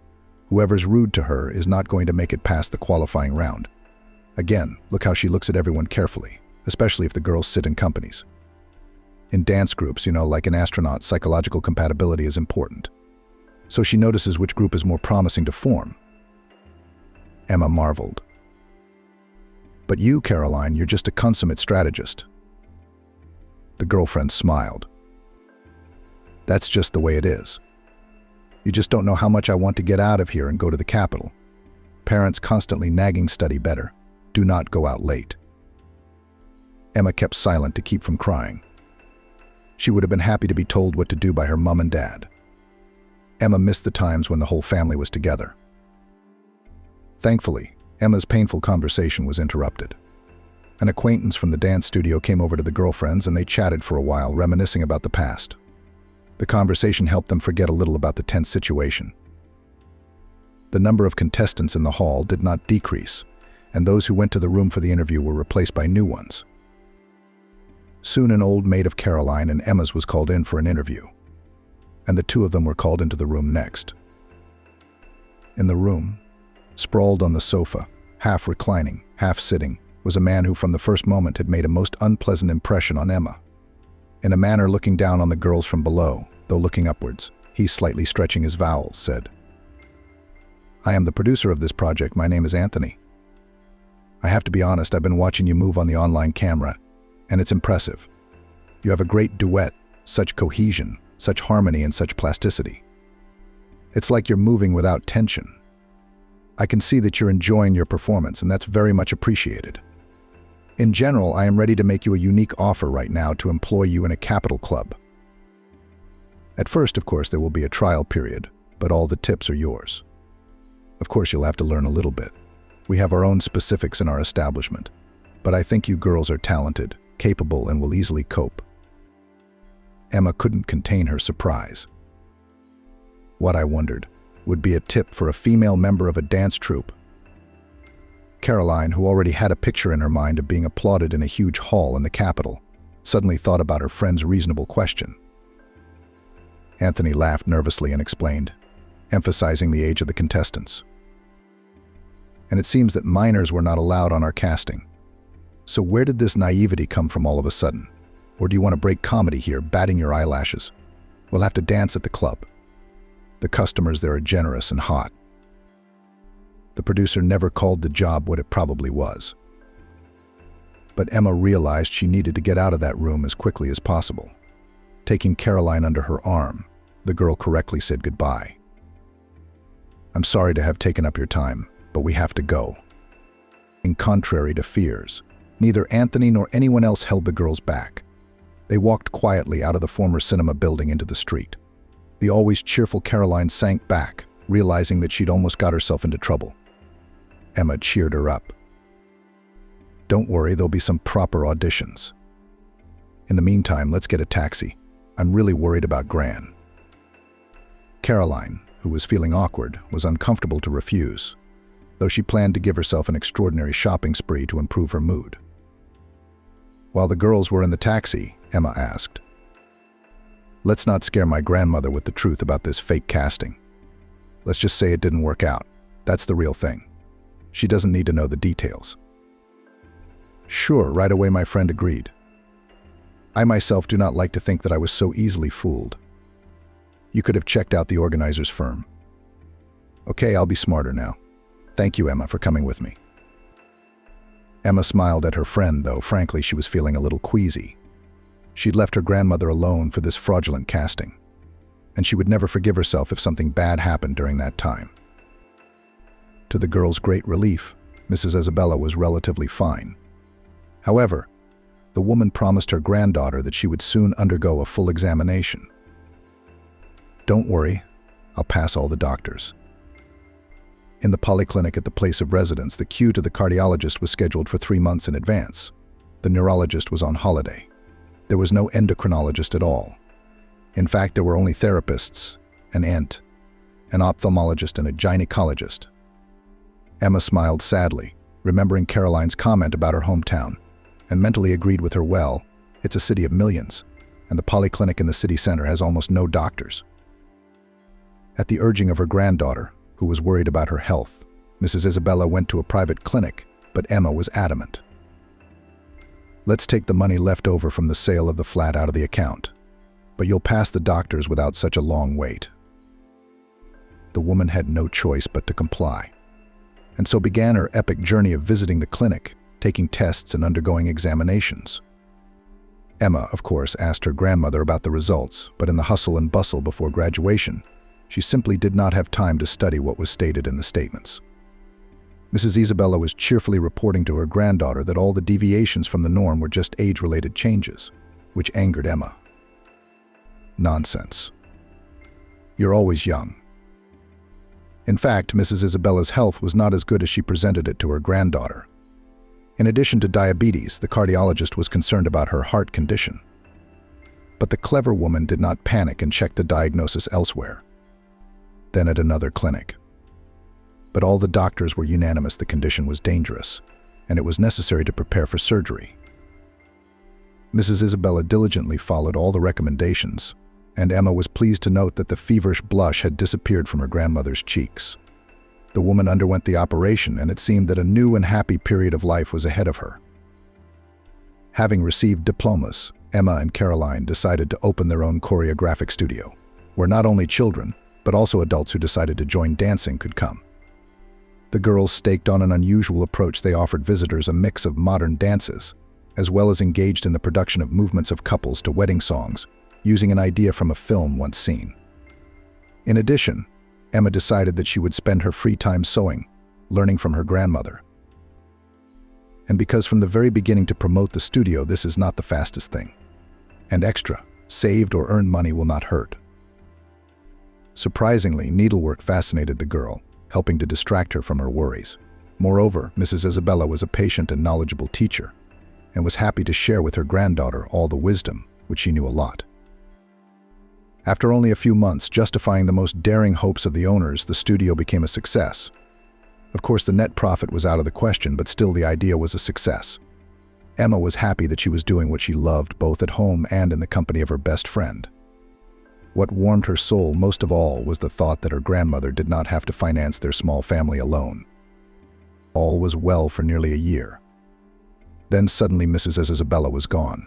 Whoever's rude to her is not going to make it past the qualifying round. Again, look how she looks at everyone carefully, especially if the girls sit in companies. In dance groups, like an astronaut, psychological compatibility is important. So she notices which group is more promising to form." Emma marveled. "But you, Caroline, you're just a consummate strategist." The girlfriend smiled. "That's just the way it is. You just don't know how much I want to get out of here and go to the capital. Parents constantly nagging, study better. Do not go out late." Emma kept silent to keep from crying. She would have been happy to be told what to do by her mom and dad. Emma missed the times when the whole family was together. Thankfully, Emma's painful conversation was interrupted. An acquaintance from the dance studio came over to the girlfriends and they chatted for a while, reminiscing about the past. The conversation helped them forget a little about the tense situation. The number of contestants in the hall did not decrease, and those who went to the room for the interview were replaced by new ones. Soon an old maid of Caroline and Emma's was called in for an interview, and the two of them were called into the room next. In the room, sprawled on the sofa, half reclining, half sitting, was a man who from the first moment had made a most unpleasant impression on Emma. In a manner looking down on the girls from below, though looking upwards, he, slightly stretching his vowels, said, "I am the producer of this project. My name is Anthony. I have to be honest, I've been watching you move on the online camera, and it's impressive. You have a great duet, such cohesion, such harmony, and such plasticity. It's like you're moving without tension. I can see that you're enjoying your performance, and that's very much appreciated. In general, I am ready to make you a unique offer right now to employ you in a capital club. At first, of course, there will be a trial period, but all the tips are yours. Of course, you'll have to learn a little bit. We have our own specifics in our establishment, but I think you girls are talented, capable, and will easily cope." Emma couldn't contain her surprise. What, I wondered, would be a tip for a female member of a dance troupe? Caroline, who already had a picture in her mind of being applauded in a huge hall in the capital, suddenly thought about her friend's reasonable question. Anthony laughed nervously and explained, emphasizing the age of the contestants. "And it seems that minors were not allowed on our casting. So where did this naivety come from all of a sudden? Or do you want to break comedy here, batting your eyelashes? We'll have to dance at the club. The customers there are generous and hot." The producer never called the job what it probably was. But Emma realized she needed to get out of that room as quickly as possible. Taking Caroline under her arm, the girl correctly said goodbye. "I'm sorry to have taken up your time, but we have to go." In contrary to fears, neither Anthony nor anyone else held the girls back. They walked quietly out of the former cinema building into the street. The always cheerful Caroline sank back, realizing that she'd almost got herself into trouble. Emma cheered her up. "Don't worry, there'll be some proper auditions. In the meantime, let's get a taxi. I'm really worried about Gran." Caroline, who was feeling awkward, was uncomfortable to refuse, though she planned to give herself an extraordinary shopping spree to improve her mood. While the girls were in the taxi, Emma asked, "Let's not scare my grandmother with the truth about this fake casting. Let's just say it didn't work out. That's the real thing. She doesn't need to know the details." "Sure," right away my friend agreed. "I myself do not like to think that I was so easily fooled. You could have checked out the organizer's firm." "Okay, I'll be smarter now. Thank you, Emma, for coming with me." Emma smiled at her friend, though frankly she was feeling a little queasy. She'd left her grandmother alone for this fraudulent casting, and she would never forgive herself if something bad happened during that time. To the girl's great relief, Mrs. Isabella was relatively fine. However, the woman promised her granddaughter that she would soon undergo a full examination. "Don't worry, I'll pass all the doctors." In the polyclinic at the place of residence, the queue to the cardiologist was scheduled for 3 months in advance. The neurologist was on holiday. There was no endocrinologist at all. In fact, there were only therapists, an ENT, an ophthalmologist, and a gynecologist. Emma smiled sadly, remembering Caroline's comment about her hometown, and mentally agreed with her. Well, it's a city of millions, and the polyclinic in the city center has almost no doctors. At the urging of her granddaughter, who was worried about her health, Mrs. Isabella went to a private clinic, but Emma was adamant. "Let's take the money left over from the sale of the flat out of the account, but you'll pass the doctors without such a long wait." The woman had no choice but to comply, and so began her epic journey of visiting the clinic, taking tests and undergoing examinations. Emma, of course, asked her grandmother about the results, but in the hustle and bustle before graduation, she simply did not have time to study what was stated in the statements. Mrs. Isabella was cheerfully reporting to her granddaughter that all the deviations from the norm were just age-related changes, which angered Emma. "Nonsense. You're always young." In fact, Mrs. Isabella's health was not as good as she presented it to her granddaughter. In addition to diabetes, the cardiologist was concerned about her heart condition. But the clever woman did not panic and checked the diagnosis elsewhere, then at another clinic. But all the doctors were unanimous the condition was dangerous, and it was necessary to prepare for surgery. Mrs. Isabella diligently followed all the recommendations, and Emma was pleased to note that the feverish blush had disappeared from her grandmother's cheeks. The woman underwent the operation, and it seemed that a new and happy period of life was ahead of her. Having received diplomas, Emma and Caroline decided to open their own choreographic studio, where not only children, but also adults who decided to join dancing could come. The girls staked on an unusual approach. They offered visitors a mix of modern dances, as well as engaged in the production of movements of couples to wedding songs, using an idea from a film once seen. In addition, Emma decided that she would spend her free time sewing, learning from her grandmother. And because from the very beginning to promote the studio, this is not the fastest thing. And extra, saved or earned money will not hurt. Surprisingly, needlework fascinated the girl, helping to distract her from her worries. Moreover, Mrs. Isabella was a patient and knowledgeable teacher, and was happy to share with her granddaughter all the wisdom, which she knew a lot. After only a few months justifying the most daring hopes of the owners, the studio became a success. Of course, the net profit was out of the question, but still the idea was a success. Emma was happy that she was doing what she loved, both at home and in the company of her best friend. What warmed her soul most of all was the thought that her grandmother did not have to finance their small family alone. All was well for nearly a year. Then suddenly Mrs. Isabella was gone.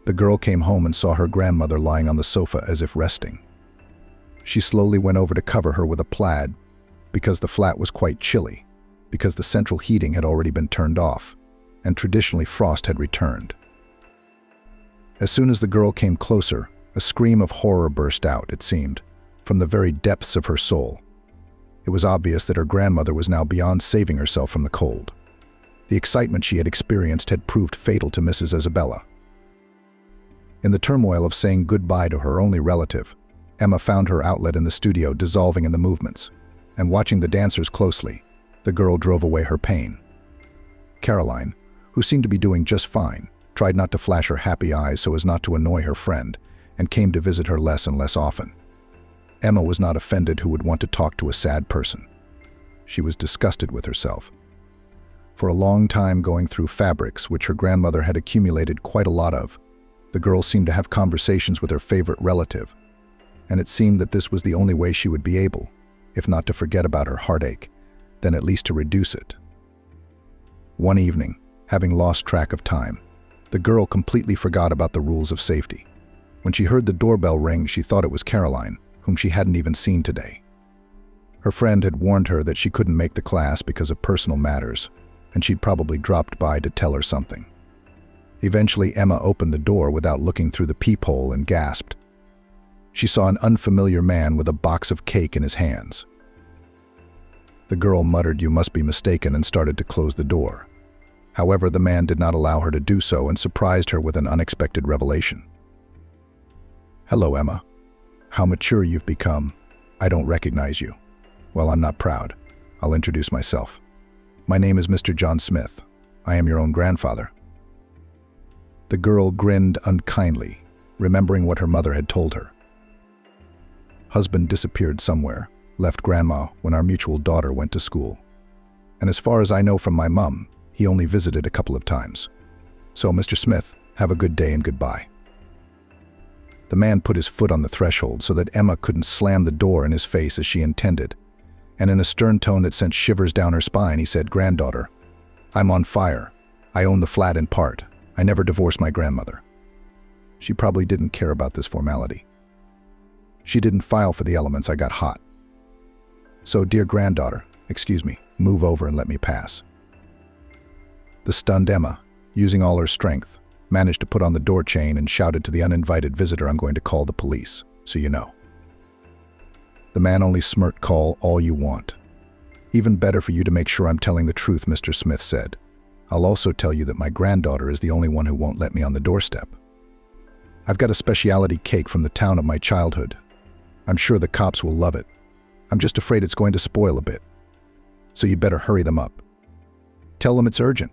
The girl came home and saw her grandmother lying on the sofa as if resting. She slowly went over to cover her with a plaid, because the flat was quite chilly, because the central heating had already been turned off, and traditionally frost had returned. As soon as the girl came closer, a scream of horror burst out, it seemed, from the very depths of her soul. It was obvious that her grandmother was now beyond saving herself from the cold. The excitement she had experienced had proved fatal to Mrs. Isabella. In the turmoil of saying goodbye to her only relative, Emma found her outlet in the studio, dissolving in the movements. and watching the dancers closely, the girl drove away her pain. Caroline, who seemed to be doing just fine, tried not to flash her happy eyes so as not to annoy her friend, and came to visit her less and less often. Emma was not offended who would want to talk to a sad person. She was disgusted with herself. For a long time going through fabrics, which her grandmother had accumulated quite a lot of, the girl seemed to have conversations with her favorite relative, and it seemed that this was the only way she would be able, if not to forget about her heartache, then at least to reduce it. One evening, having lost track of time, the girl completely forgot about the rules of safety. When she heard the doorbell ring, she thought it was Caroline, whom she hadn't even seen today. Her friend had warned her that she couldn't make the class because of personal matters, and she'd probably dropped by to tell her something. Eventually, Emma opened the door without looking through the peephole and gasped. She saw an unfamiliar man with a box of cake in his hands. The girl muttered, "You must be mistaken," and started to close the door. However, the man did not allow her to do so and surprised her with an unexpected revelation. "Hello, Emma. How mature you've become. I don't recognize you. Well, I'm not proud. I'll introduce myself. My name is Mr. John Smith. I am your own grandfather." The girl grinned unkindly, remembering what her mother had told her. "Husband disappeared somewhere, left grandma when our mutual daughter went to school. And as far as I know from my mum, he only visited a couple of times. So, Mr. Smith, have a good day and goodbye." The man put his foot on the threshold so that Emma couldn't slam the door in his face as she intended, and in a stern tone that sent shivers down her spine, he said, "Granddaughter, I'm on fire. I own the flat in part. I never divorced my grandmother." She probably didn't care about this formality. "She didn't file for the elements. I got hot. So, dear granddaughter, excuse me, move over and let me pass." The stunned Emma, using all her strength, managed to put on the door chain and shouted to the uninvited visitor, "I'm going to call the police, so you know." The man only smirked. "Call all you want. Even better for you to make sure I'm telling the truth," Mr. Smith said. "I'll also tell you that my granddaughter is the only one who won't let me on the doorstep. I've got a specialty cake from the town of my childhood. I'm sure the cops will love it. I'm just afraid it's going to spoil a bit. So you'd better hurry them up. Tell them it's urgent.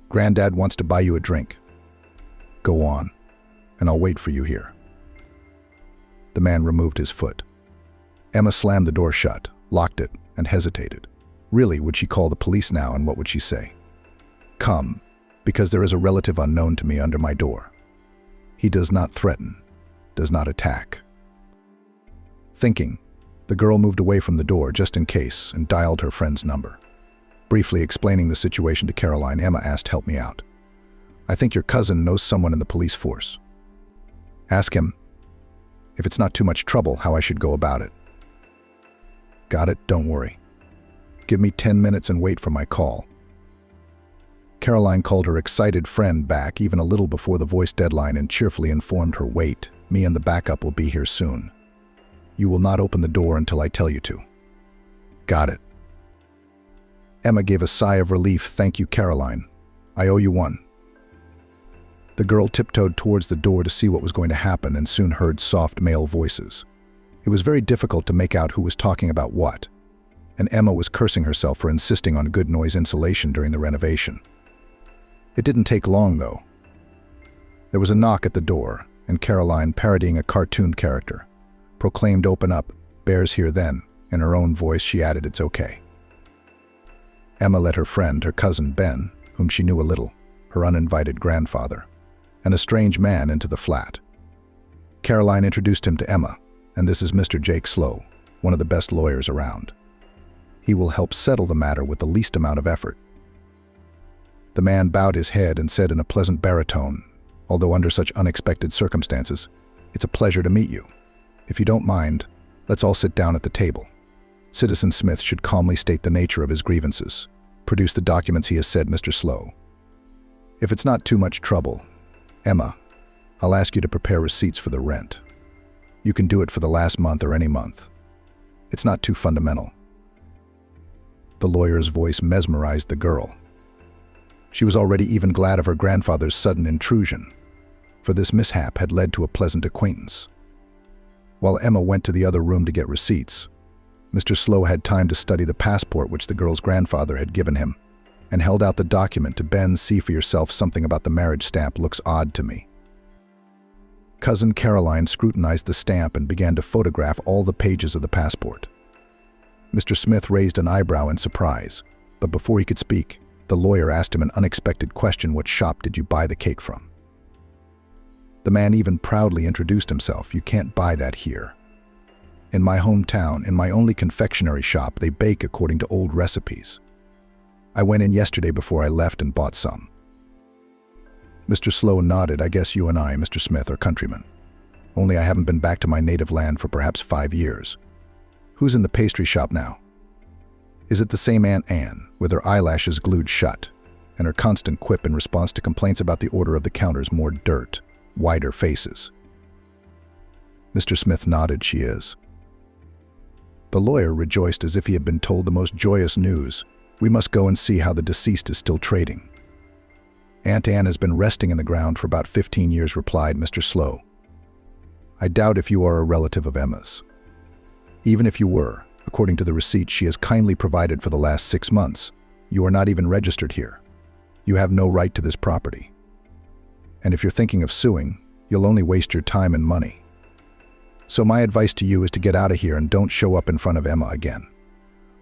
Granddad wants to buy you a drink. Go on, and I'll wait for you here." The man removed his foot. Emma slammed the door shut, locked it, and hesitated. Really, would she call the police now, and what would she say? "Come, because there is a relative unknown to me under my door. He does not threaten, does not attack." Thinking, the girl moved away from the door just in case and dialed her friend's number. Briefly explaining the situation to Caroline, Emma asked, "Help me out. I think your cousin knows someone in the police force. Ask him, if it's not too much trouble, how I should go about it." "Got it, don't worry. Give me 10 minutes and wait for my call." Caroline called her excited friend back even a little before the voice deadline and cheerfully informed her, "Wait, me and the backup will be here soon. You will not open the door until I tell you to." "Got it." Emma gave a sigh of relief. "Thank you, Caroline. I owe you one." The girl tiptoed towards the door to see what was going to happen and soon heard soft male voices. It was very difficult to make out who was talking about what, and Emma was cursing herself for insisting on good noise insulation during the renovation. It didn't take long, though. There was a knock at the door, and Caroline, parodying a cartoon character, proclaimed, "Open up, bears here then." In her own voice, she added, "It's okay." Emma let her friend, her cousin Ben, whom she knew a little, her uninvited grandfather, and a strange man into the flat. Caroline introduced him to Emma, and this is Mr. Jake Slow, one of the best lawyers around. He will help settle the matter with the least amount of effort. The man bowed his head and said in a pleasant baritone, although under such unexpected circumstances, "It's a pleasure to meet you. If you don't mind, let's all sit down at the table." Citizen Smith should calmly state the nature of his grievances. "Produce the documents," he has said, Mr. Slow. "If it's not too much trouble, Emma, I'll ask you to prepare receipts for the rent. You can do it for the last month or any month. It's not too fundamental." The lawyer's voice mesmerized the girl. She was already even glad of her grandfather's sudden intrusion, for this mishap had led to a pleasant acquaintance. While Emma went to the other room to get receipts, Mr. Slow had time to study the passport which the girl's grandfather had given him, and held out the document to Ben. See for yourself, something about the marriage stamp looks odd to me. Cousin Caroline scrutinized the stamp and began to photograph all the pages of the passport. Mr. Smith raised an eyebrow in surprise, but before he could speak, the lawyer asked him an unexpected question: what shop did you buy the cake from? The man even proudly introduced himself. You can't buy that here. In my hometown, in my only confectionery shop, they bake according to old recipes. I went in yesterday before I left and bought some. Mr. Slow nodded. I guess you and I, Mr. Smith, are countrymen. Only I haven't been back to my native land for perhaps 5 years. Who's in the pastry shop now? Is it the same Aunt Anne, with her eyelashes glued shut, and her constant quip in response to complaints about the order of the counters: more dirt, wider faces? Mr. Smith nodded. She is. The lawyer rejoiced as if he had been told the most joyous news. We must go and see how the deceased is still trading. Aunt Anne has been resting in the ground for about 15 years, replied Mr. Slow. I doubt if you are a relative of Emma's. Even if you were, according to the receipt she has kindly provided for the last 6 months, you are not even registered here. You have no right to this property. And if you're thinking of suing, you'll only waste your time and money. So my advice to you is to get out of here and don't show up in front of Emma again.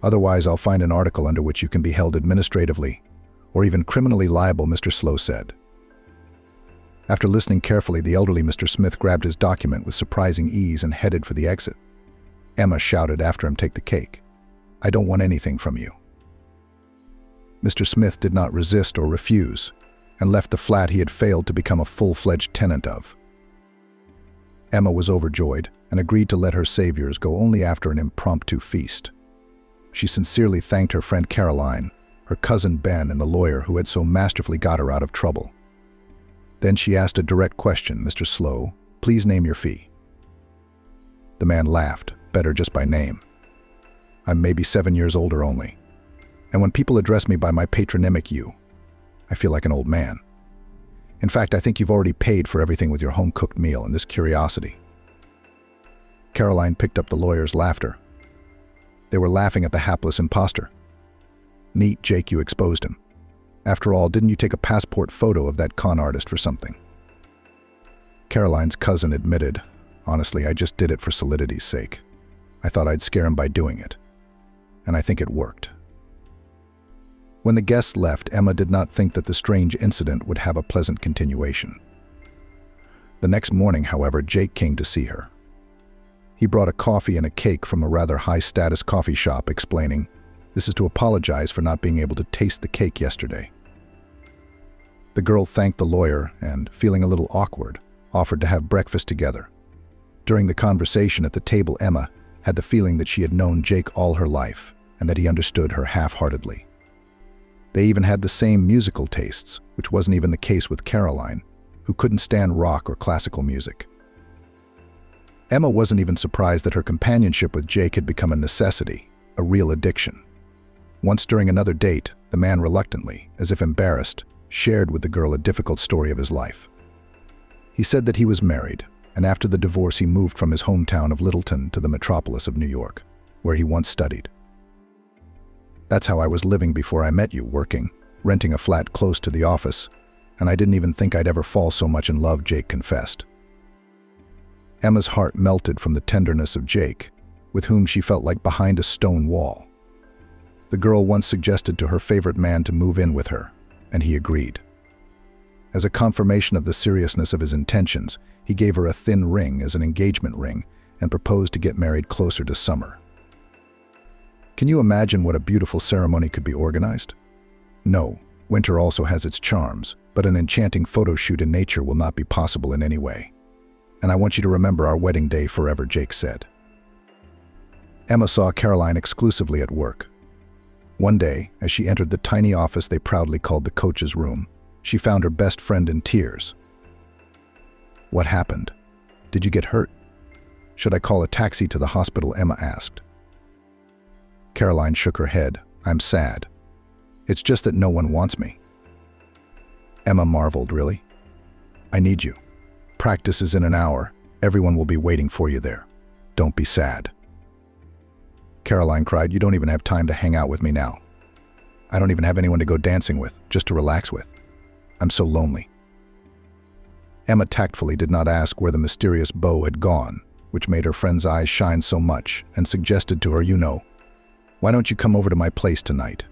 Otherwise, I'll find an article under which you can be held administratively or even criminally liable, Mr. Slow said. After listening carefully, the elderly Mr. Smith grabbed his document with surprising ease and headed for the exit. Emma shouted after him, take the cake. I don't want anything from you. Mr. Smith did not resist or refuse and left the flat he had failed to become a full-fledged tenant of. Emma was overjoyed and agreed to let her saviors go only after an impromptu feast. She sincerely thanked her friend Caroline, her cousin Ben, and the lawyer who had so masterfully got her out of trouble. Then she asked a direct question: Mr. Slow, please name your fee. The man laughed, better just by name. I'm maybe 7 years older only. And when people address me by my patronymic you, I feel like an old man. In fact, I think you've already paid for everything with your home-cooked meal and this curiosity. Caroline picked up the lawyer's laughter. They were laughing at the hapless imposter. Neat, Jake, you exposed him. After all, didn't you take a passport photo of that con artist for something? Caroline's cousin admitted, honestly, I just did it for solidity's sake. I thought I'd scare him by doing it. And I think it worked. When the guests left, Emma did not think that the strange incident would have a pleasant continuation. The next morning, however, Jake came to see her. He brought a coffee and a cake from a rather high-status coffee shop, explaining, this is to apologize for not being able to taste the cake yesterday. The girl thanked the lawyer and, feeling a little awkward, offered to have breakfast together. During the conversation at the table, Emma had the feeling that she had known Jake all her life and that he understood her half-heartedly. They even had the same musical tastes, which wasn't even the case with Caroline, who couldn't stand rock or classical music. Emma wasn't even surprised that her companionship with Jake had become a necessity, a real addiction. Once during another date, the man reluctantly, as if embarrassed, shared with the girl a difficult story of his life. He said that he was married, and after the divorce he moved from his hometown of Littleton to the metropolis of New York, where he once studied. That's how I was living before I met you, working, renting a flat close to the office, and I didn't even think I'd ever fall so much in love, Jake confessed. Emma's heart melted from the tenderness of Jake, with whom she felt like behind a stone wall. The girl once suggested to her favorite man to move in with her, and he agreed. As a confirmation of the seriousness of his intentions, he gave her a thin ring as an engagement ring and proposed to get married closer to summer. Can you imagine what a beautiful ceremony could be organized? No, winter also has its charms, but an enchanting photo shoot in nature will not be possible in any way. And I want you to remember our wedding day forever, Jake said. Emma saw Caroline exclusively at work. One day, as she entered the tiny office they proudly called the coach's room, she found her best friend in tears. What happened? Did you get hurt? Should I call a taxi to the hospital? Emma asked. Caroline shook her head. I'm sad. It's just that no one wants me. Emma marveled, really? I need you. Practice is in an hour. Everyone will be waiting for you there. Don't be sad. Caroline cried. You don't even have time to hang out with me now. I don't even have anyone to go dancing with, just to relax with. I'm so lonely. Emma tactfully did not ask where the mysterious beau had gone, which made her friend's eyes shine so much, and suggested to her, why don't you come over to my place tonight?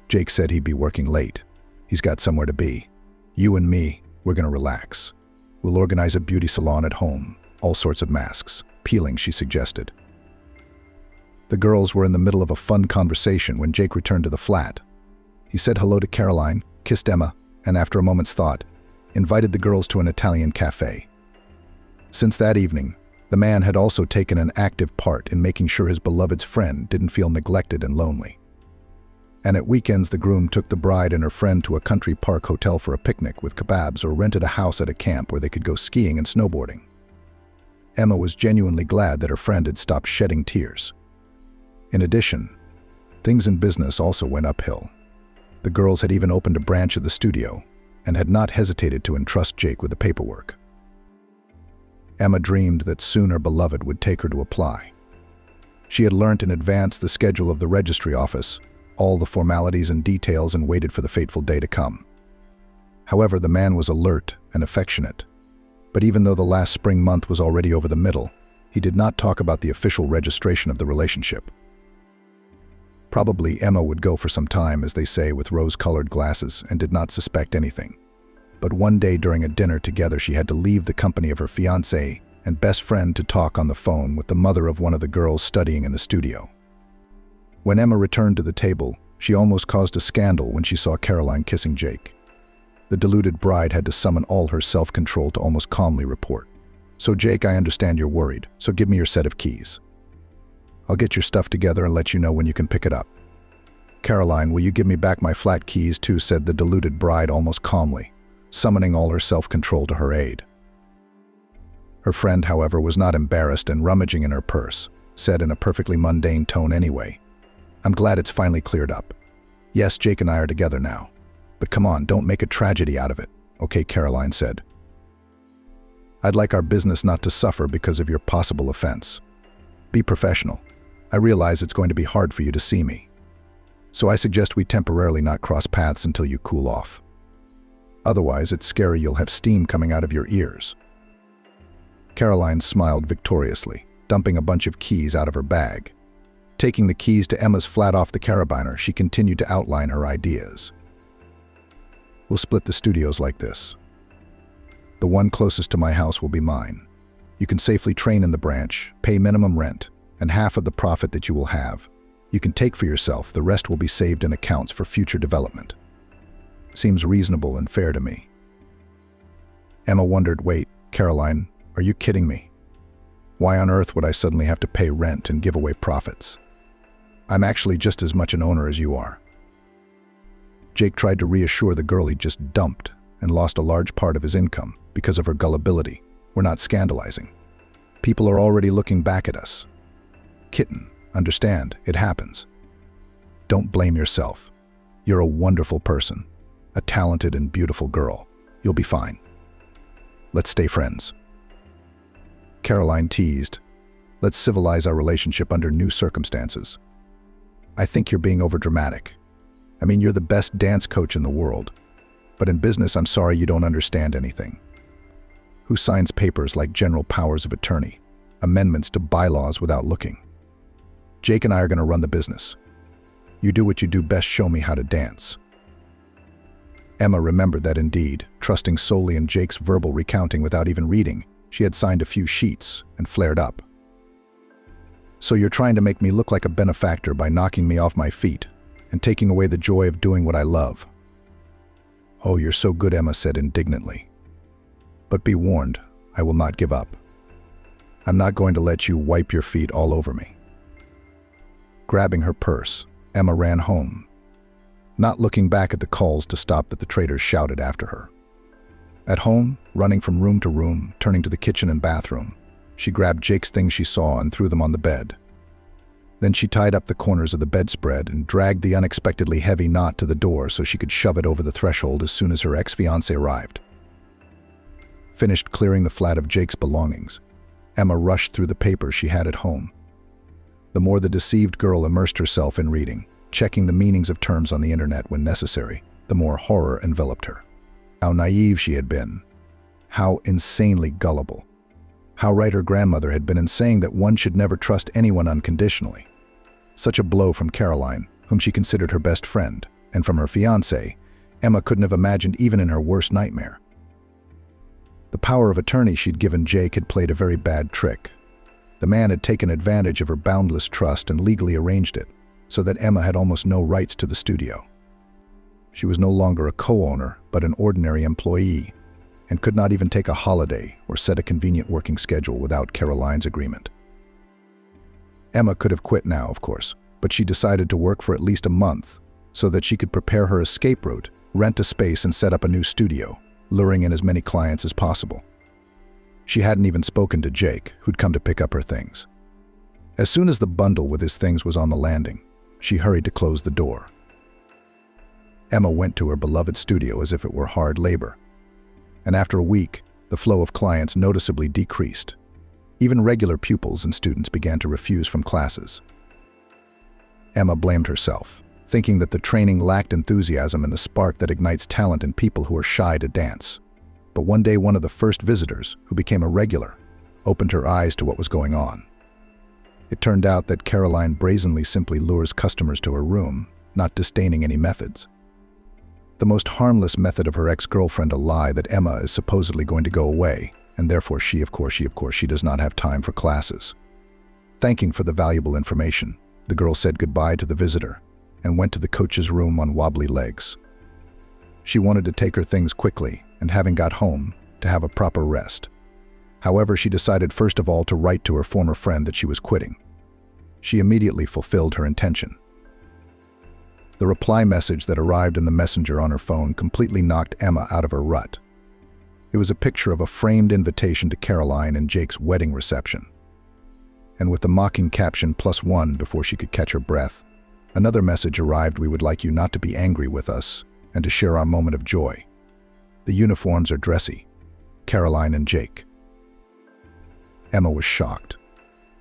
Jake said he'd be working late. He's got somewhere to be. You and me, we're gonna relax. We'll organize a beauty salon at home, all sorts of masks. Peeling, she suggested. The girls were in the middle of a fun conversation when Jake returned to the flat. He said hello to Caroline, kissed Emma, and after a moment's thought, invited the girls to an Italian cafe. Since that evening, the man had also taken an active part in making sure his beloved's friend didn't feel neglected and lonely. And at weekends, the groom took the bride and her friend to a country park hotel for a picnic with kebabs or rented a house at a camp where they could go skiing and snowboarding. Emma was genuinely glad that her friend had stopped shedding tears. In addition, things in business also went uphill. The girls had even opened a branch of the studio and had not hesitated to entrust Jake with the paperwork. Emma dreamed that soon her beloved would take her to apply. She had learnt in advance the schedule of the registry office, all the formalities and details, and waited for the fateful day to come. However, the man was alert and affectionate. But even though the last spring month was already over the middle, he did not talk about the official registration of the relationship. Probably Emma would go for some time, as they say, with rose-colored glasses, and did not suspect anything. But one day during a dinner together, she had to leave the company of her fiancé and best friend to talk on the phone with the mother of one of the girls studying in the studio. When Emma returned to the table, she almost caused a scandal when she saw Caroline kissing Jake. The deluded bride had to summon all her self-control to almost calmly report. So Jake, I understand you're worried, so give me your set of keys. I'll get your stuff together and let you know when you can pick it up. Caroline, will you give me back my flat keys too, said the deluded bride almost calmly, summoning all her self-control to her aid. Her friend, however, was not embarrassed, and rummaging in her purse, said in a perfectly mundane tone anyway, I'm glad it's finally cleared up. Yes, Jake and I are together now. But come on, don't make a tragedy out of it, okay, Caroline said. I'd like our business not to suffer because of your possible offense. Be professional. I realize it's going to be hard for you to see me. So I suggest we temporarily not cross paths until you cool off. Otherwise, it's scary, you'll have steam coming out of your ears. Caroline smiled victoriously, dumping a bunch of keys out of her bag. Taking the keys to Emma's flat off the carabiner, she continued to outline her ideas. We'll split the studios like this. The one closest to my house will be mine. You can safely train in the branch, pay minimum rent, and half of the profit that you will have, you can take for yourself. The rest will be saved in accounts for future development. Seems reasonable and fair to me. Emma wondered, wait, Caroline, are you kidding me? Why on earth would I suddenly have to pay rent and give away profits? I'm actually just as much an owner as you are. Jake tried to reassure the girl he'd just dumped and lost a large part of his income because of her gullibility. We're not scandalizing. People are already looking back at us. Kitten, understand, it happens. Don't blame yourself. You're a wonderful person, a talented and beautiful girl. You'll be fine. Let's stay friends. Caroline teased, let's civilize our relationship under new circumstances. I think you're being overdramatic. I mean, you're the best dance coach in the world. But in business, I'm sorry you don't understand anything. Who signs papers like general powers of attorney, amendments to bylaws without looking? Jake and I are going to run the business. You do what you do best, show me how to dance. Emma remembered that indeed, trusting solely in Jake's verbal recounting without even reading, she had signed a few sheets and flared up. So you're trying to make me look like a benefactor by knocking me off my feet and taking away the joy of doing what I love. Oh, you're so good, Emma said indignantly. But be warned, I will not give up. I'm not going to let you wipe your feet all over me. Grabbing her purse, Emma ran home, not looking back at the calls to stop that the traders shouted after her. At home, running from room to room, turning to the kitchen and bathroom, she grabbed Jake's things she saw and threw them on the bed. Then she tied up the corners of the bedspread and dragged the unexpectedly heavy knot to the door so she could shove it over the threshold as soon as her ex-fiancé arrived. Finished clearing the flat of Jake's belongings, Emma rushed through the papers she had at home. The more the deceived girl immersed herself in reading, checking the meanings of terms on the internet when necessary, the more horror enveloped her. How naive she had been. How insanely gullible. How right her grandmother had been in saying that one should never trust anyone unconditionally. Such a blow from Caroline, whom she considered her best friend, and from her fiancé, Emma couldn't have imagined even in her worst nightmare. The power of attorney she'd given Jake had played a very bad trick. The man had taken advantage of her boundless trust and legally arranged it, so that Emma had almost no rights to the studio. She was no longer a co-owner, but an ordinary employee, and could not even take a holiday or set a convenient working schedule without Caroline's agreement. Emma could have quit now, of course, but she decided to work for at least a month so that she could prepare her escape route, rent a space and set up a new studio, luring in as many clients as possible. She hadn't even spoken to Jake, who'd come to pick up her things. As soon as the bundle with his things was on the landing, she hurried to close the door. Emma went to her beloved studio as if it were hard labor. And after a week, the flow of clients noticeably decreased. Even regular pupils and students began to refuse from classes. Emma blamed herself, thinking that the training lacked enthusiasm and the spark that ignites talent in people who are shy to dance. But one day, one of the first visitors, who became a regular, opened her eyes to what was going on. It turned out that Caroline brazenly simply lures customers to her room, not disdaining any methods. The most harmless method of her ex-girlfriend, a lie that Emma is supposedly going to go away, and therefore she does not have time for classes. Thanking for the valuable information, the girl said goodbye to the visitor and went to the coach's room on wobbly legs. She wanted to take her things quickly and, having got home, to have a proper rest. However, she decided first of all to write to her former friend that she was quitting. She immediately fulfilled her intention. The reply message that arrived in the messenger on her phone completely knocked Emma out of her rut. It was a picture of a framed invitation to Caroline and Jake's wedding reception. And with the mocking caption +1 before she could catch her breath, another message arrived: "We would like you not to be angry with us and to share our moment of joy. The uniforms are dressy. Caroline and Jake." Emma was shocked.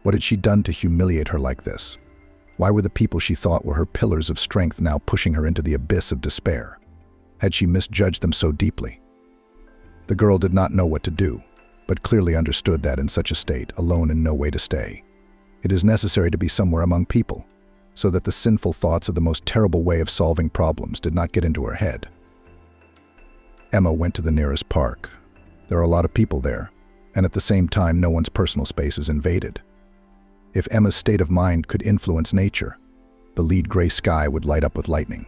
What had she done to humiliate her like this? Why were the people she thought were her pillars of strength now pushing her into the abyss of despair? Had she misjudged them so deeply? The girl did not know what to do, but clearly understood that in such a state, alone and no way to stay, it is necessary to be somewhere among people, so that the sinful thoughts of the most terrible way of solving problems did not get into her head. Emma went to the nearest park. There are a lot of people there, and at the same time no one's personal space is invaded. If Emma's state of mind could influence nature, the lead gray sky would light up with lightning.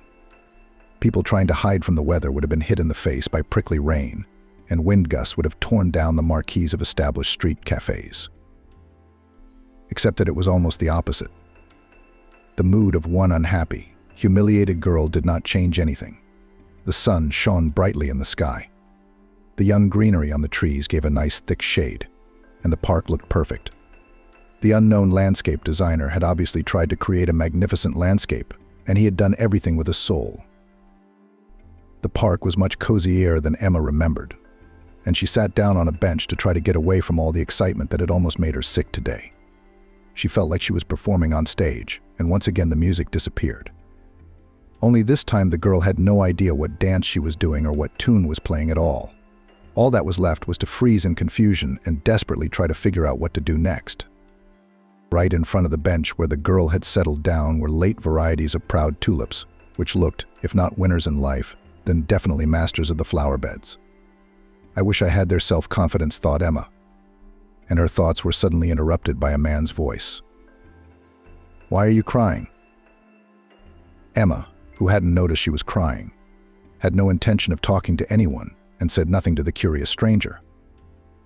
People trying to hide from the weather would have been hit in the face by prickly rain, and wind gusts would have torn down the marquees of established street cafes. Except that it was almost the opposite. The mood of one unhappy, humiliated girl did not change anything. The sun shone brightly in the sky. The young greenery on the trees gave a nice thick shade, and the park looked perfect. The unknown landscape designer had obviously tried to create a magnificent landscape, and he had done everything with a soul. The park was much cozier than Emma remembered, and she sat down on a bench to try to get away from all the excitement that had almost made her sick today. She felt like she was performing on stage, and once again the music disappeared. Only this time the girl had no idea what dance she was doing or what tune was playing at all. All that was left was to freeze in confusion and desperately try to figure out what to do next. Right in front of the bench where the girl had settled down were late varieties of proud tulips, which looked, if not winners in life, then definitely masters of the flower beds. "I wish I had their self-confidence," thought Emma. And her thoughts were suddenly interrupted by a man's voice. "Why are you crying?" Emma, who hadn't noticed she was crying, had no intention of talking to anyone and said nothing to the curious stranger.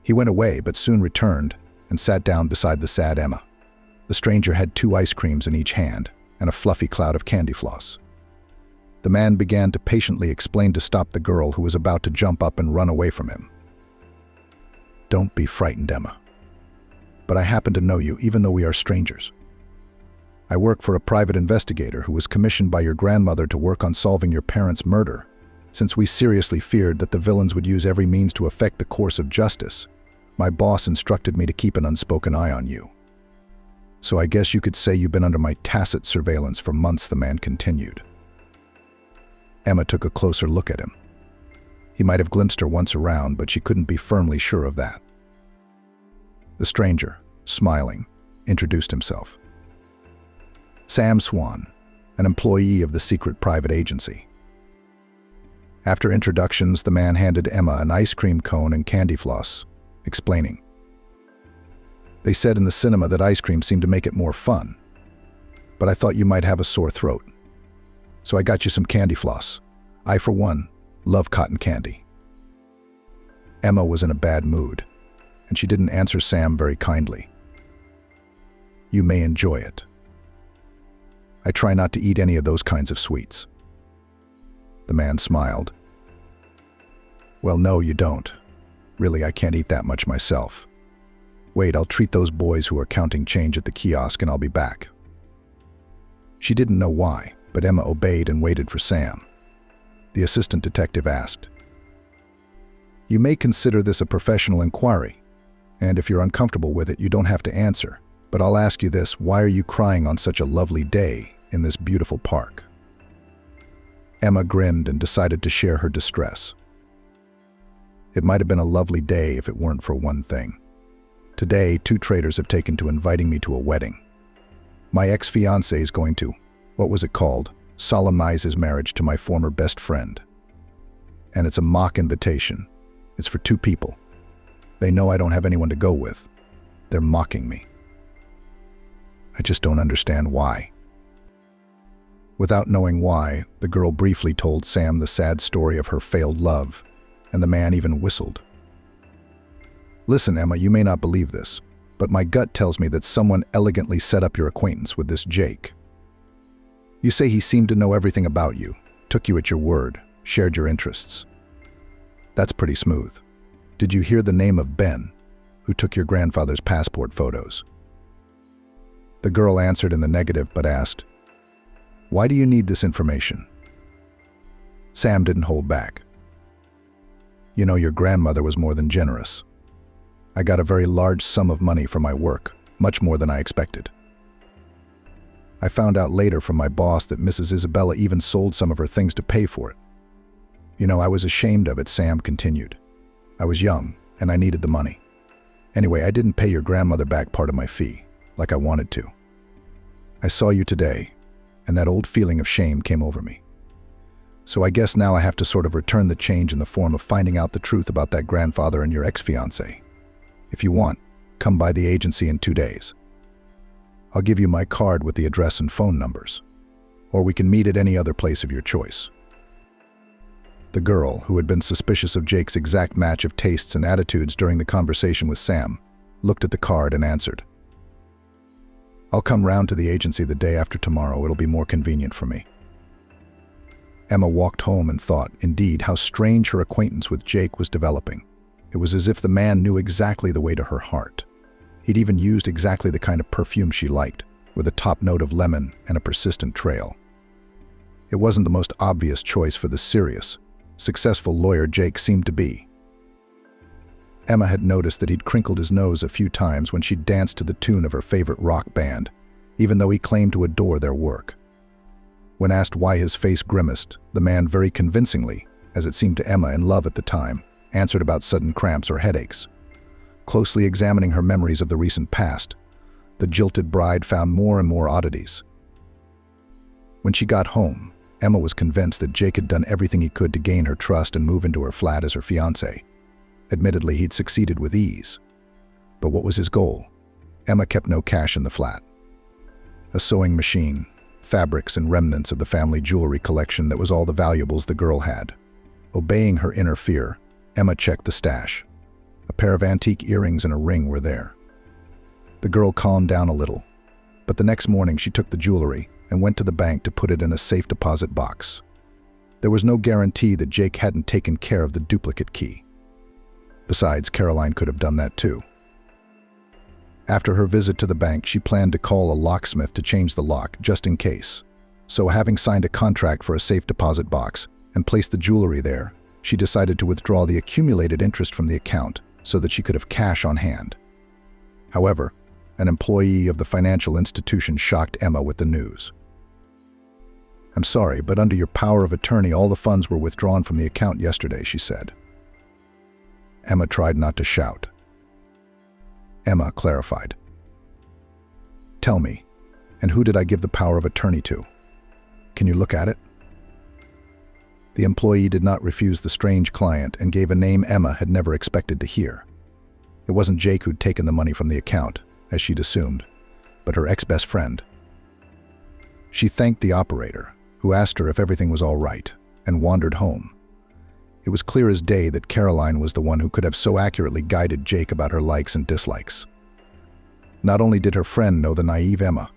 He went away but soon returned and sat down beside the sad Emma. The stranger had 2 ice creams in each hand and a fluffy cloud of candy floss. The man began to patiently explain to stop the girl who was about to jump up and run away from him. "Don't be frightened, Emma. But I happen to know you, even though we are strangers. I work for a private investigator who was commissioned by your grandmother to work on solving your parents' murder. Since we seriously feared that the villains would use every means to affect the course of justice, my boss instructed me to keep an unspoken eye on you. So I guess you could say you've been under my tacit surveillance for months, the man continued. Emma took a closer look at him. He might have glimpsed her once around, but she couldn't be firmly sure of that. The stranger, smiling, introduced himself. Sam Swan, an employee of the secret private agency. After introductions, the man handed Emma an ice cream cone and candy floss, explaining. They said in the cinema that ice cream seemed to make it more fun, but I thought you might have a sore throat. So I got you some candy floss. I, for one, love cotton candy. Emma was in a bad mood, and she didn't answer Sam very kindly. You may enjoy it. I try not to eat any of those kinds of sweets. The man smiled. Well, no, you don't. Really, I can't eat that much myself. Wait, I'll treat those boys who are counting change at the kiosk and I'll be back. She didn't know why, but Emma obeyed and waited for Sam. The assistant detective asked, You may consider this a professional inquiry, and if you're uncomfortable with it, you don't have to answer. But I'll ask you this, why are you crying on such a lovely day in this beautiful park? Emma grinned and decided to share her distress. It might have been a lovely day if it weren't for one thing. Today, 2 traitors have taken to inviting me to a wedding. My ex-fiancé is going to, what was it called, solemnize his marriage to my former best friend. And it's a mock invitation. It's for 2 people. They know I don't have anyone to go with. They're mocking me. I just don't understand why. Without knowing why, the girl briefly told Sam the sad story of her failed love, and the man even whistled. Listen, Emma, you may not believe this, but my gut tells me that someone elegantly set up your acquaintance with this Jake. You say he seemed to know everything about you, took you at your word, shared your interests. That's pretty smooth. Did you hear the name of Ben, who took your grandfather's passport photos? The girl answered in the negative but asked, Why do you need this information? Sam didn't hold back. You know, your grandmother was more than generous. I got a very large sum of money for my work, much more than I expected. I found out later from my boss that Mrs. Isabella even sold some of her things to pay for it. You know, I was ashamed of it, Sam continued. I was young, and I needed the money. Anyway, I didn't pay your grandmother back part of my fee, like I wanted to. I saw you today, and that old feeling of shame came over me. So I guess now I have to sort of return the change in the form of finding out the truth about that grandfather and your ex-fiancé. If you want, come by the agency in 2 days. I'll give you my card with the address and phone numbers, or we can meet at any other place of your choice. The girl, who had been suspicious of Jake's exact match of tastes and attitudes during the conversation with Sam, looked at the card and answered, I'll come round to the agency the day after tomorrow. It'll be more convenient for me. Emma walked home and thought, indeed, how strange her acquaintance with Jake was developing. It was as if the man knew exactly the way to her heart. He'd even used exactly the kind of perfume she liked, with a top note of lemon and a persistent trail. It wasn't the most obvious choice for the serious, successful lawyer Jake seemed to be. Emma had noticed that he'd crinkled his nose a few times when she danced to the tune of her favorite rock band, even though he claimed to adore their work. When asked why his face grimaced, the man very convincingly, as it seemed to Emma in love at the time, answered about sudden cramps or headaches. Closely examining her memories of the recent past, the jilted bride found more and more oddities. When she got home, Emma was convinced that Jake had done everything he could to gain her trust and move into her flat as her fiancé. Admittedly, he'd succeeded with ease. But what was his goal? Emma kept no cash in the flat. A sewing machine, fabrics and remnants of the family jewelry collection, that was all the valuables the girl had. Obeying her inner fear, Emma checked the stash. A pair of antique earrings and a ring were there. The girl calmed down a little, but the next morning she took the jewelry and went to the bank to put it in a safe deposit box. There was no guarantee that Jake hadn't taken care of the duplicate key. Besides, Caroline could have done that too. After her visit to the bank, she planned to call a locksmith to change the lock, just in case. So, having signed a contract for a safe deposit box and placed the jewelry there, she decided to withdraw the accumulated interest from the account so that she could have cash on hand. However, an employee of the financial institution, shocked Emma with the news. "I'm sorry, but under your power of attorney, all the funds were withdrawn from the account yesterday," she said. Emma tried not to shout. Emma clarified. "Tell me, and who did I give the power of attorney to? Can you look at it?" The employee did not refuse the strange client and gave a name Emma had never expected to hear. It wasn't Jake who'd taken the money from the account, as she'd assumed, but her ex-best friend. She thanked the operator, who asked her if everything was all right, and wandered home. It was clear as day that Caroline was the one who could have so accurately guided Jake about her likes and dislikes. Not only did her friend know the naive Emma,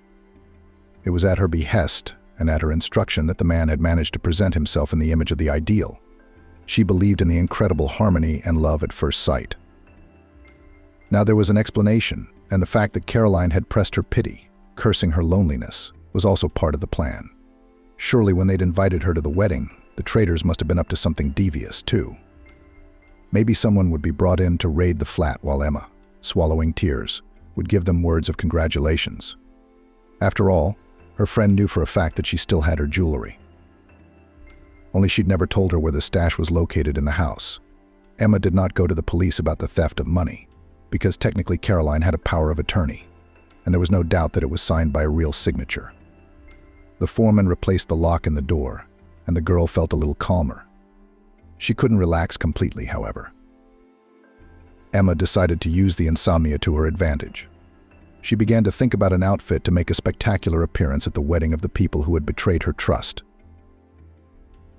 it was at her behest and at her instruction that the man had managed to present himself in the image of the ideal. She believed in the incredible harmony and love at first sight. Now there was an explanation, and the fact that Caroline had pressed her pity, cursing her loneliness, was also part of the plan. Surely when they'd invited her to the wedding, the traitors must have been up to something devious, too. Maybe someone would be brought in to raid the flat while Emma, swallowing tears, would give them words of congratulations. After all, her friend knew for a fact that she still had her jewelry. Only she'd never told her where the stash was located in the house. Emma did not go to the police about the theft of money, because technically Caroline had a power of attorney, and there was no doubt that it was signed by a real signature. The foreman replaced the lock in the door, and the girl felt a little calmer. She couldn't relax completely, however. Emma decided to use the insomnia to her advantage. She began to think about an outfit to make a spectacular appearance at the wedding of the people who had betrayed her trust.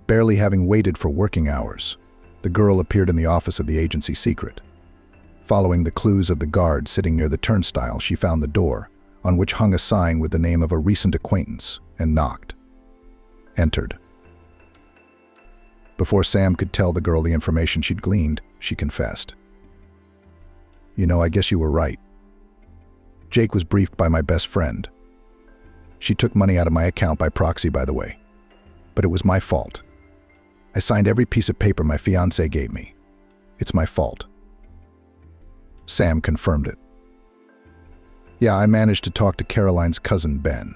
Barely having waited for working hours, the girl appeared in the office of the agency secret. Following the clues of the guard sitting near the turnstile, she found the door, on which hung a sign with the name of a recent acquaintance, and knocked. Entered. Before Sam could tell the girl the information she'd gleaned, she confessed. "You know, I guess you were right. Jake was briefed by my best friend. She took money out of my account by proxy, by the way. But it was my fault. I signed every piece of paper my fiancé gave me. It's my fault." Sam confirmed it. "Yeah, I managed to talk to Caroline's cousin Ben.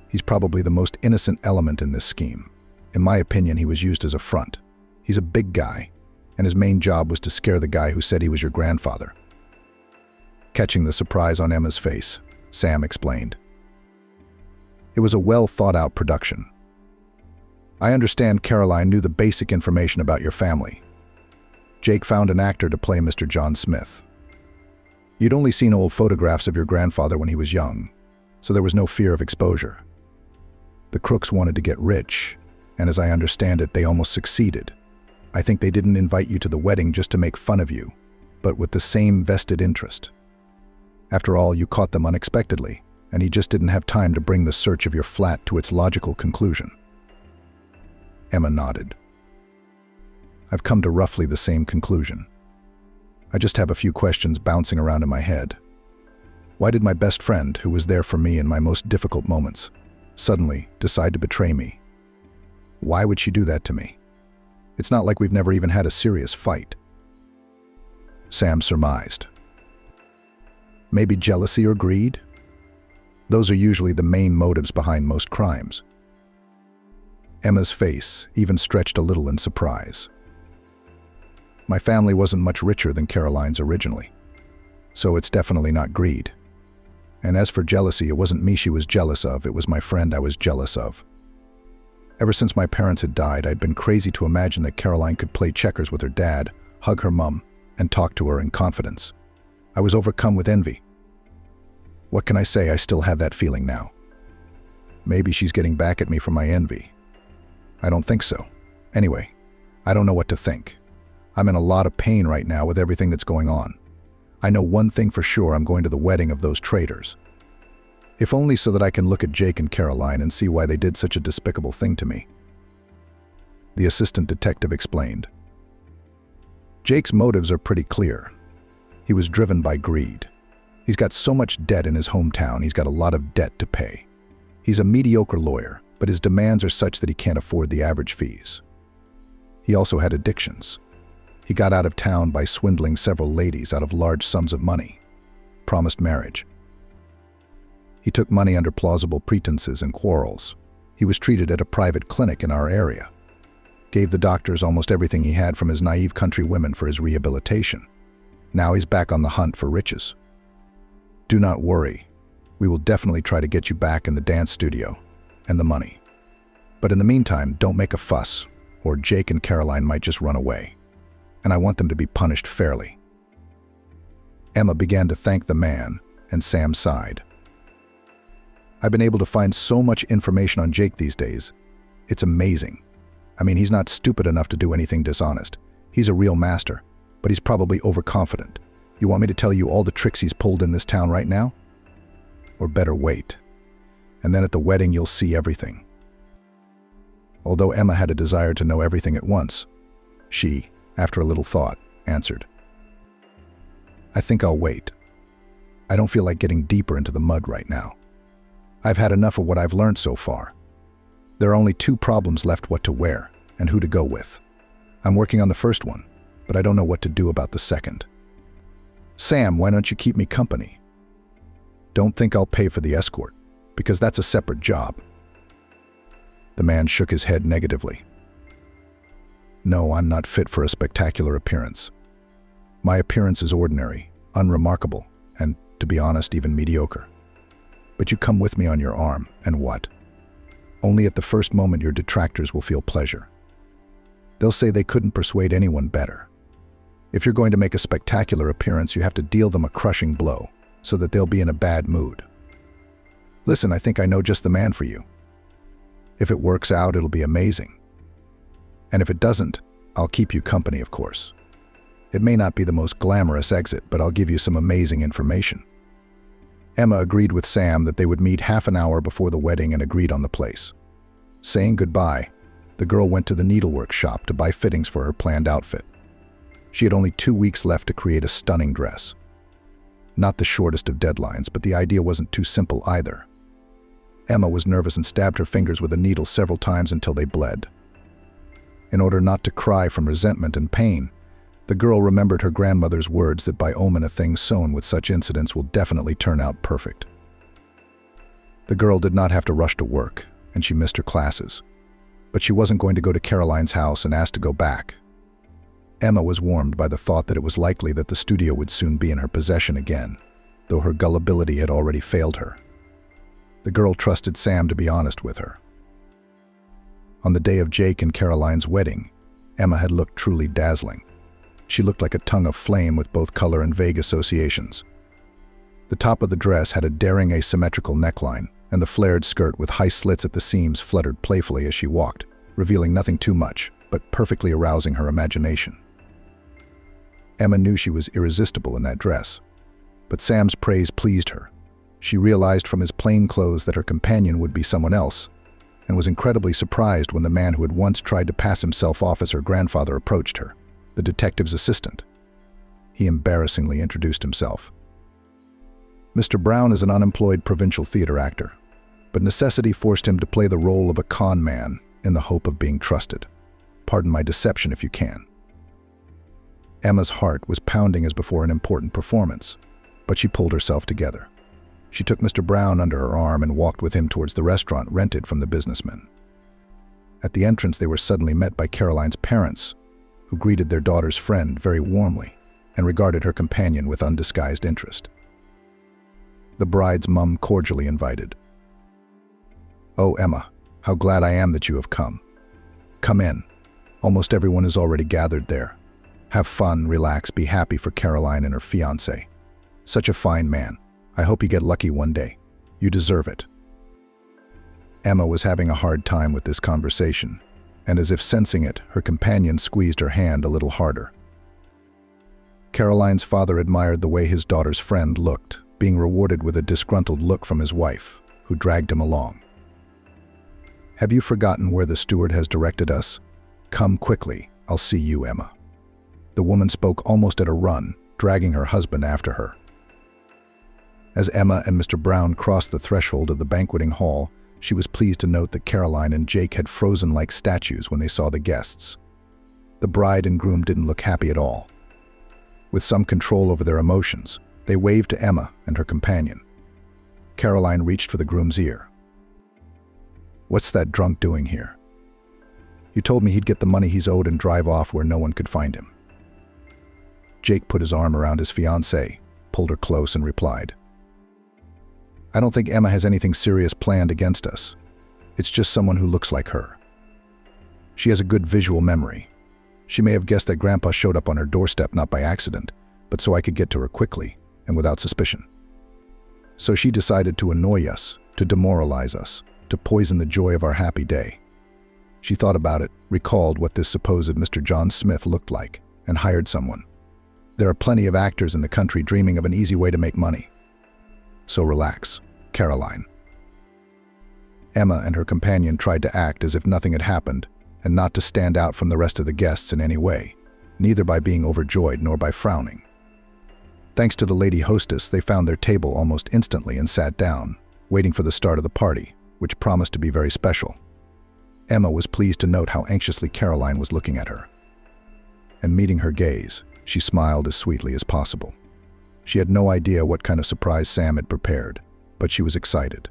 He's probably the most innocent element in this scheme. In my opinion, he was used as a front. He's a big guy, and his main job was to scare the guy who said he was your grandfather." Catching the surprise on Emma's face, Sam explained. "It was a well-thought-out production. I understand Caroline knew the basic information about your family. Jake found an actor to play Mr. John Smith. You'd only seen old photographs of your grandfather when he was young, so there was no fear of exposure. The crooks wanted to get rich, and as I understand it, they almost succeeded. I think they didn't invite you to the wedding just to make fun of you, but with the same vested interest. After all, you caught them unexpectedly, and he just didn't have time to bring the search of your flat to its logical conclusion." Emma nodded. "I've come to roughly the same conclusion. I just have a few questions bouncing around in my head. Why did my best friend, who was there for me in my most difficult moments, suddenly decide to betray me? Why would she do that to me? It's not like we've never even had a serious fight." Sam surmised. "Maybe jealousy or greed? Those are usually the main motives behind most crimes." Emma's face even stretched a little in surprise. "My family wasn't much richer than Caroline's originally, so it's definitely not greed. And as for jealousy, it wasn't me she was jealous of, it was my friend I was jealous of. Ever since my parents had died, I'd been crazy to imagine that Caroline could play checkers with her dad, hug her mum, and talk to her in confidence. I was overcome with envy. What can I say? I still have that feeling now. Maybe she's getting back at me for my envy. I don't think so. Anyway, I don't know what to think. I'm in a lot of pain right now with everything that's going on. I know one thing for sure, I'm going to the wedding of those traitors. If only so that I can look at Jake and Caroline and see why they did such a despicable thing to me." The assistant detective explained. "Jake's motives are pretty clear. He was driven by greed. He's got so much debt in his hometown, he's got a lot of debt to pay. He's a mediocre lawyer, but his demands are such that he can't afford the average fees. He also had addictions. He got out of town by swindling several ladies out of large sums of money, promised marriage, He took money under plausible pretenses and quarrels. He was treated at a private clinic in our area. Gave the doctors almost everything he had from his naive country women for his rehabilitation. Now he's back on the hunt for riches. Do not worry. We will definitely try to get you back in the dance studio and the money. But in the meantime, don't make a fuss, or Jake and Caroline might just run away. And I want them to be punished fairly. Emma began to thank the man, and Sam sighed. I've been able to find so much information on Jake these days. It's amazing. I mean, he's not stupid enough to do anything dishonest. He's a real master, but he's probably overconfident. You want me to tell you all the tricks he's pulled in this town right now? Or better wait. And then at the wedding you'll see everything. Although Emma had a desire to know everything at once, she, after a little thought, answered, I think I'll wait. I don't feel like getting deeper into the mud right now. I've had enough of what I've learned so far. There are only two problems left: what to wear and who to go with. I'm working on the first one, but I don't know what to do about the second. Sam, why don't you keep me company? Don't think I'll pay for the escort, because that's a separate job. The man shook his head negatively. No, I'm not fit for a spectacular appearance. My appearance is ordinary, unremarkable, and, to be honest, even mediocre. But you come with me on your arm, and what? Only at the first moment your detractors will feel pleasure. They'll say they couldn't persuade anyone better. If you're going to make a spectacular appearance, you have to deal them a crushing blow, so that they'll be in a bad mood. Listen, I think I know just the man for you. If it works out, it'll be amazing. And if it doesn't, I'll keep you company, of course. It may not be the most glamorous exit, but I'll give you some amazing information. Emma agreed with Sam that they would meet half an hour before the wedding and agreed on the place. Saying goodbye, the girl went to the needlework shop to buy fittings for her planned outfit. She had only 2 weeks left to create a stunning dress. Not the shortest of deadlines, but the idea wasn't too simple either. Emma was nervous and stabbed her fingers with a needle several times until they bled. In order not to cry from resentment and pain, the girl remembered her grandmother's words that by omen a thing sown with such incidents will definitely turn out perfect. The girl did not have to rush to work, and she missed her classes. But she wasn't going to go to Caroline's house and ask to go back. Emma was warmed by the thought that it was likely that the studio would soon be in her possession again, though her gullibility had already failed her. The girl trusted Sam to be honest with her. On the day of Jake and Caroline's wedding, Emma had looked truly dazzling. She looked like a tongue of flame with both color and vague associations. The top of the dress had a daring asymmetrical neckline, and the flared skirt with high slits at the seams fluttered playfully as she walked, revealing nothing too much, but perfectly arousing her imagination. Emma knew she was irresistible in that dress, but Sam's praise pleased her. She realized from his plain clothes that her companion would be someone else, and was incredibly surprised when the man who had once tried to pass himself off as her grandfather approached her, the detective's assistant. He embarrassingly introduced himself. Mr. Brown is an unemployed provincial theater actor, but necessity forced him to play the role of a con man in the hope of being trusted. Pardon my deception if you can. Emma's heart was pounding as before an important performance, but she pulled herself together. She took Mr. Brown under her arm and walked with him towards the restaurant rented from the businessman. At the entrance, they were suddenly met by Caroline's parents, who greeted their daughter's friend very warmly and regarded her companion with undisguised interest. The bride's mum cordially invited. "Oh, Emma, how glad I am that you have come. Come in. Almost everyone is already gathered there. Have fun, relax, be happy for Caroline and her fiancé. Such a fine man. I hope you get lucky one day. You deserve it." Emma was having a hard time with this conversation, and as if sensing it, her companion squeezed her hand a little harder. Caroline's father admired the way his daughter's friend looked, being rewarded with a disgruntled look from his wife, who dragged him along. "Have you forgotten where the steward has directed us? Come quickly, I'll see you, Emma." The woman spoke almost at a run, dragging her husband after her. As Emma and Mr. Brown crossed the threshold of the banqueting hall, she was pleased to note that Caroline and Jake had frozen like statues when they saw the guests. The bride and groom didn't look happy at all. With some control over their emotions, they waved to Emma and her companion. Caroline reached for the groom's ear. "What's that drunk doing here? You told me he'd get the money he's owed and drive off where no one could find him." Jake put his arm around his fiancée, pulled her close, and replied, "I don't think Emma has anything serious planned against us. It's just someone who looks like her. She has a good visual memory. She may have guessed that Grandpa showed up on her doorstep not by accident, but so I could get to her quickly and without suspicion. So she decided to annoy us, to demoralize us, to poison the joy of our happy day. She thought about it, recalled what this supposed Mr. John Smith looked like, and hired someone. There are plenty of actors in the country dreaming of an easy way to make money. So relax, Caroline." Emma and her companion tried to act as if nothing had happened, and not to stand out from the rest of the guests in any way, neither by being overjoyed nor by frowning. Thanks to the lady hostess, they found their table almost instantly and sat down, waiting for the start of the party, which promised to be very special. Emma was pleased to note how anxiously Caroline was looking at her. And meeting her gaze, she smiled as sweetly as possible. She had no idea what kind of surprise Sam had prepared, but she was excited.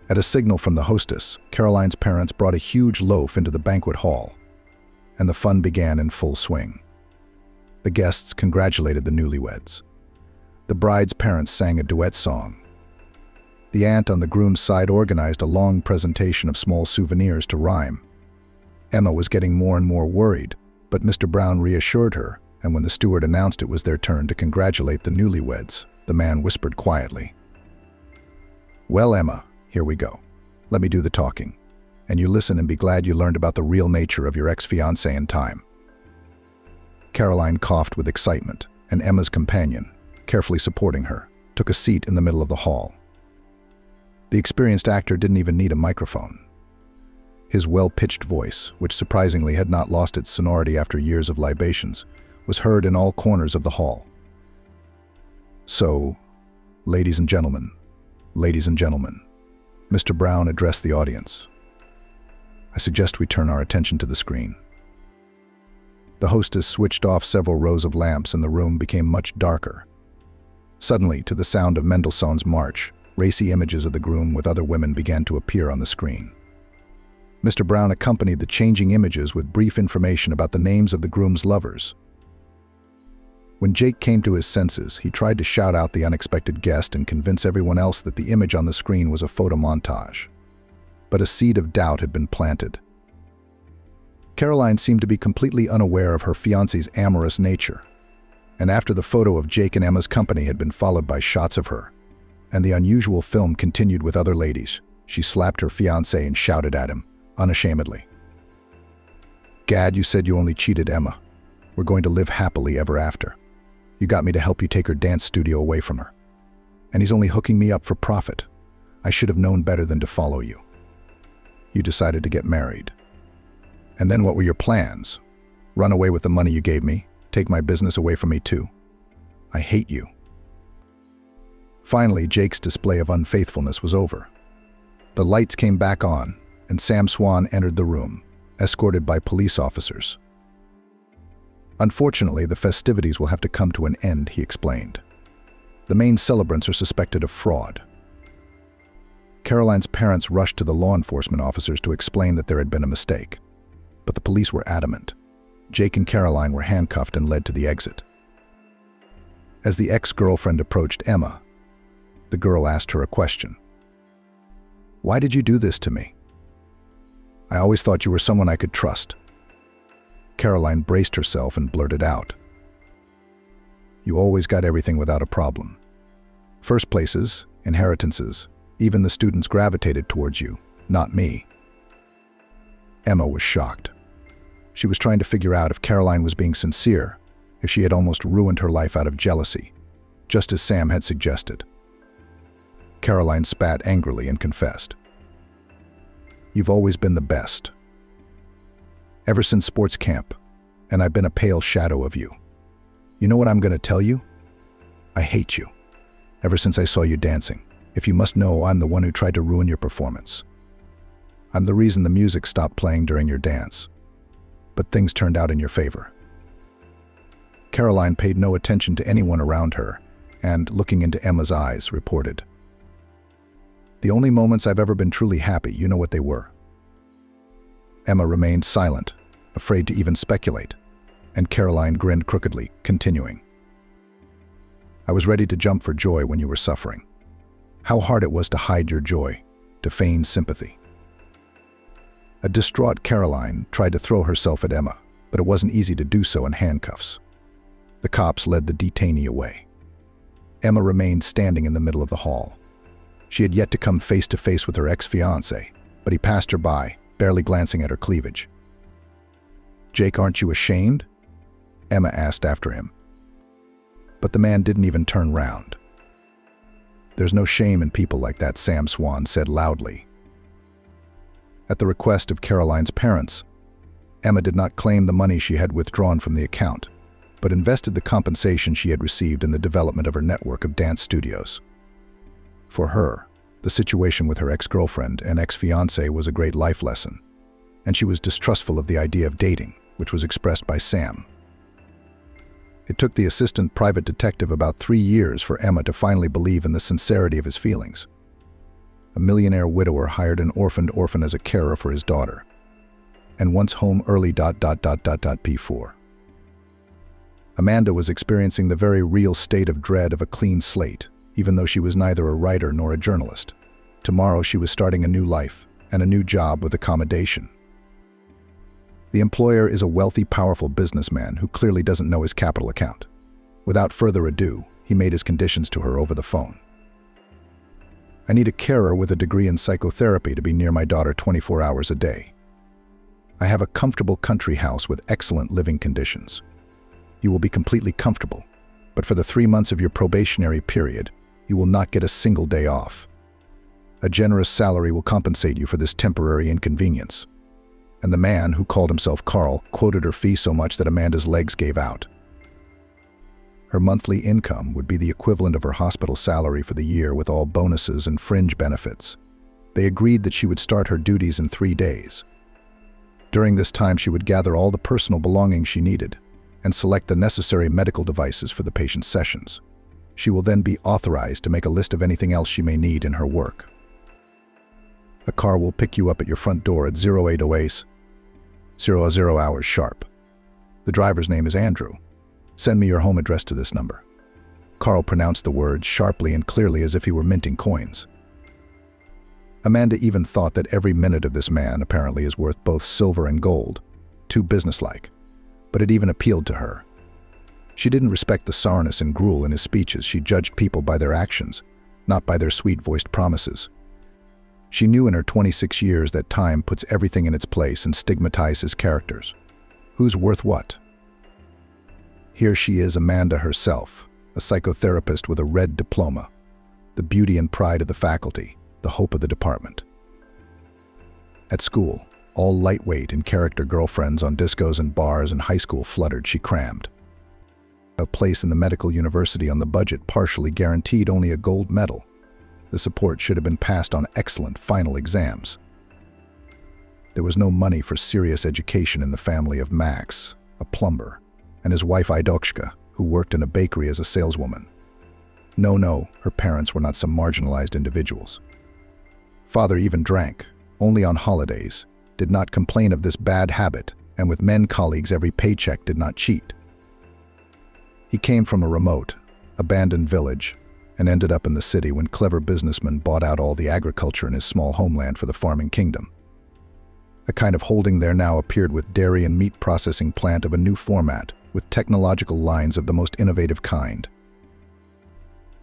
At a signal from the hostess, Caroline's parents brought a huge loaf into the banquet hall, and the fun began in full swing. The guests congratulated the newlyweds. The bride's parents sang a duet song. The aunt on the groom's side organized a long presentation of small souvenirs to rhyme. Emma was getting more and more worried, but Mr. Brown reassured her, and when the steward announced it was their turn to congratulate the newlyweds, the man whispered quietly, "Well, Emma, here we go. Let me do the talking, and you listen and be glad you learned about the real nature of your ex-fiancé in time." Caroline coughed with excitement, and Emma's companion, carefully supporting her, took a seat in the middle of the hall. The experienced actor didn't even need a microphone. His well-pitched voice, which surprisingly had not lost its sonority after years of libations, was heard in all corners of the hall. "So, ladies and gentlemen, Mr. Brown addressed the audience. I suggest we turn our attention to the screen." The hostess switched off several rows of lamps and the room became much darker. Suddenly, to the sound of Mendelssohn's March, racy images of the groom with other women began to appear on the screen. Mr. Brown accompanied the changing images with brief information about the names of the groom's lovers. When Jake came to his senses, he tried to shout out the unexpected guest and convince everyone else that the image on the screen was a photo montage. But a seed of doubt had been planted. Caroline seemed to be completely unaware of her fiancé's amorous nature, and after the photo of Jake and Emma's company had been followed by shots of her, and the unusual film continued with other ladies, she slapped her fiancé and shouted at him, unashamedly, "Gad, you said you only cheated Emma. We're going to live happily ever after. You got me to help you take her dance studio away from her. And he's only hooking me up for profit. I should have known better than to follow you. You decided to get married. And then what were your plans? Run away with the money you gave me? Take my business away from me too? I hate you." Finally, Jake's display of unfaithfulness was over. The lights came back on, and Sam Swan entered the room, escorted by police officers. "Unfortunately, the festivities will have to come to an end," he explained. "The main celebrants are suspected of fraud." Caroline's parents rushed to the law enforcement officers to explain that there had been a mistake. But the police were adamant. Jake and Caroline were handcuffed and led to the exit. As the ex-girlfriend approached Emma, the girl asked her a question. "Why did you do this to me? I always thought you were someone I could trust." Caroline braced herself and blurted out, "You always got everything without a problem. First places, inheritances, even the students gravitated towards you, not me." Emma was shocked. She was trying to figure out if Caroline was being sincere, if she had almost ruined her life out of jealousy, just as Sam had suggested. Caroline spat angrily and confessed, "You've always been the best. Ever since sports camp, and I've been a pale shadow of you. You know what I'm going to tell you? I hate you. Ever since I saw you dancing. If you must know, I'm the one who tried to ruin your performance. I'm the reason the music stopped playing during your dance. But things turned out in your favor." Caroline paid no attention to anyone around her and, looking into Emma's eyes, reported, The only moments I've ever been truly happy, you know what they were." Emma remained silent, afraid to even speculate, and Caroline grinned crookedly, continuing. "I was ready to jump for joy when you were suffering. How hard it was to hide your joy, to feign sympathy." A distraught Caroline tried to throw herself at Emma, but it wasn't easy to do so in handcuffs. The cops led the detainee away. Emma remained standing in the middle of the hall. She had yet to come face to face with her ex-fiancé, but he passed her by, barely glancing at her cleavage. "Jake, aren't you ashamed?" Emma asked after him. But the man didn't even turn round. "There's no shame in people like that," Sam Swan said loudly. At the request of Caroline's parents, Emma did not claim the money she had withdrawn from the account, but invested the compensation she had received in the development of her network of dance studios. For her, the situation with her ex-girlfriend and ex-fiancé was a great life lesson, and she was distrustful of the idea of dating, which was expressed by Sam. It took the assistant private detective about 3 years for Emma to finally believe in the sincerity of his feelings. A millionaire widower hired an orphaned orphan as a carer for his daughter, and once home early P4. Amanda was experiencing the very real state of dread of a clean slate, even though she was neither a writer nor a journalist. Tomorrow she was starting a new life and a new job with accommodation. The employer is a wealthy, powerful businessman who clearly doesn't know his capital account. Without further ado, he made his conditions to her over the phone. "I need a carer with a degree in psychotherapy to be near my daughter 24 hours a day. I have a comfortable country house with excellent living conditions. You will be completely comfortable, but for the 3 months of your probationary period, you will not get a single day off. A generous salary will compensate you for this temporary inconvenience." And the man, who called himself Carl, quoted her fee so much that Amanda's legs gave out. Her monthly income would be the equivalent of her hospital salary for the year with all bonuses and fringe benefits. They agreed that she would start her duties in 3 days. During this time, she would gather all the personal belongings she needed and select the necessary medical devices for the patient's sessions. She will then be authorized to make a list of anything else she may need in her work. A car will pick you up at your front door at 0808 00 hours sharp. The driver's name is Andrew. Send me your home address to this number. Carl pronounced the words sharply and clearly as if he were minting coins. Amanda even thought that every minute of this man apparently is worth both silver and gold. Too businesslike. But it even appealed to her. She didn't respect the sourness and gruel in his speeches. She judged people by their actions, not by their sweet-voiced promises. She knew in her 26 years that time puts everything in its place and stigmatizes characters. Who's worth what? Here she is, Amanda herself, a psychotherapist with a red diploma, the beauty and pride of the faculty, the hope of the department. At school, all lightweight and character girlfriends on discos and bars and high school fluttered, she crammed. A place in the medical university on the budget partially guaranteed only a gold medal. The support should have been passed on excellent final exams. There was no money for serious education in the family of Max, a plumber, and his wife Idokshka, who worked in a bakery as a saleswoman. No, her parents were not some marginalized individuals. Father even drank, only on holidays, did not complain of this bad habit, and with men colleagues every paycheck did not cheat. He came from a remote, abandoned village, and ended up in the city when clever businessmen bought out all the agriculture in his small homeland for the farming kingdom. A kind of holding there now appeared with dairy and meat processing plant of a new format, with technological lines of the most innovative kind.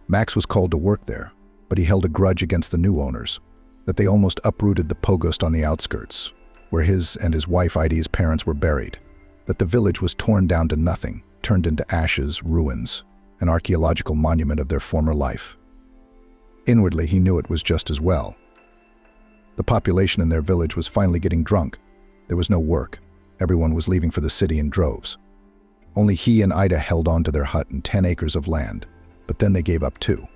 Max was called to work there, but he held a grudge against the new owners, that they almost uprooted the pogost on the outskirts, where his and his wife Idi's parents were buried, that the village was torn down to nothing, turned into ashes, ruins, an archaeological monument of their former life. Inwardly, he knew it was just as well. The population in their village was finally getting drunk. There was no work. Everyone was leaving for the city in droves. Only he and Ida held on to their hut and 10 acres of land, but then they gave up too.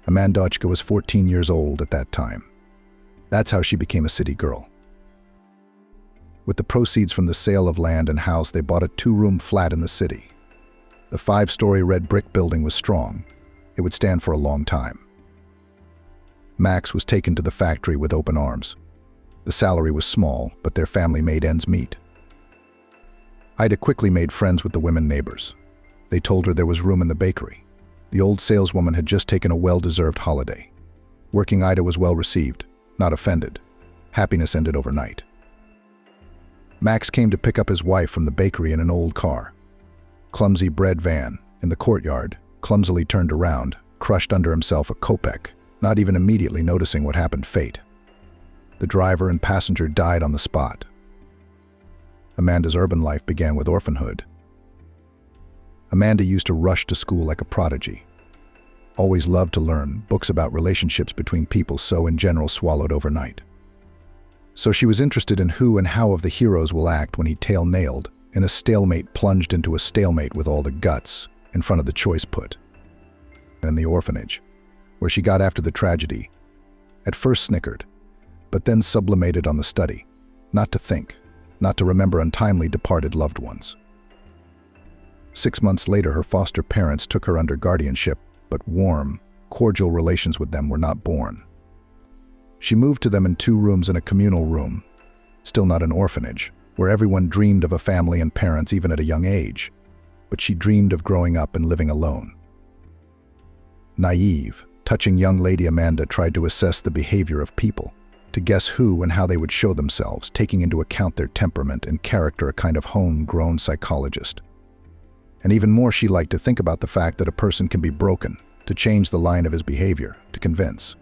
Amandochka was 14 years old at that time. That's how she became a city girl. With the proceeds from the sale of land and house, they bought a 2-room flat in the city. The 5-story red brick building was strong. It would stand for a long time. Max was taken to the factory with open arms. The salary was small, but their family made ends meet. Ida quickly made friends with the women neighbors. They told her there was room in the bakery. The old saleswoman had just taken a well-deserved holiday. Working Ida was well received, not offended. Happiness ended overnight. Max came to pick up his wife from the bakery in an old car. Clumsy bread van, in the courtyard, clumsily turned around, crushed under himself a kopeck, not even immediately noticing what happened fate. The driver and passenger died on the spot. Amanda's urban life began with orphanhood. Amanda used to rush to school like a prodigy. Always loved to learn, books about relationships between people so in general swallowed overnight. So she was interested in who and how of the heroes will act when he tail-nailed, in a stalemate plunged into a stalemate with all the guts, in front of the choice put. And the orphanage, where she got after the tragedy, at first snickered, but then sublimated on the study, not to think, not to remember untimely departed loved ones. 6 months later, her foster parents took her under guardianship, but warm, cordial relations with them were not born. She moved to them in 2 rooms and a communal room, still not an orphanage, where everyone dreamed of a family and parents even at a young age, but she dreamed of growing up and living alone. Naive, touching young lady Amanda tried to assess the behavior of people, to guess who and how they would show themselves, taking into account their temperament and character, a kind of homegrown psychologist. And even more, she liked to think about the fact that a person can be broken, to change the line of his behavior, to convince.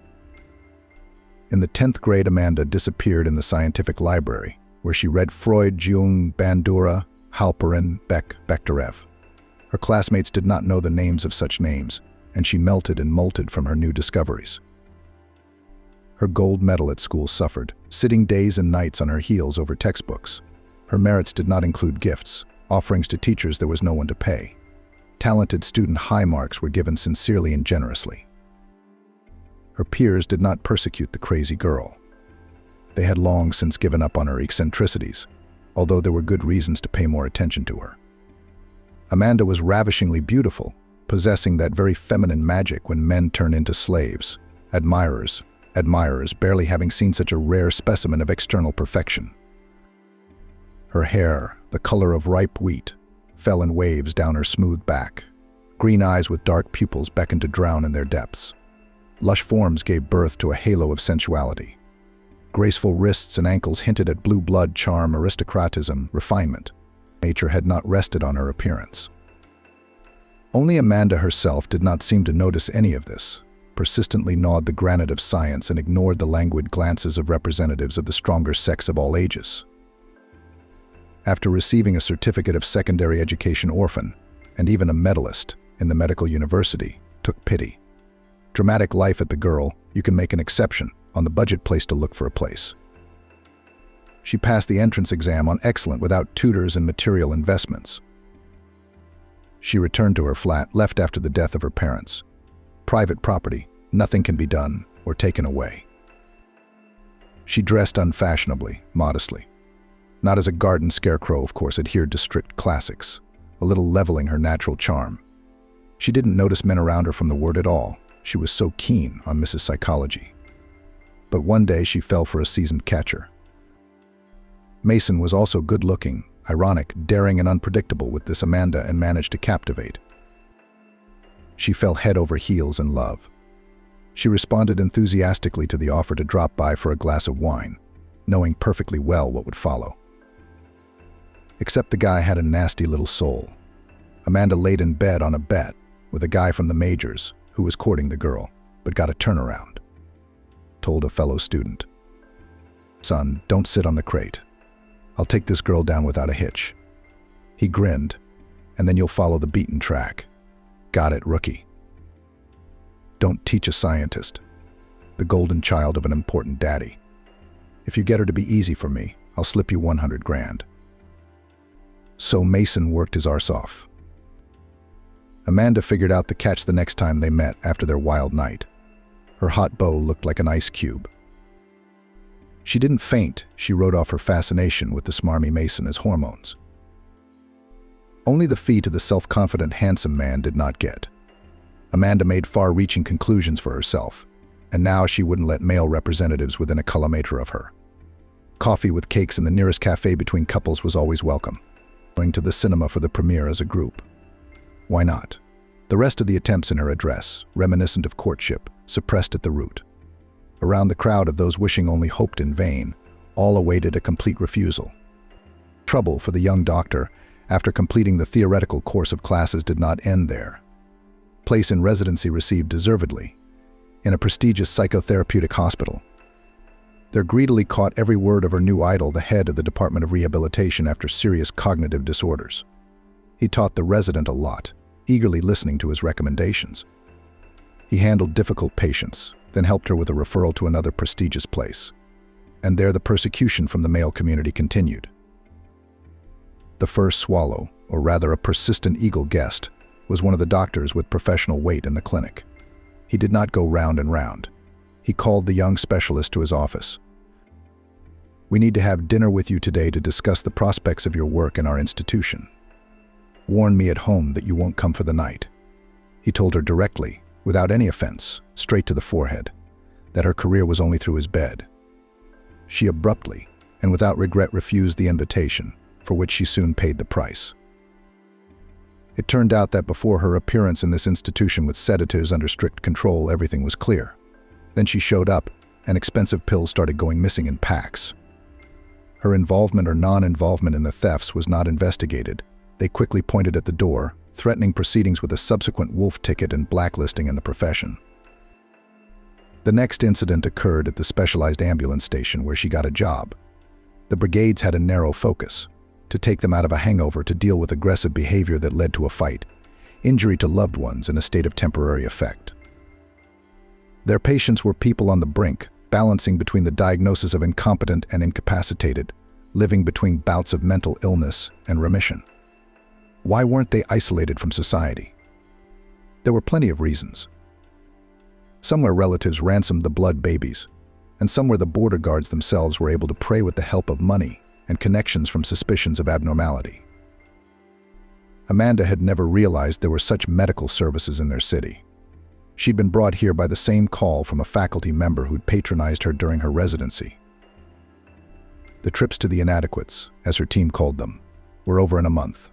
In the 10th grade, Amanda disappeared in the scientific library, where she read Freud, Jung, Bandura, Halperin, Beck, Bechterew. Her classmates did not know the names of such names, and she melted and molted from her new discoveries. Her gold medal at school suffered, sitting days and nights on her heels over textbooks. Her merits did not include gifts, offerings to teachers there was no one to pay. Talented student high marks were given sincerely and generously. Her peers did not persecute the crazy girl. They had long since given up on her eccentricities, although there were good reasons to pay more attention to her. Amanda was ravishingly beautiful, possessing that very feminine magic when men turn into slaves, admirers, barely having seen such a rare specimen of external perfection. Her hair, the color of ripe wheat, fell in waves down her smooth back. Green eyes with dark pupils beckoned to drown in their depths. Lush forms gave birth to a halo of sensuality. Graceful wrists and ankles hinted at blue blood, charm, aristocratism, refinement. Nature had not rested on her appearance. Only Amanda herself did not seem to notice any of this, persistently gnawed the granite of science and ignored the languid glances of representatives of the stronger sex of all ages. After receiving a certificate of secondary education, orphan, and even a medalist in the medical university, took pity. Dramatic life at the girl, you can make an exception, on the budget place to look for a place. She passed the entrance exam on excellent without tutors and material investments. She returned to her flat, left after the death of her parents. Private property, nothing can be done or taken away. She dressed unfashionably, modestly. Not as a garden scarecrow, of course, adhered to strict classics, a little leveling her natural charm. She didn't notice men around her from the word at all. She was so keen on Mrs. Psychology. But one day she fell for a seasoned catcher. Mason was also good-looking, ironic, daring, and unpredictable with this Amanda, and managed to captivate. She fell head over heels in love. She responded enthusiastically to the offer to drop by for a glass of wine, knowing perfectly well what would follow. Except the guy had a nasty little soul. Amanda laid in bed on a bet with a guy from the majors who was courting the girl, but got a turnaround. Told a fellow student, "Son, don't sit on the crate. I'll take this girl down without a hitch." He grinned, "And then you'll follow the beaten track." "Got it, rookie." Don't teach a scientist, the golden child of an important daddy. If you get her to be easy for me, I'll slip you 100 grand. So Mason worked his arse off. Amanda figured out the catch the next time they met after their wild night. Her hot beau looked like an ice cube. She didn't faint, she wrote off her fascination with the smarmy Mason as hormones. Only the fee to the self-confident, handsome man did not get. Amanda made far-reaching conclusions for herself. and now she wouldn't let male representatives within a kilometer of her. Coffee with cakes in the nearest cafe between couples was always welcome. Going to the cinema for the premiere as a group. Why not? The rest of the attempts in her address, reminiscent of courtship, suppressed at the root. Around the crowd of those wishing only hoped in vain, all awaited a complete refusal. Trouble for the young doctor, after completing the theoretical course of classes, did not end there. Place in residency received deservedly, in a prestigious psychotherapeutic hospital. There greedily caught every word of her new idol, the head of the Department of Rehabilitation after serious cognitive disorders. He taught the resident a lot, eagerly listening to his recommendations. He handled difficult patients, then helped her with a referral to another prestigious place. And there the persecution from the male community continued. The first swallow, or rather a persistent eagle guest, was one of the doctors with professional weight in the clinic. He did not go round and round. He called the young specialist to his office. "We need to have dinner with you today to discuss the prospects of your work in our institution. Warn me at home that you won't come for the night." He told her directly, without any offense, straight to the forehead, that her career was only through his bed. She abruptly, and without regret, refused the invitation, for which she soon paid the price. It turned out that before her appearance in this institution with sedatives under strict control, everything was clear. Then she showed up, and expensive pills started going missing in packs. Her involvement or non-involvement in the thefts was not investigated. They quickly pointed at the door, threatening proceedings with a subsequent wolf ticket and blacklisting in the profession. The next incident occurred at the specialized ambulance station where she got a job. The brigades had a narrow focus: to take them out of a hangover, to deal with aggressive behavior that led to a fight, injury to loved ones, and a state of temporary effect. Their patients were people on the brink, balancing between the diagnosis of incompetent and incapacitated, living between bouts of mental illness and remission. Why weren't they isolated from society? There were plenty of reasons. Some where relatives ransomed the blood babies, and some where the border guards themselves were able to prey with the help of money and connections from suspicions of abnormality. Amanda had never realized there were such medical services in their city. She'd been brought here by the same call from a faculty member who'd patronized her during her residency. The trips to the inadequates, as her team called them, were over in a month.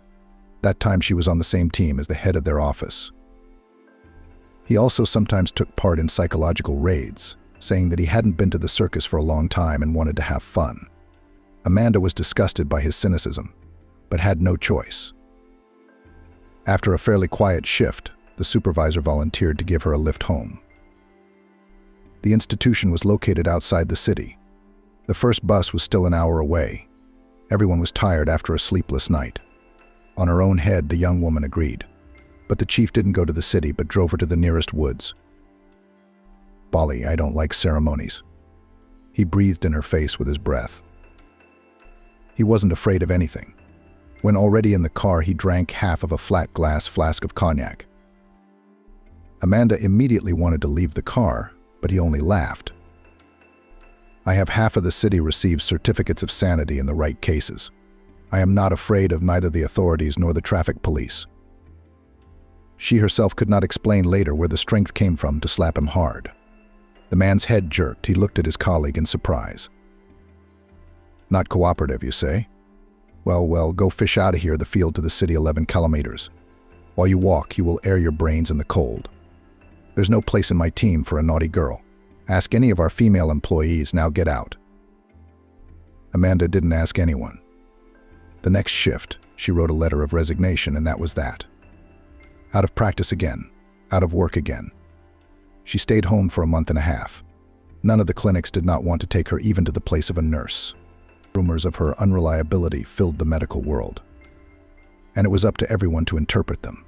That time she was on the same team as the head of their office. He also sometimes took part in psychological raids, saying that he hadn't been to the circus for a long time and wanted to have fun. Amanda was disgusted by his cynicism, but had no choice. After a fairly quiet shift, the supervisor volunteered to give her a lift home. The institution was located outside the city. The first bus was still an hour away. Everyone was tired after a sleepless night. On her own head, the young woman agreed. But the chief didn't go to the city, but drove her to the nearest woods. "Bolly, I don't like ceremonies." He breathed in her face with his breath. He wasn't afraid of anything. When already in the car, he drank half of a flat glass flask of cognac. Amanda immediately wanted to leave the car, but he only laughed. "I have half of the city receive certificates of sanity in the right cases. I am not afraid of neither the authorities nor the traffic police." She herself could not explain later where the strength came from to slap him hard. The man's head jerked. He looked at his colleague in surprise. "Not cooperative, you say? Well, go fish out of here the field to the city 11 kilometers. While you walk, you will air your brains in the cold. There's no place in my team for a naughty girl. Ask any of our female employees, now get out." Amanda didn't ask anyone. The next shift, she wrote a letter of resignation, and that was that. Out of practice again, out of work again. She stayed home for a month and a half. None of the clinics did not want to take her even to the place of a nurse. Rumors of her unreliability filled the medical world, and it was up to everyone to interpret them.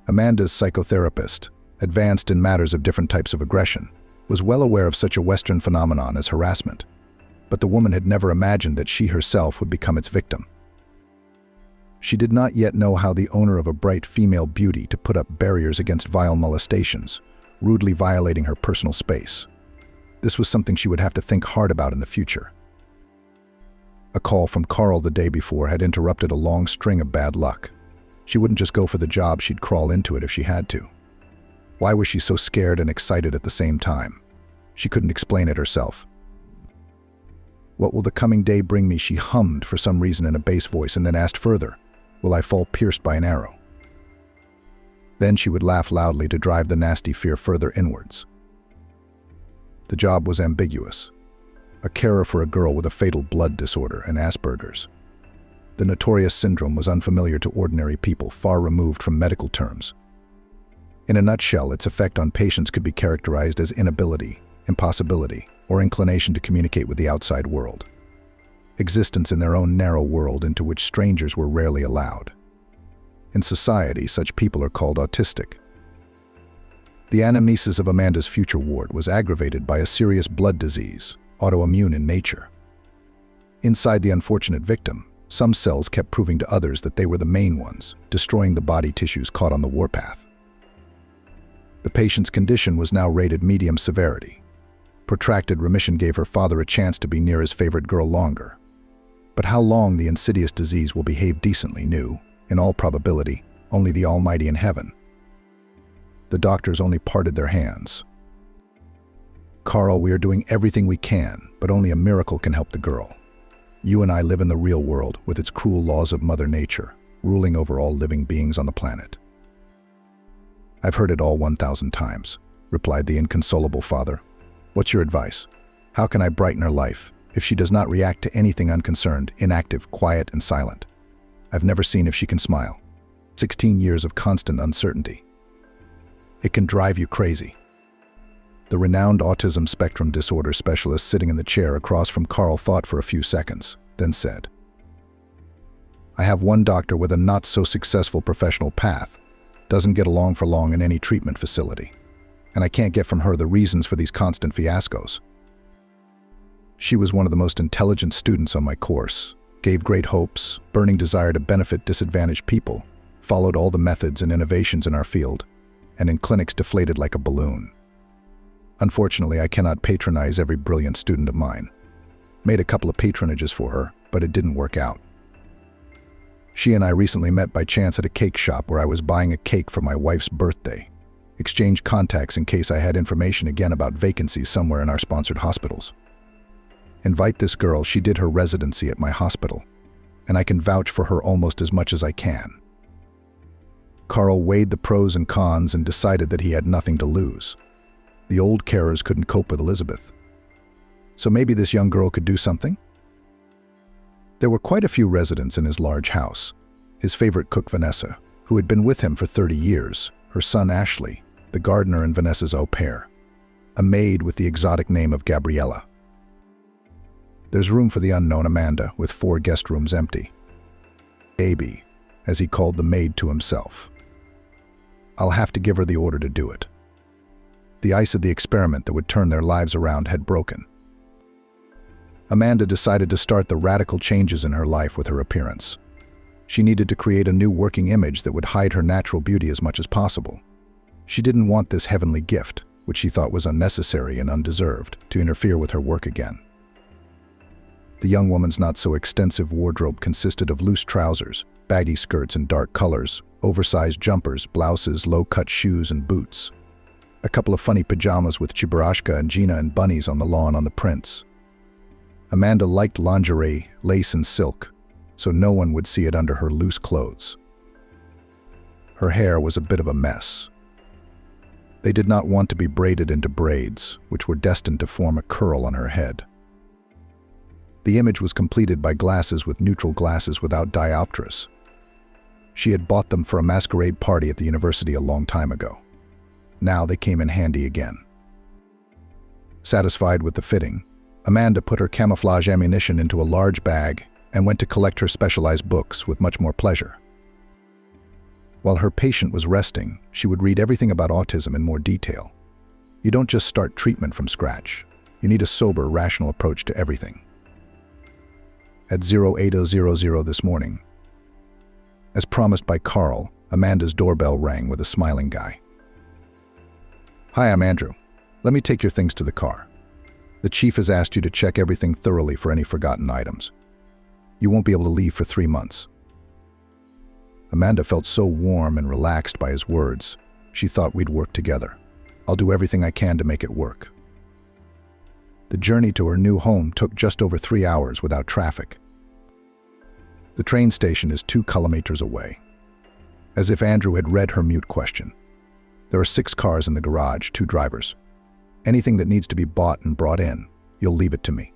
Amanda's psychotherapist, advanced in matters of different types of aggression, was well aware of such a Western phenomenon as harassment, but the woman had never imagined that she herself would become its victim. She did not yet know how the owner of a bright female beauty to put up barriers against vile molestations, rudely violating her personal space. This was something she would have to think hard about in the future. A call from Carl the day before had interrupted a long string of bad luck. She wouldn't just go for the job, she'd crawl into it if she had to. Why was she so scared and excited at the same time? She couldn't explain it herself. "What will the coming day bring me?" she hummed for some reason in a bass voice, and then asked further, "Will I fall pierced by an arrow?" Then she would laugh loudly to drive the nasty fear further inwards. The job was ambiguous. A carer for a girl with a fatal blood disorder and Asperger's. The notorious syndrome was unfamiliar to ordinary people, far removed from medical terms. In a nutshell, its effect on patients could be characterized as inability, impossibility, or inclination to communicate with the outside world. Existence in their own narrow world into which strangers were rarely allowed. In society, such people are called autistic. The anamnesis of Amanda's future ward was aggravated by a serious blood disease, autoimmune in nature. Inside the unfortunate victim, some cells kept proving to others that they were the main ones, destroying the body tissues caught on the warpath. The patient's condition was now rated medium severity. Protracted remission gave her father a chance to be near his favorite girl longer. But how long the insidious disease will behave decently knew, in all probability, only the Almighty in heaven. The doctors only parted their hands. "Carl, we are doing everything we can, but only a miracle can help the girl. You and I live in the real world with its cruel laws of Mother Nature, ruling over all living beings on the planet." "I've heard it all 1,000 times, replied the inconsolable father. "What's your advice? How can I brighten her life if she does not react to anything unconcerned, inactive, quiet, and silent? I've never seen if she can smile. 16 years of constant uncertainty. It can drive you crazy." The renowned autism spectrum disorder specialist sitting in the chair across from Carl thought for a few seconds, then said, "I have one doctor with a not-so-successful professional path, doesn't get along for long in any treatment facility, and I can't get from her the reasons for these constant fiascos. She was one of the most intelligent students on my course, gave great hopes, burning desire to benefit disadvantaged people, followed all the methods and innovations in our field, and in clinics deflated like a balloon. Unfortunately, I cannot patronize every brilliant student of mine. Made a couple of patronages for her, but it didn't work out. She and I recently met by chance at a cake shop where I was buying a cake for my wife's birthday. Exchanged contacts in case I had information again about vacancies somewhere in our sponsored hospitals. Invite this girl, she did her residency at my hospital, and I can vouch for her almost as much as I can." Carl weighed the pros and cons and decided that he had nothing to lose. The old carers couldn't cope with Elizabeth. So maybe this young girl could do something? There were quite a few residents in his large house. His favorite cook, Vanessa, who had been with him for 30 years, her son Ashley, the gardener and Vanessa's au pair, a maid with the exotic name of Gabriella. There's room for the unknown Amanda, with 4 guest rooms empty. "Baby," as he called the maid to himself. "I'll have to give her the order to do it." The ice of the experiment that would turn their lives around had broken. Amanda decided to start the radical changes in her life with her appearance. She needed to create a new working image that would hide her natural beauty as much as possible. She didn't want this heavenly gift, which she thought was unnecessary and undeserved, to interfere with her work again. The young woman's not-so-extensive wardrobe consisted of loose trousers, baggy skirts in dark colors, oversized jumpers, blouses, low-cut shoes, and boots. A couple of funny pajamas with Chibarashka and Gina and bunnies on the lawn on the prints. Amanda liked lingerie, lace, and silk, so no one would see it under her loose clothes. Her hair was a bit of a mess. They did not want to be braided into braids, which were destined to form a curl on her head. The image was completed by glasses with neutral glasses without diopters. She had bought them for a masquerade party at the university a long time ago. Now they came in handy again. Satisfied with the fitting, Amanda put her camouflage ammunition into a large bag and went to collect her specialized books with much more pleasure. While her patient was resting, she would read everything about autism in more detail. You don't just start treatment from scratch. You need a sober, rational approach to everything. At 08:00 this morning, as promised by Carl, Amanda's doorbell rang with a smiling guy. "Hi, I'm Andrew. Let me take your things to the car. The chief has asked you to check everything thoroughly for any forgotten items. You won't be able to leave for 3 months." Amanda felt so warm and relaxed by his words. She thought we'd work together. I'll do everything I can to make it work. The journey to her new home took just over 3 hours without traffic. The train station is 2 kilometers away. As if Andrew had read her mute question. There are 6 cars in the garage, 2 drivers. Anything that needs to be bought and brought in, you'll leave it to me.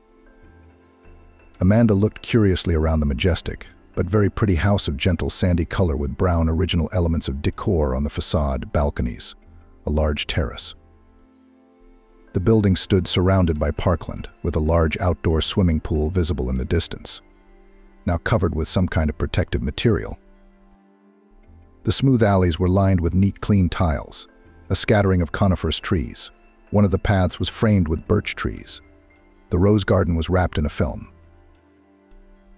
Amanda looked curiously around the majestic, but very pretty house of gentle sandy color with brown original elements of decor on the facade, balconies, a large terrace. The building stood surrounded by parkland, with a large outdoor swimming pool visible in the distance, now covered with some kind of protective material. The smooth alleys were lined with neat, clean tiles, a scattering of coniferous trees. One of the paths was framed with birch trees. The rose garden was wrapped in a film.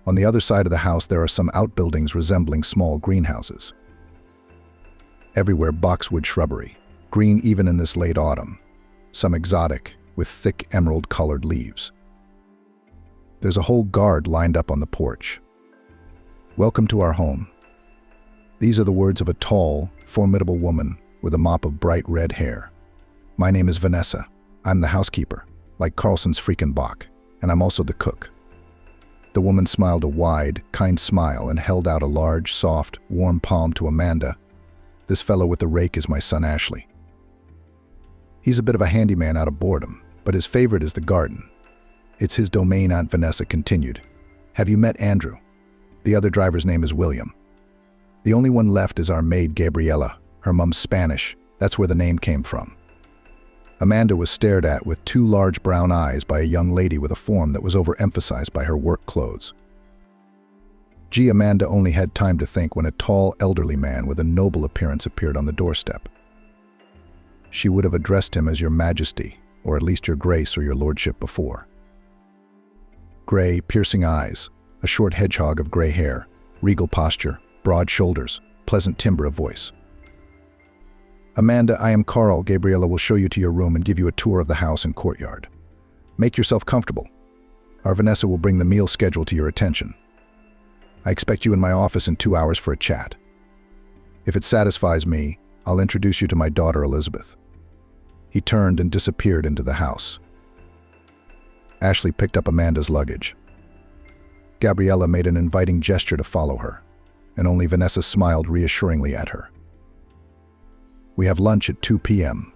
On the other side of the house there are some outbuildings resembling small greenhouses. Everywhere boxwood shrubbery, green even in this late autumn, some exotic, with thick emerald-colored leaves. There's a whole guard lined up on the porch. "Welcome to our home." These are the words of a tall, formidable woman with a mop of bright red hair. "My name is Vanessa. I'm the housekeeper, like Carlson's freaking Bach, and I'm also the cook." The woman smiled a wide, kind smile and held out a large, soft, warm palm to Amanda. "This fellow with the rake is my son Ashley. He's a bit of a handyman out of boredom, but his favorite is the garden. It's his domain," Aunt Vanessa continued. "Have you met Andrew? The other driver's name is William. The only one left is our maid Gabriella. Her mom's Spanish. That's where the name came from." Amanda was stared at with 2 large brown eyes by a young lady with a form that was overemphasized by her work clothes. Amanda only had time to think when a tall, elderly man with a noble appearance appeared on the doorstep. She would have addressed him as Your Majesty, or at least Your Grace or Your Lordship before. Gray, piercing eyes, a short hedgehog of gray hair, regal posture, broad shoulders, pleasant timbre of voice. "Amanda, I am Carl. Gabriella will show you to your room and give you a tour of the house and courtyard. Make yourself comfortable. Our Vanessa will bring the meal schedule to your attention. I expect you in my office in 2 hours for a chat. If it satisfies me, I'll introduce you to my daughter Elizabeth." He turned and disappeared into the house. Ashley picked up Amanda's luggage. Gabriella made an inviting gesture to follow her, and only Vanessa smiled reassuringly at her. "We have lunch at 2 p.m.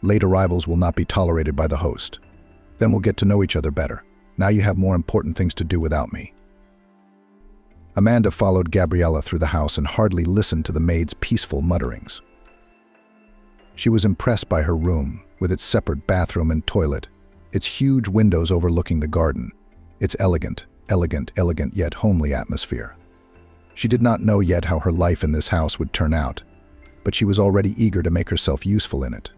Late arrivals will not be tolerated by the host. Then we'll get to know each other better. Now you have more important things to do without me." Amanda followed Gabriella through the house and hardly listened to the maid's peaceful mutterings. She was impressed by her room, with its separate bathroom and toilet, its huge windows overlooking the garden, its elegant yet homely atmosphere. She did not know yet how her life in this house would turn out, but she was already eager to make herself useful in it.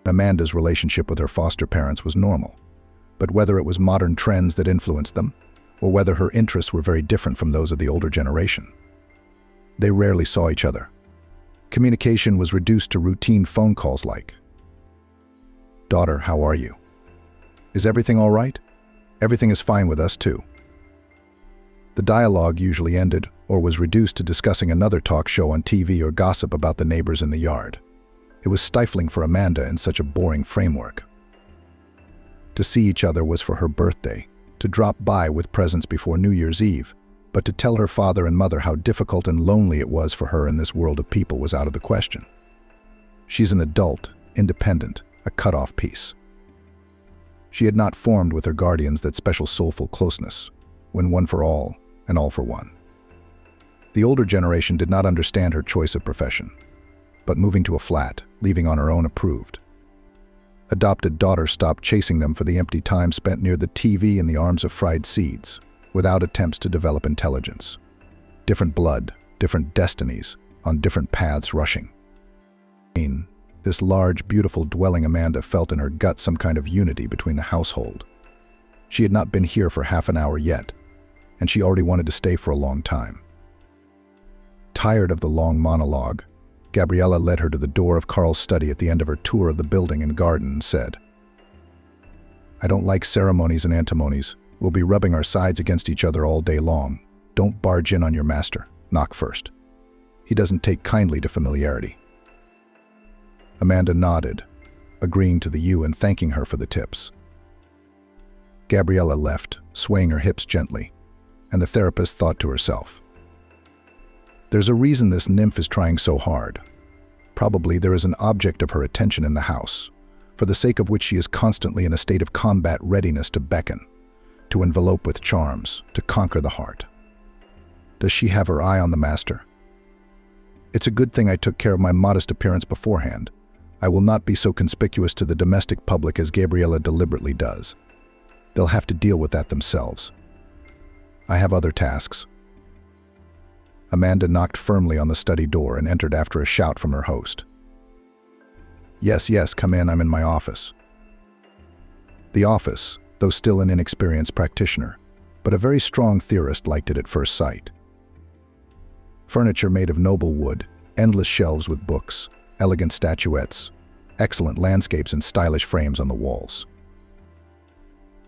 Amanda's relationship with her foster parents was normal, but whether it was modern trends that influenced them, or whether her interests were very different from those of the older generation. They rarely saw each other. Communication was reduced to routine phone calls like, "Daughter, how are you? Is everything all right? Everything is fine with us too." The dialogue usually ended or was reduced to discussing another talk show on TV or gossip about the neighbors in the yard. It was stifling for Amanda in such a boring framework. To see each other was for her birthday, to drop by with presents before New Year's Eve, but to tell her father and mother how difficult and lonely it was for her in this world of people was out of the question. She's an adult, independent, a cut-off piece. She had not formed with her guardians that special soulful closeness, when one for all and all for one. The older generation did not understand her choice of profession, but moving to a flat, leaving on her own approved. Adopted daughter stopped chasing them for the empty time spent near the TV in the arms of fried seeds, without attempts to develop intelligence. Different blood, different destinies, on different paths rushing. This large, beautiful dwelling Amanda felt in her gut some kind of unity between the household. She had not been here for half an hour yet, and she already wanted to stay for a long time. Tired of the long monologue, Gabriella led her to the door of Carl's study at the end of her tour of the building and garden and said, "I don't like ceremonies and antimonies. We'll be rubbing our sides against each other all day long. Don't barge in on your master. Knock first. He doesn't take kindly to familiarity." Amanda nodded, agreeing to the you and thanking her for the tips. Gabriella left, swaying her hips gently, and the therapist thought to herself, "There's a reason this nymph is trying so hard. Probably there is an object of her attention in the house, for the sake of which she is constantly in a state of combat readiness to beckon, to envelope with charms, to conquer the heart. Does she have her eye on the master? It's a good thing I took care of my modest appearance beforehand. I will not be so conspicuous to the domestic public as Gabriella deliberately does. They'll have to deal with that themselves. I have other tasks." Amanda knocked firmly on the study door and entered after a shout from her host. Yes, come in, I'm in my office." The office, though still an inexperienced practitioner, but a very strong theorist, liked it at first sight. Furniture made of noble wood, endless shelves with books, elegant statuettes, excellent landscapes and stylish frames on the walls.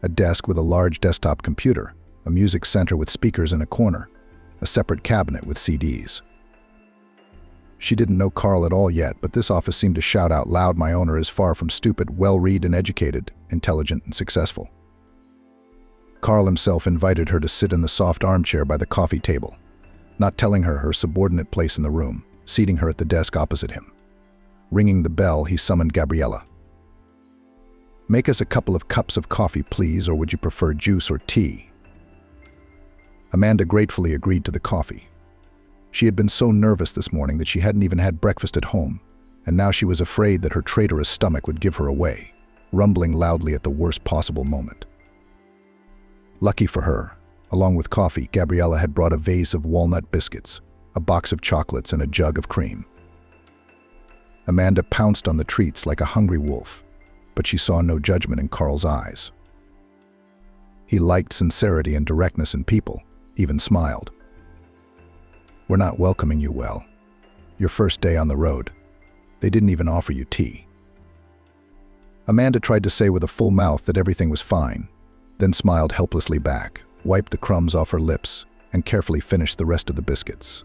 A desk with a large desktop computer, a music center with speakers in a corner, a separate cabinet with CDs. She didn't know Carl at all yet, but this office seemed to shout out loud, "My owner is far from stupid, well-read and educated, intelligent and successful." Carl himself invited her to sit in the soft armchair by the coffee table, not telling her her subordinate place in the room, seating her at the desk opposite him. Ringing the bell, he summoned Gabriella. "Make us a couple of cups of coffee, please, or would you prefer juice or tea?" Amanda gratefully agreed to the coffee. She had been so nervous this morning that she hadn't even had breakfast at home, and now she was afraid that her traitorous stomach would give her away, rumbling loudly at the worst possible moment. Lucky for her, along with coffee, Gabriella had brought a vase of walnut biscuits, a box of chocolates, and a jug of cream. Amanda pounced on the treats like a hungry wolf, but she saw no judgment in Carl's eyes. He liked sincerity and directness in people, even smiled. "We're not welcoming you well. Your first day on the road. They didn't even offer you tea." Amanda tried to say with a full mouth that everything was fine, then smiled helplessly back, wiped the crumbs off her lips, and carefully finished the rest of the biscuits.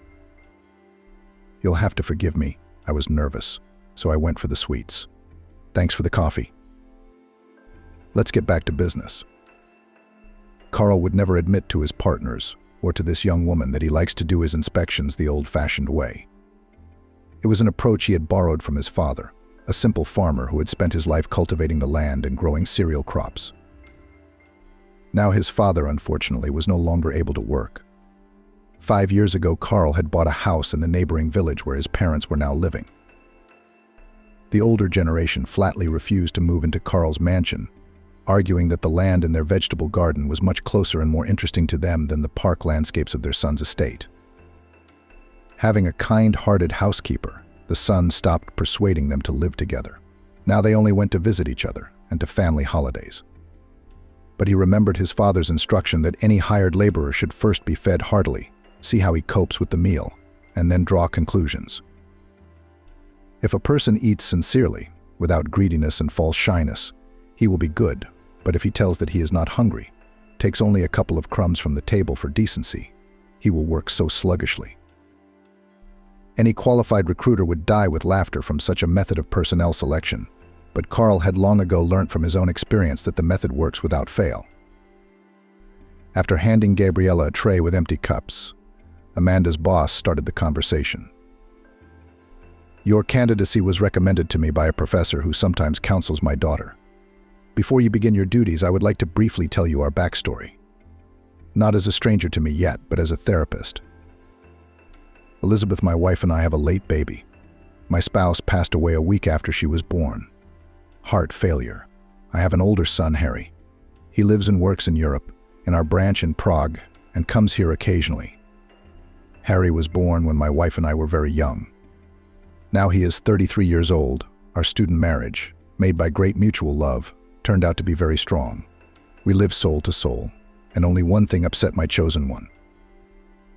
"You'll have to forgive me. I was nervous, so I went for the sweets. Thanks for the coffee. Let's get back to business." Carl would never admit to his partners or to this young woman that he likes to do his inspections the old-fashioned way. It was an approach he had borrowed from his father, a simple farmer who had spent his life cultivating the land and growing cereal crops. Now his father, unfortunately, was no longer able to work. 5 years ago, Carl had bought a house in the neighboring village where his parents were now living. The older generation flatly refused to move into Carl's mansion, arguing that the land in their vegetable garden was much closer and more interesting to them than the park landscapes of their son's estate. Having a kind-hearted housekeeper, the son stopped persuading them to live together. Now they only went to visit each other and to family holidays. But he remembered his father's instruction that any hired laborer should first be fed heartily, see how he copes with the meal, and then draw conclusions. If a person eats sincerely, without greediness and false shyness, he will be good. But if he tells that he is not hungry, takes only a couple of crumbs from the table for decency, he will work so sluggishly. Any qualified recruiter would die with laughter from such a method of personnel selection, but Carl had long ago learnt from his own experience that the method works without fail. After handing Gabriella a tray with empty cups, Amanda's boss started the conversation. "Your candidacy was recommended to me by a professor who sometimes counsels my daughter. Before you begin your duties, I would like to briefly tell you our backstory. Not as a stranger to me yet, but as a therapist. Elizabeth, my wife, and I have a late baby. My spouse passed away a week after she was born. Heart failure. I have an older son, Harry. He lives and works in Europe, in our branch in Prague, and comes here occasionally. Harry was born when my wife and I were very young. Now he is 33 years old. Our student marriage, made by great mutual love, turned out to be very strong. We lived soul to soul, and only one thing upset my chosen one.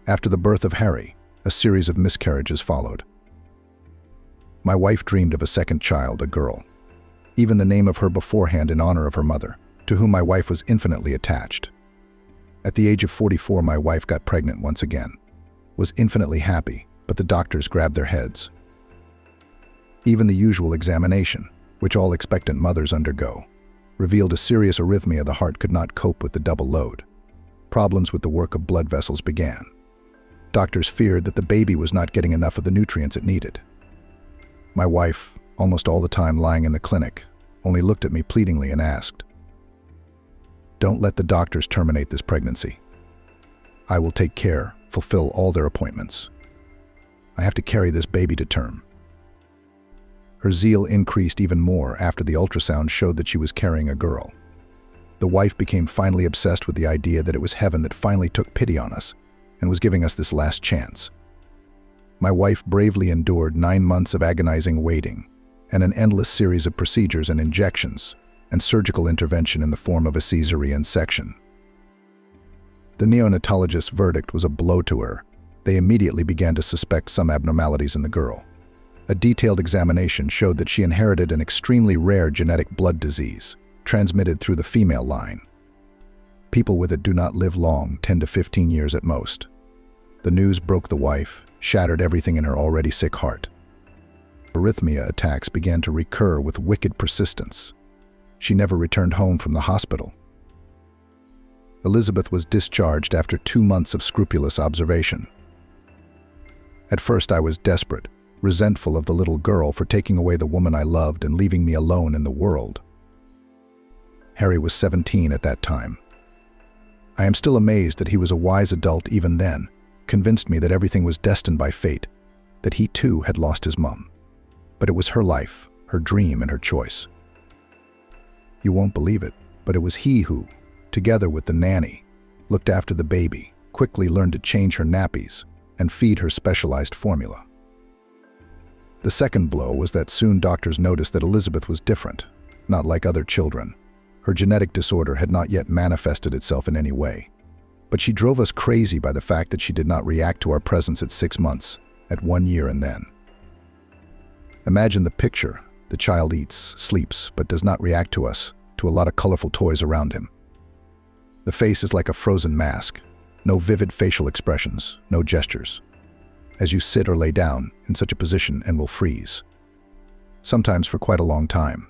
After the birth of Harry, a series of miscarriages followed. My wife dreamed of a second child, a girl. Even the name of her beforehand in honor of her mother, to whom my wife was infinitely attached. At the age of 44, my wife got pregnant once again. Was infinitely happy, but the doctors grabbed their heads. Even the usual examination, which all expectant mothers undergo, revealed a serious arrhythmia. The heart could not cope with the double load. Problems with the work of blood vessels began. Doctors feared that the baby was not getting enough of the nutrients it needed. My wife, almost all the time lying in the clinic, only looked at me pleadingly and asked, "Don't let the doctors terminate this pregnancy. I will take care, fulfill all their appointments. I have to carry this baby to term." Her zeal increased even more after the ultrasound showed that she was carrying a girl. The wife became finally obsessed with the idea that it was heaven that finally took pity on us and was giving us this last chance. My wife bravely endured 9 months of agonizing waiting and an endless series of procedures and injections and surgical intervention in the form of a cesarean section. The neonatologist's verdict was a blow to her. They immediately began to suspect some abnormalities in the girl. A detailed examination showed that she inherited an extremely rare genetic blood disease, transmitted through the female line. People with it do not live long, 10 to 15 years at most. The news broke the wife, shattered everything in her already sick heart. Arrhythmia attacks began to recur with wicked persistence. She never returned home from the hospital. Elizabeth was discharged after 2 months of scrupulous observation. At first I was desperate, resentful of the little girl for taking away the woman I loved and leaving me alone in the world. Harry was 17 at that time. I am still amazed that he was a wise adult even then, convinced me that everything was destined by fate, that he too had lost his mom. But it was her life, her dream, and her choice. You won't believe it, but it was he who, together with the nanny, looked after the baby, quickly learned to change her nappies, and feed her specialized formula. The second blow was that soon doctors noticed that Elizabeth was different, not like other children. Her genetic disorder had not yet manifested itself in any way. But she drove us crazy by the fact that she did not react to our presence at 6 months, at 1 year and then. Imagine the picture. The child eats, sleeps, but does not react to us, to a lot of colorful toys around him. The face is like a frozen mask. No vivid facial expressions, no gestures. As you sit or lay down in such a position and will freeze. Sometimes for quite a long time.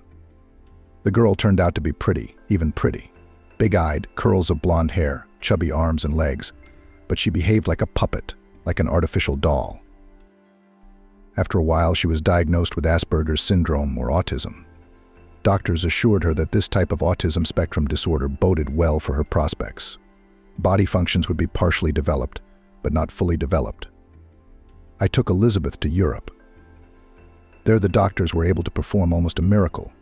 The girl turned out to be pretty, even pretty. Big-eyed, curls of blonde hair, chubby arms and legs, but she behaved like a puppet, like an artificial doll. After a while, she was diagnosed with Asperger's syndrome or autism. Doctors assured her that this type of autism spectrum disorder boded well for her prospects. Body functions would be partially developed, but not fully developed. I took Elizabeth to Europe. There the doctors were able to perform almost a miracle.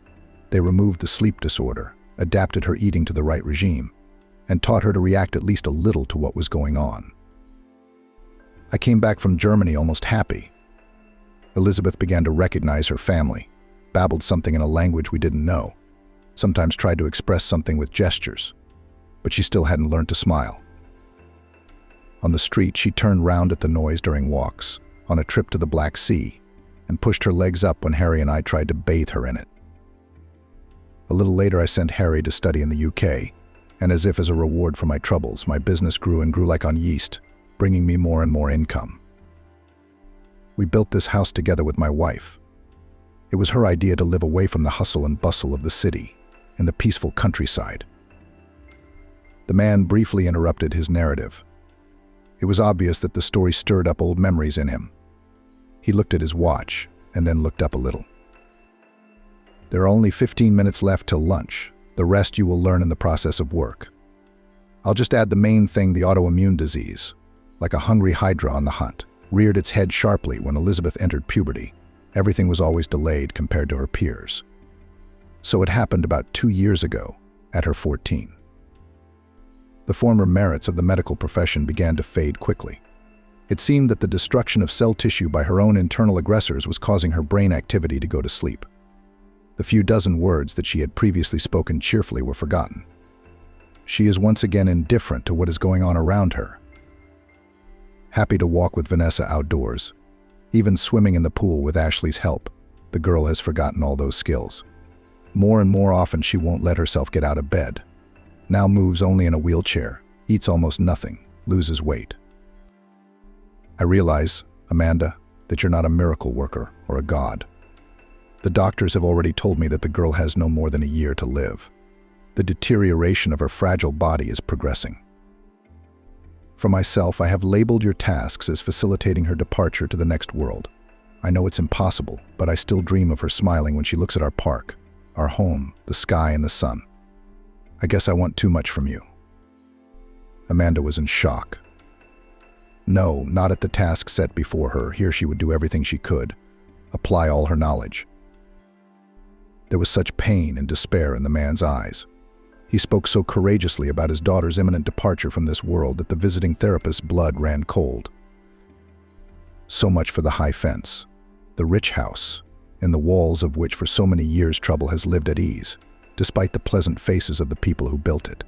They removed the sleep disorder, adapted her eating to the right regime, and taught her to react at least a little to what was going on. I came back from Germany almost happy. Elizabeth began to recognize her family, babbled something in a language we didn't know, sometimes tried to express something with gestures, but she still hadn't learned to smile. On the street, she turned round at the noise during walks, on a trip to the Black Sea, and pushed her legs up when Harry and I tried to bathe her in it. A little later, I sent Harry to study in the UK, and as if as a reward for my troubles, my business grew and grew like on yeast, bringing me more and more income. We built this house together with my wife. It was her idea to live away from the hustle and bustle of the city, in the peaceful countryside. The man briefly interrupted his narrative. It was obvious that the story stirred up old memories in him. He looked at his watch, and then looked up a little. There are only 15 minutes left till lunch. The rest you will learn in the process of work. I'll just add the main thing: the autoimmune disease, like a hungry hydra on the hunt, reared its head sharply when Elizabeth entered puberty. Everything was always delayed compared to her peers. So it happened about 2 years ago, at her 14. The former merits of the medical profession began to fade quickly. It seemed that the destruction of cell tissue by her own internal aggressors was causing her brain activity to go to sleep. The few dozen words that she had previously spoken cheerfully were forgotten. She is once again indifferent to what is going on around her. Happy to walk with Vanessa outdoors, even swimming in the pool with Ashley's help, the girl has forgotten all those skills. More and more often she won't let herself get out of bed. Now moves only in a wheelchair, eats almost nothing, loses weight. I realize, Amanda, that you're not a miracle worker or a god. The doctors have already told me that the girl has no more than a year to live. The deterioration of her fragile body is progressing. For myself, I have labeled your tasks as facilitating her departure to the next world. I know it's impossible, but I still dream of her smiling when she looks at our park, our home, the sky, and the sun. I guess I want too much from you." Amanda was in shock. No, not at the task set before her. Here she would do everything she could, apply all her knowledge. There was such pain and despair in the man's eyes. He spoke so courageously about his daughter's imminent departure from this world that the visiting therapist's blood ran cold. So much for the high fence, the rich house, in the walls of which for so many years trouble has lived at ease, despite the pleasant faces of the people who built it.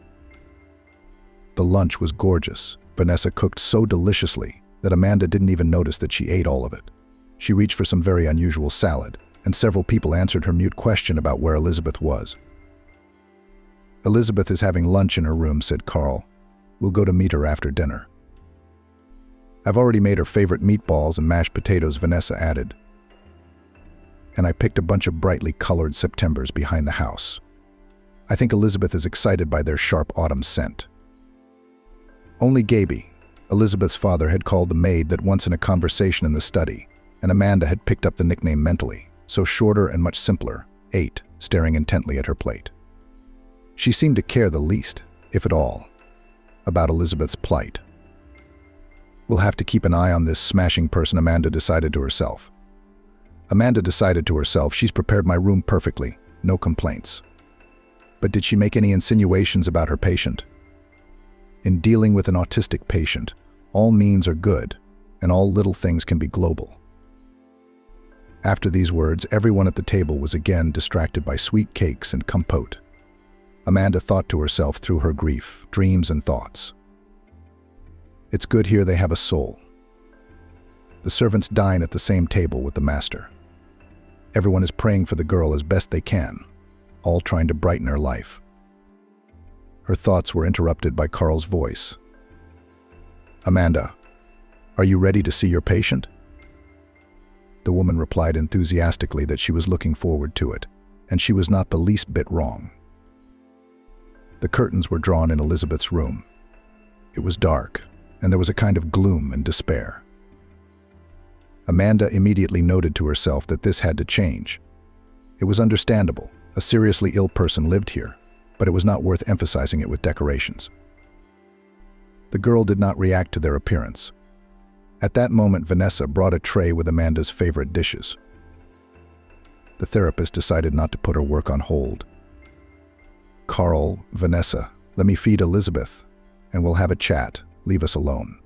The lunch was gorgeous. Vanessa cooked so deliciously that Amanda didn't even notice that she ate all of it. She reached for some very unusual salad, and several people answered her mute question about where Elizabeth was. "Elizabeth is having lunch in her room," said Carl. "We'll go to meet her after dinner." "I've already made her favorite meatballs and mashed potatoes," Vanessa added. "And I picked a bunch of brightly colored Septembers behind the house. I think Elizabeth is excited by their sharp autumn scent." Only Gaby, Elizabeth's father, had called the maid that once in a conversation in the study, and Amanda had picked up the nickname mentally, so shorter and much simpler, ate, staring intently at her plate. She seemed to care the least, if at all, about Elizabeth's plight. "We'll have to keep an eye on this smashing person," Amanda decided to herself. "She's prepared my room perfectly, no complaints." But did she make any insinuations about her patient? In dealing with an autistic patient, all means are good, and all little things can be global. After these words, everyone at the table was again distracted by sweet cakes and compote. Amanda thought to herself through her grief, dreams, and thoughts. It's good here they have a soul. The servants dine at the same table with the master. Everyone is praying for the girl as best they can, all trying to brighten her life. Her thoughts were interrupted by Carl's voice. "Amanda, are you ready to see your patient?" The woman replied enthusiastically that she was looking forward to it, and she was not the least bit wrong. The curtains were drawn in Elizabeth's room. It was dark, and there was a kind of gloom and despair. Amanda immediately noted to herself that this had to change. It was understandable. A seriously ill person lived here, but it was not worth emphasizing it with decorations. The girl did not react to their appearance. At that moment, Vanessa brought a tray with Amanda's favorite dishes. The therapist decided not to put her work on hold. "Carl, Vanessa, let me feed Elizabeth, and we'll have a chat. Leave us alone."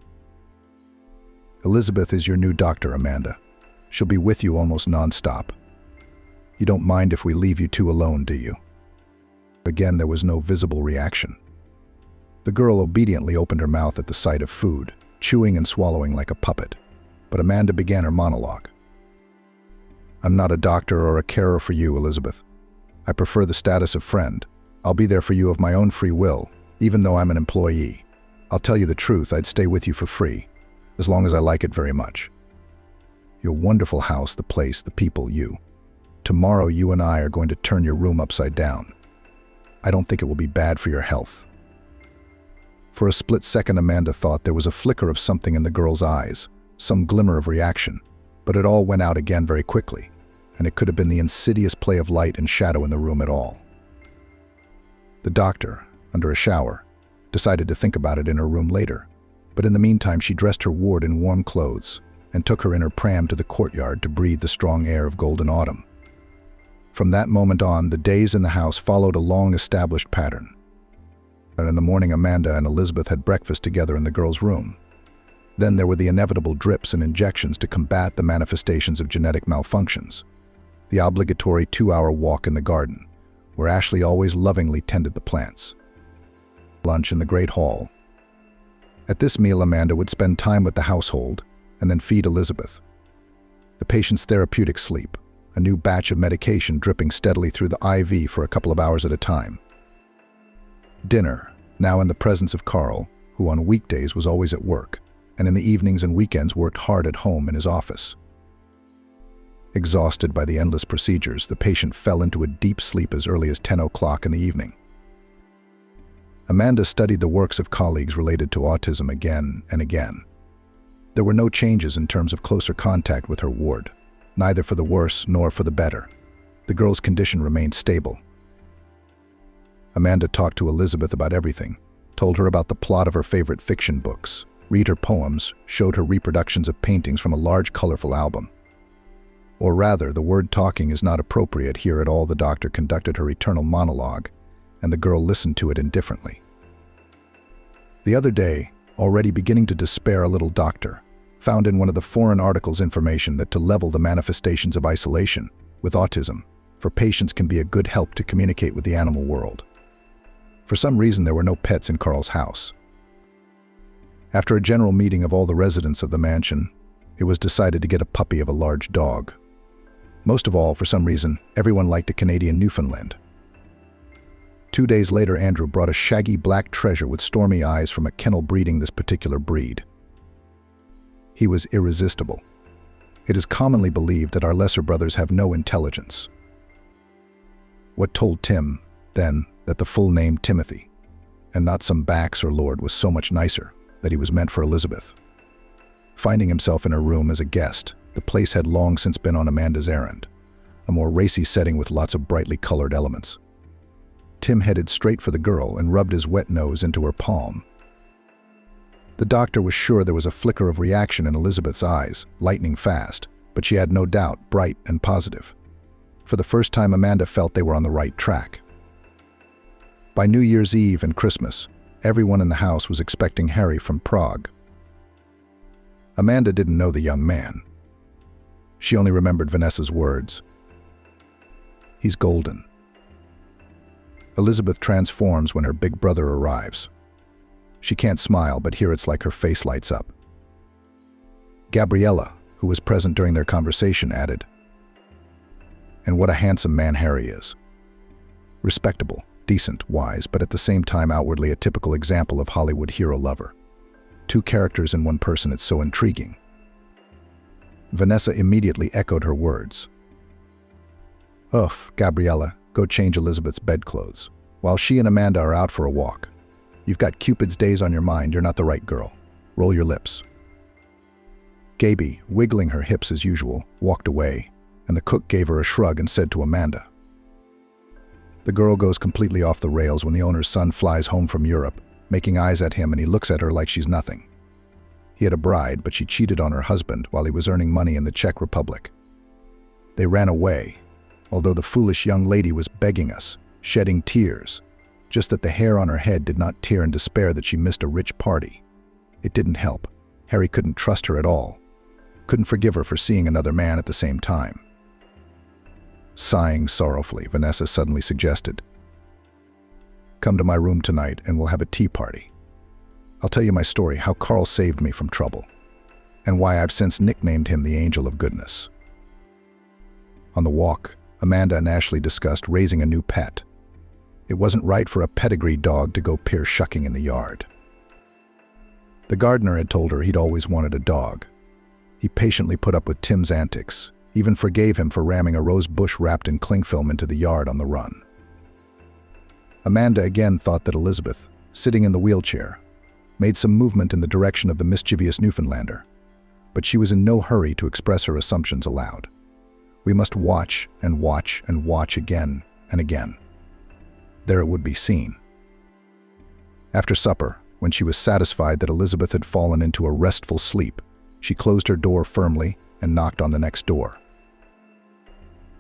"Elizabeth is your new doctor, Amanda. She'll be with you almost non-stop. You don't mind if we leave you two alone, do you?" Again, there was no visible reaction. The girl obediently opened her mouth at the sight of food, chewing and swallowing like a puppet. But Amanda began her monologue. "I'm not a doctor or a carer for you, Elizabeth. I prefer the status of friend. I'll be there for you of my own free will, even though I'm an employee. I'll tell you the truth, I'd stay with you for free, as long as I like it very much. Your wonderful house, the place, the people, you. Tomorrow you and I are going to turn your room upside down. I don't think it will be bad for your health." For a split second, Amanda thought there was a flicker of something in the girl's eyes, some glimmer of reaction, but it all went out again very quickly, and it could have been the insidious play of light and shadow in the room at all. The doctor, under a shower, decided to think about it in her room later, but in the meantime she dressed her ward in warm clothes and took her in her pram to the courtyard to breathe the strong air of golden autumn. From that moment on, the days in the house followed a long-established pattern. And in the morning, Amanda and Elizabeth had breakfast together in the girl's room. Then there were the inevitable drips and injections to combat the manifestations of genetic malfunctions. The obligatory 2-hour walk in the garden, where Ashley always lovingly tended the plants. Lunch in the great hall. At this meal, Amanda would spend time with the household and then feed Elizabeth. The patient's therapeutic sleep, a new batch of medication dripping steadily through the IV for a couple of hours at a time. Dinner, now in the presence of Carl, who on weekdays was always at work, and in the evenings and weekends worked hard at home in his office. Exhausted by the endless procedures, the patient fell into a deep sleep as early as 10 o'clock in the evening. Amanda studied the works of colleagues related to autism again and again. There were no changes in terms of closer contact with her ward, neither for the worse nor for the better. The girl's condition remained stable. Amanda talked to Elizabeth about everything, told her about the plot of her favorite fiction books, read her poems, showed her reproductions of paintings from a large, colorful album. Or rather, the word talking is not appropriate here at all. The doctor conducted her eternal monologue, and the girl listened to it indifferently. The other day, already beginning to despair, a little doctor found in one of the foreign articles information that to level the manifestations of isolation with autism for patients can be a good help to communicate with the animal world. For some reason, there were no pets in Carl's house. After a general meeting of all the residents of the mansion, it was decided to get a puppy of a large dog. Most of all, for some reason, everyone liked a Canadian Newfoundland. 2 days later, Andrew brought a shaggy black treasure with stormy eyes from a kennel breeding this particular breed. He was irresistible. It is commonly believed that our lesser brothers have no intelligence. What told Tim, then, that the full name Timothy, and not some Bax or Lord, was so much nicer, that he was meant for Elizabeth. Finding himself in her room as a guest, the place had long since been on Amanda's errand, a more racy setting with lots of brightly colored elements. Tim headed straight for the girl and rubbed his wet nose into her palm. The doctor was sure there was a flicker of reaction in Elizabeth's eyes, lightning fast, but she had no doubt, bright and positive. For the first time, Amanda felt they were on the right track. By New Year's Eve and Christmas, everyone in the house was expecting Harry from Prague. Amanda didn't know the young man. She only remembered Vanessa's words. He's golden. Elizabeth transforms when her big brother arrives. She can't smile, but here it's like her face lights up. Gabriella, who was present during their conversation, added, "And what a handsome man Harry is. Respectable, decent, wise, but at the same time outwardly a typical example of Hollywood hero lover. 2 characters in one person, it's so intriguing." Vanessa immediately echoed her words. "Ugh, Gabriella, go change Elizabeth's bedclothes, while she and Amanda are out for a walk. You've got Cupid's days on your mind, you're not the right girl. Roll your lips." Gaby, wiggling her hips as usual, walked away, and the cook gave her a shrug and said to Amanda, "The girl goes completely off the rails when the owner's son flies home from Europe, making eyes at him, and he looks at her like she's nothing. He had a bride, but she cheated on her husband while he was earning money in the Czech Republic. They ran away, although the foolish young lady was begging us, shedding tears, just that the hair on her head did not tear in despair that she missed a rich party. It didn't help. Harry couldn't trust her at all, couldn't forgive her for seeing another man at the same time." Sighing sorrowfully, Vanessa suddenly suggested, "Come to my room tonight and we'll have a tea party. I'll tell you my story, how Carl saved me from trouble, and why I've since nicknamed him the Angel of Goodness." On the walk, Amanda and Ashley discussed raising a new pet. It wasn't right for a pedigree dog to go pear shucking in the yard. The gardener had told her he'd always wanted a dog. He patiently put up with Tim's antics, even forgave him for ramming a rose bush wrapped in cling film into the yard on the run. Amanda again thought that Elizabeth, sitting in the wheelchair, made some movement in the direction of the mischievous Newfoundlander, but she was in no hurry to express her assumptions aloud. We must watch and watch and watch again and again. There it would be seen. After supper, when she was satisfied that Elizabeth had fallen into a restful sleep, she closed her door firmly and knocked on the next door.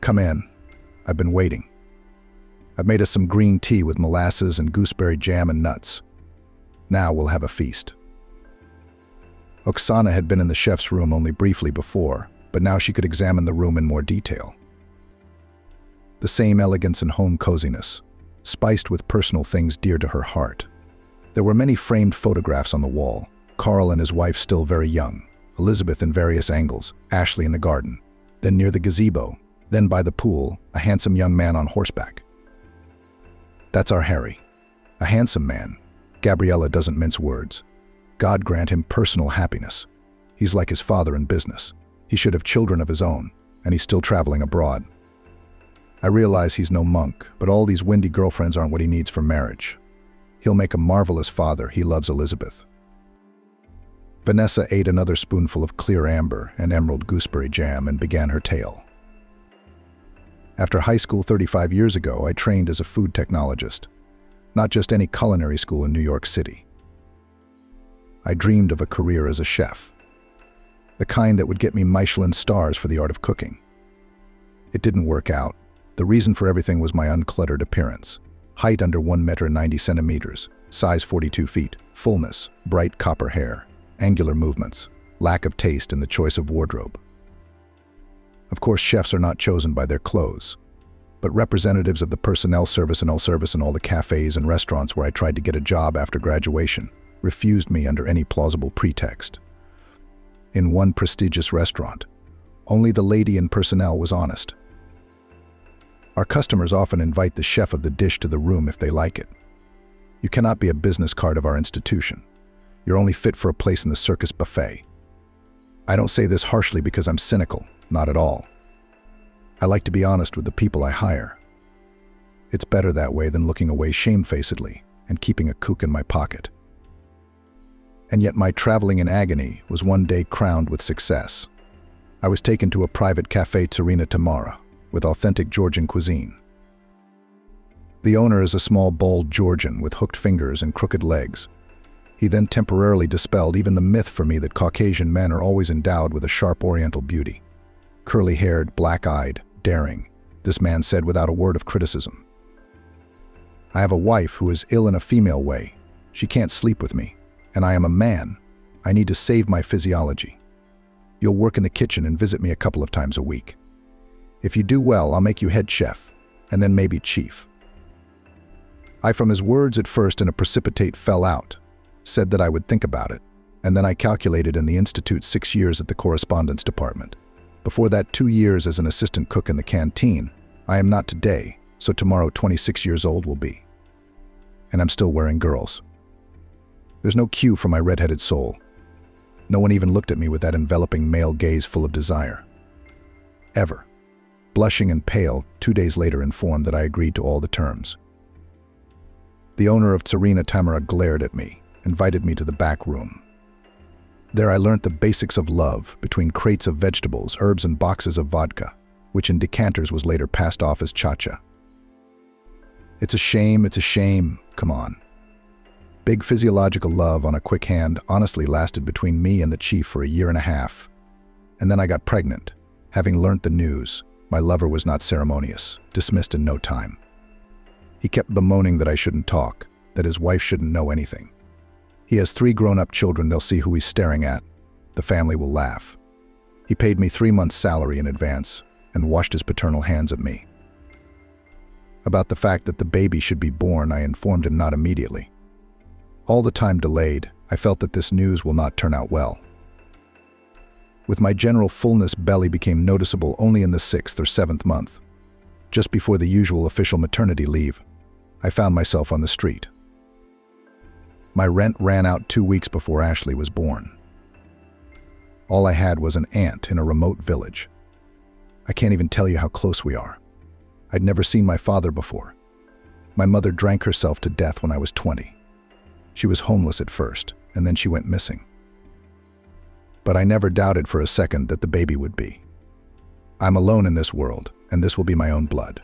"Come in. I've been waiting. I've made us some green tea with molasses and gooseberry jam and nuts. Now we'll have a feast." Oksana had been in the chef's room only briefly before, but now she could examine the room in more detail. The same elegance and home coziness, spiced with personal things dear to her heart. There were many framed photographs on the wall, Carl and his wife still very young, Elizabeth in various angles, Ashley in the garden, then near the gazebo, then by the pool, a handsome young man on horseback. "That's our Harry. A handsome man." Gabriella doesn't mince words. "God grant him personal happiness. He's like his father in business. He should have children of his own, and he's still traveling abroad. I realize he's no monk, but all these windy girlfriends aren't what he needs for marriage. He'll make a marvelous father. He loves Elizabeth. Vanessa ate another spoonful of clear amber and emerald gooseberry jam and began her tale. After high school 35 years ago, I trained as a food technologist, not just any culinary school in New York City. I dreamed of a career as a chef, the kind that would get me Michelin stars for the art of cooking. It didn't work out. The reason for everything was my uncluttered appearance. Height under 1 meter 90 centimeters, size 42 feet, fullness, bright copper hair, angular movements, lack of taste in the choice of wardrobe. Of course, chefs are not chosen by their clothes, but representatives of the personnel service and all the cafes and restaurants where I tried to get a job after graduation refused me under any plausible pretext. In one prestigious restaurant, only the lady in personnel was honest. Our customers often invite the chef of the dish to the room if they like it. You cannot be a business card of our institution. You're only fit for a place in the circus buffet. I don't say this harshly because I'm cynical, not at all. I like to be honest with the people I hire. It's better that way than looking away shamefacedly and keeping a kook in my pocket. And yet my traveling in agony was one day crowned with success. I was taken to a private cafe Tsarina Tamara with authentic Georgian cuisine. The owner is a small, bald Georgian with hooked fingers and crooked legs. He then temporarily dispelled even the myth for me that Caucasian men are always endowed with a sharp oriental beauty. Curly-haired, black-eyed, daring, this man said without a word of criticism. I have a wife who is ill in a female way. She can't sleep with me, and I am a man. I need to save my physiology. You'll work in the kitchen and visit me a couple of times a week. If you do well, I'll make you head chef, and then maybe chief. I, from his words at first in a precipitate fell out, said that I would think about it, and then I calculated in the Institute 6 years at the correspondence department. Before that, 2 years as an assistant cook in the canteen. I am not today, so tomorrow 26 years old will be. And I'm still wearing girls. There's no cue for my red-headed soul. No one even looked at me with that enveloping male gaze full of desire. Ever. Blushing and pale, 2 days later informed that I agreed to all the terms. The owner of Tsarina Tamara glared at me, invited me to the back room. There I learnt the basics of love between crates of vegetables, herbs, and boxes of vodka, which in decanters was later passed off as cha-cha. It's a shame, come on. Big physiological love on a quick hand honestly lasted between me and the chief for 1.5 years. And then I got pregnant. Having learnt the news, my lover was not ceremonious, dismissed in no time. He kept bemoaning that I shouldn't talk, that his wife shouldn't know anything. He has 3 grown-up children, they'll see who he's staring at. The family will laugh. He paid me 3 months' salary in advance and washed his paternal hands at me. About the fact that the baby should be born, I informed him not immediately. All the time delayed, I felt that this news will not turn out well. With my general fullness, belly became noticeable only in the 6th or 7th month. Just before the usual official maternity leave, I found myself on the street. My rent ran out 2 weeks before Ashley was born. All I had was an aunt in a remote village. I can't even tell you how close we are. I'd never seen my father before. My mother drank herself to death when I was 20. She was homeless at first, and then she went missing. But I never doubted for a second that the baby would be. I'm alone in this world, and this will be my own blood.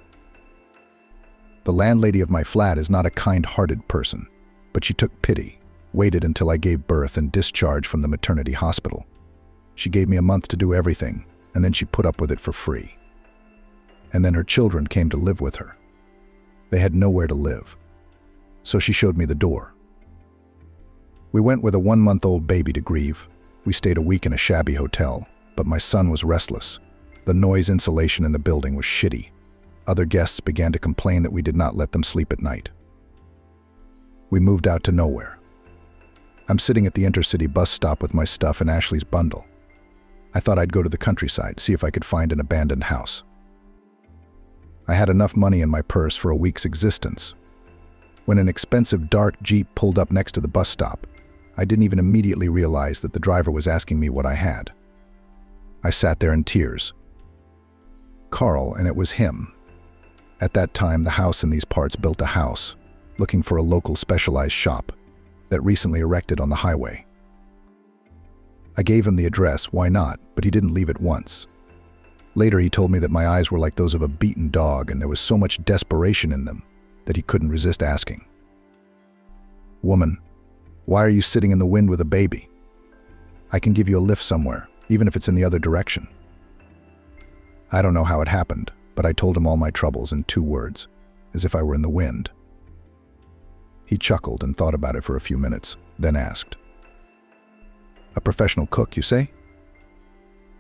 The landlady of my flat is not a kind-hearted person, but she took pity, waited until I gave birth and discharged from the maternity hospital. She gave me a month to do everything, and then she put up with it for free. And then her children came to live with her. They had nowhere to live, so she showed me the door. We went with a 1-month-old baby to grieve. We stayed a week in a shabby hotel, but my son was restless. The noise insulation in the building was shitty. Other guests began to complain that we did not let them sleep at night. We moved out to nowhere. I'm sitting at the intercity bus stop with my stuff and Ashley's bundle. I thought I'd go to the countryside, see if I could find an abandoned house. I had enough money in my purse for a week's existence. When an expensive dark Jeep pulled up next to the bus stop, I didn't even immediately realize that the driver was asking me what I had. I sat there in tears. Carl, and it was him. At that time, the house in these parts built a house, looking for a local specialized shop that recently erected on the highway. I gave him the address, why not, but he didn't leave at once. Later he told me that my eyes were like those of a beaten dog and there was so much desperation in them that he couldn't resist asking, "Woman, why are you sitting in the wind with a baby? I can give you a lift somewhere, even if it's in the other direction." I don't know how it happened, but I told him all my troubles in 2 words, as if I were in the wind. He chuckled and thought about it for a few minutes, then asked, "A professional cook, you say?"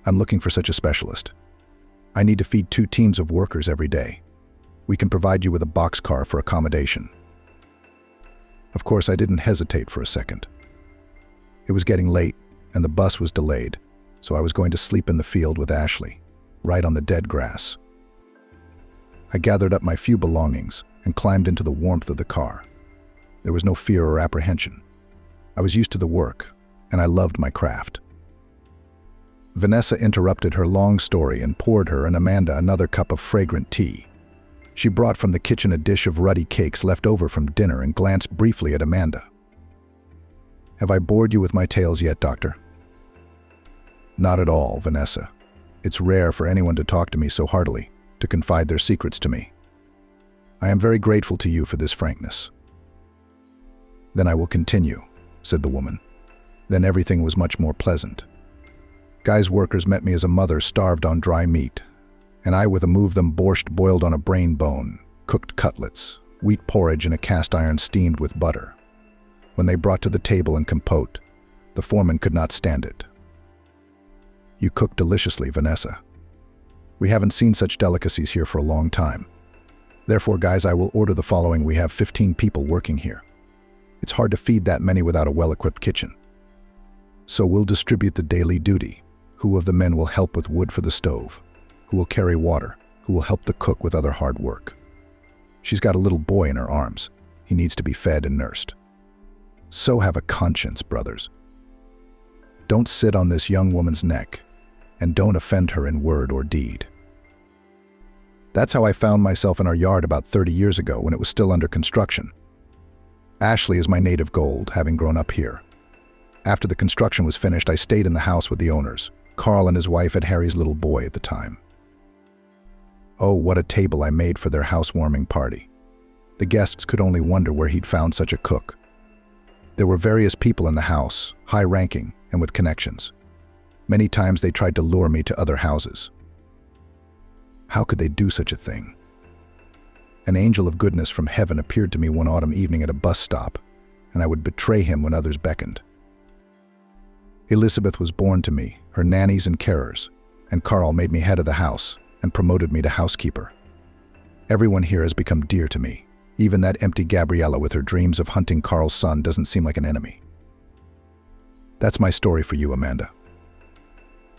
"I'm looking for such a specialist. I need to feed 2 teams of workers every day. We can provide you with a boxcar for accommodation." Of course, I didn't hesitate for a second. It was getting late, and the bus was delayed, so I was going to sleep in the field with Ashley, right on the dead grass. I gathered up my few belongings and climbed into the warmth of the car. There was no fear or apprehension. I was used to the work, and I loved my craft. Vanessa interrupted her long story and poured her and Amanda another cup of fragrant tea. She brought from the kitchen a dish of ruddy cakes left over from dinner and glanced briefly at Amanda. "Have I bored you with my tales yet, Doctor?" "Not at all, Vanessa. It's rare for anyone to talk to me so heartily, to confide their secrets to me. I am very grateful to you for this frankness." "Then I will continue," said the woman. Then everything was much more pleasant. Guy's workers met me as a mother starved on dry meat, and I with a move them borscht boiled on a brain bone, cooked cutlets, wheat porridge in a cast iron steamed with butter. When they brought to the table and compote, the foreman could not stand it. "You cook deliciously, Vanessa. We haven't seen such delicacies here for a long time. Therefore, guys, I will order the following. We have 15 people working here. It's hard to feed that many without a well-equipped kitchen. So we'll distribute the daily duty. Who of the men will help with wood for the stove? Who will carry water? Who will help the cook with other hard work? She's got a little boy in her arms. He needs to be fed and nursed. So have a conscience, brothers. Don't sit on this young woman's neck, and don't offend her in word or deed." That's how I found myself in our yard about 30 years ago when it was still under construction. Ashley is my native gold, having grown up here. After the construction was finished, I stayed in the house with the owners. Carl and his wife had Harry's little boy at the time. Oh, what a table I made for their housewarming party. The guests could only wonder where he'd found such a cook. There were various people in the house, high-ranking and with connections. Many times they tried to lure me to other houses. How could they do such a thing? An angel of goodness from heaven appeared to me one autumn evening at a bus stop, and I would betray him when others beckoned. Elizabeth was born to me, her nannies and carers, and Carl made me head of the house and promoted me to housekeeper. Everyone here has become dear to me. Even that empty Gabriella with her dreams of hunting Carl's son doesn't seem like an enemy. That's my story for you, Amanda.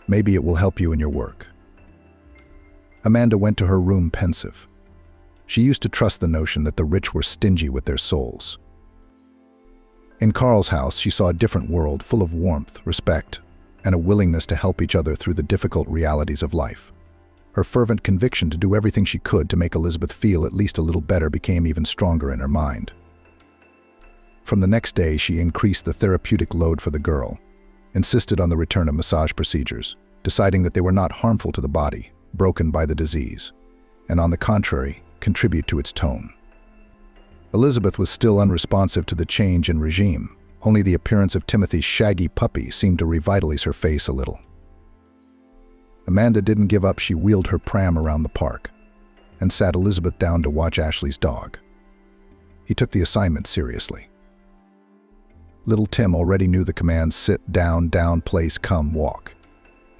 Maybe it will help you in your work. Amanda went to her room pensive. She used to trust the notion that the rich were stingy with their souls. In Carl's house, she saw a different world full of warmth, respect, and a willingness to help each other through the difficult realities of life. Her fervent conviction to do everything she could to make Elizabeth feel at least a little better became even stronger in her mind. From the next day, she increased the therapeutic load for the girl, insisted on the return of massage procedures, deciding that they were not harmful to the body, broken by the disease, and on the contrary, contribute to its tone. Elizabeth was still unresponsive to the change in regime. Only the appearance of Timothy's shaggy puppy seemed to revitalize her face a little. Amanda didn't give up. She wheeled her pram around the park and sat Elizabeth down to watch Ashley's dog. He took the assignment seriously. Little Tim already knew the commands sit, down, place, come, walk.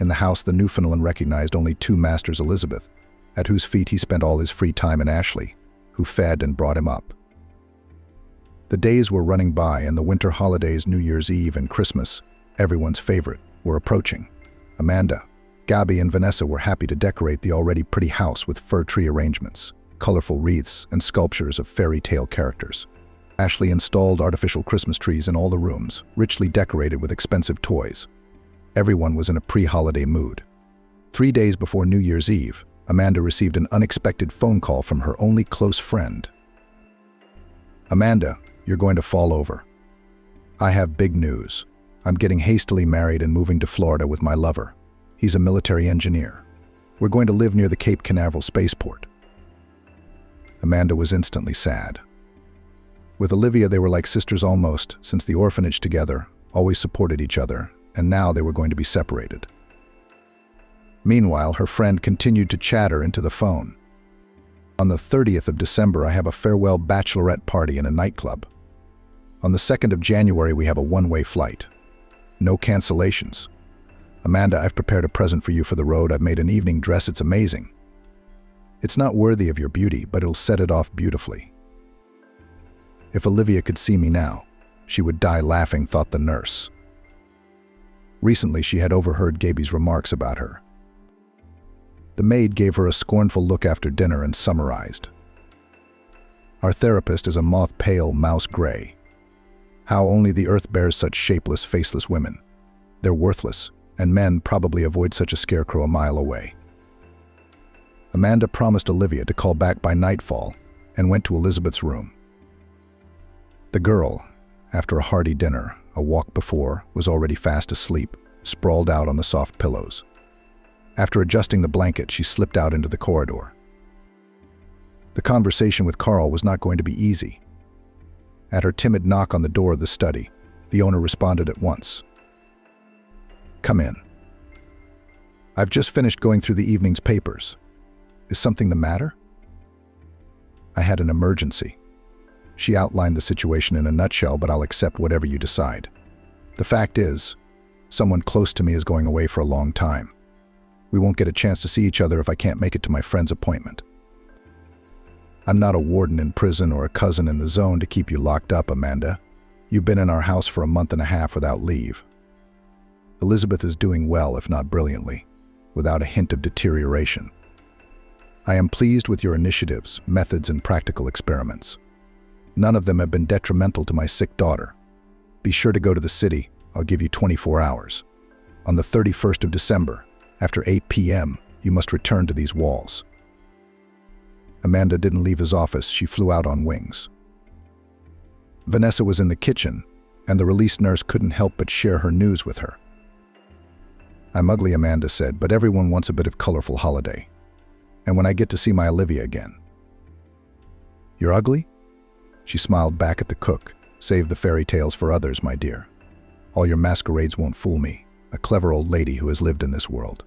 In the house, the Newfoundland recognized only 2 masters, Elizabeth, at whose feet he spent all his free time, and Ashley, who fed and brought him up. The days were running by, and the winter holidays, New Year's Eve and Christmas, everyone's favorite, were approaching. Amanda, Gabby, and Vanessa were happy to decorate the already pretty house with fir tree arrangements, colorful wreaths, and sculptures of fairy tale characters. Ashley installed artificial Christmas trees in all the rooms, richly decorated with expensive toys. Everyone was in a pre-holiday mood. 3 days before New Year's Eve, Amanda received an unexpected phone call from her only close friend. "Amanda, you're going to fall over. I have big news. I'm getting hastily married and moving to Florida with my lover. He's a military engineer. We're going to live near the Cape Canaveral spaceport." Amanda was instantly sad. With Olivia, they were like sisters almost, since the orphanage together, always supported each other, and now they were going to be separated. Meanwhile, her friend continued to chatter into the phone. "On the 30th of December, I have a farewell bachelorette party in a nightclub. On the 2nd of January, we have a one-way flight. No cancellations. Amanda, I've prepared a present for you for the road. I've made an evening dress. It's amazing. It's not worthy of your beauty, but it'll set it off beautifully." If Olivia could see me now, she would die laughing, thought the nurse. Recently, she had overheard Gaby's remarks about her. The maid gave her a scornful look after dinner and summarized. "Our therapist is a moth-pale mouse gray. How only the earth bears such shapeless, faceless women. They're worthless, and men probably avoid such a scarecrow a mile away." Amanda promised Olivia to call back by nightfall and went to Elizabeth's room. The girl, after a hearty dinner, a walk before, was already fast asleep, sprawled out on the soft pillows. After adjusting the blanket, she slipped out into the corridor. The conversation with Carl was not going to be easy. At her timid knock on the door of the study, the owner responded at once. "Come in. I've just finished going through the evening's papers. Is something the matter?" "I had an emergency." She outlined the situation in a nutshell, but I'll accept whatever you decide. "The fact is, someone close to me is going away for a long time. We won't get a chance to see each other if I can't make it to my friend's appointment. I'm not a warden in prison or a cousin in the zone to keep you locked up, Amanda. You've been in our house for a month and a half without leave. Elizabeth is doing well, if not brilliantly, without a hint of deterioration. I am pleased with your initiatives, methods, and practical experiments. None of them have been detrimental to my sick daughter. Be sure to go to the city. I'll give you 24 hours. On the 31st of December, after 8 p.m., you must return to these walls." Amanda didn't leave his office. She flew out on wings. Vanessa was in the kitchen, and the released nurse couldn't help but share her news with her. "I'm ugly," Amanda said, "but everyone wants a bit of colorful holiday. And when I get to see my Olivia again." "You're ugly?" She smiled back at the cook. "Save the fairy tales for others, my dear. All your masquerades won't fool me, a clever old lady who has lived in this world.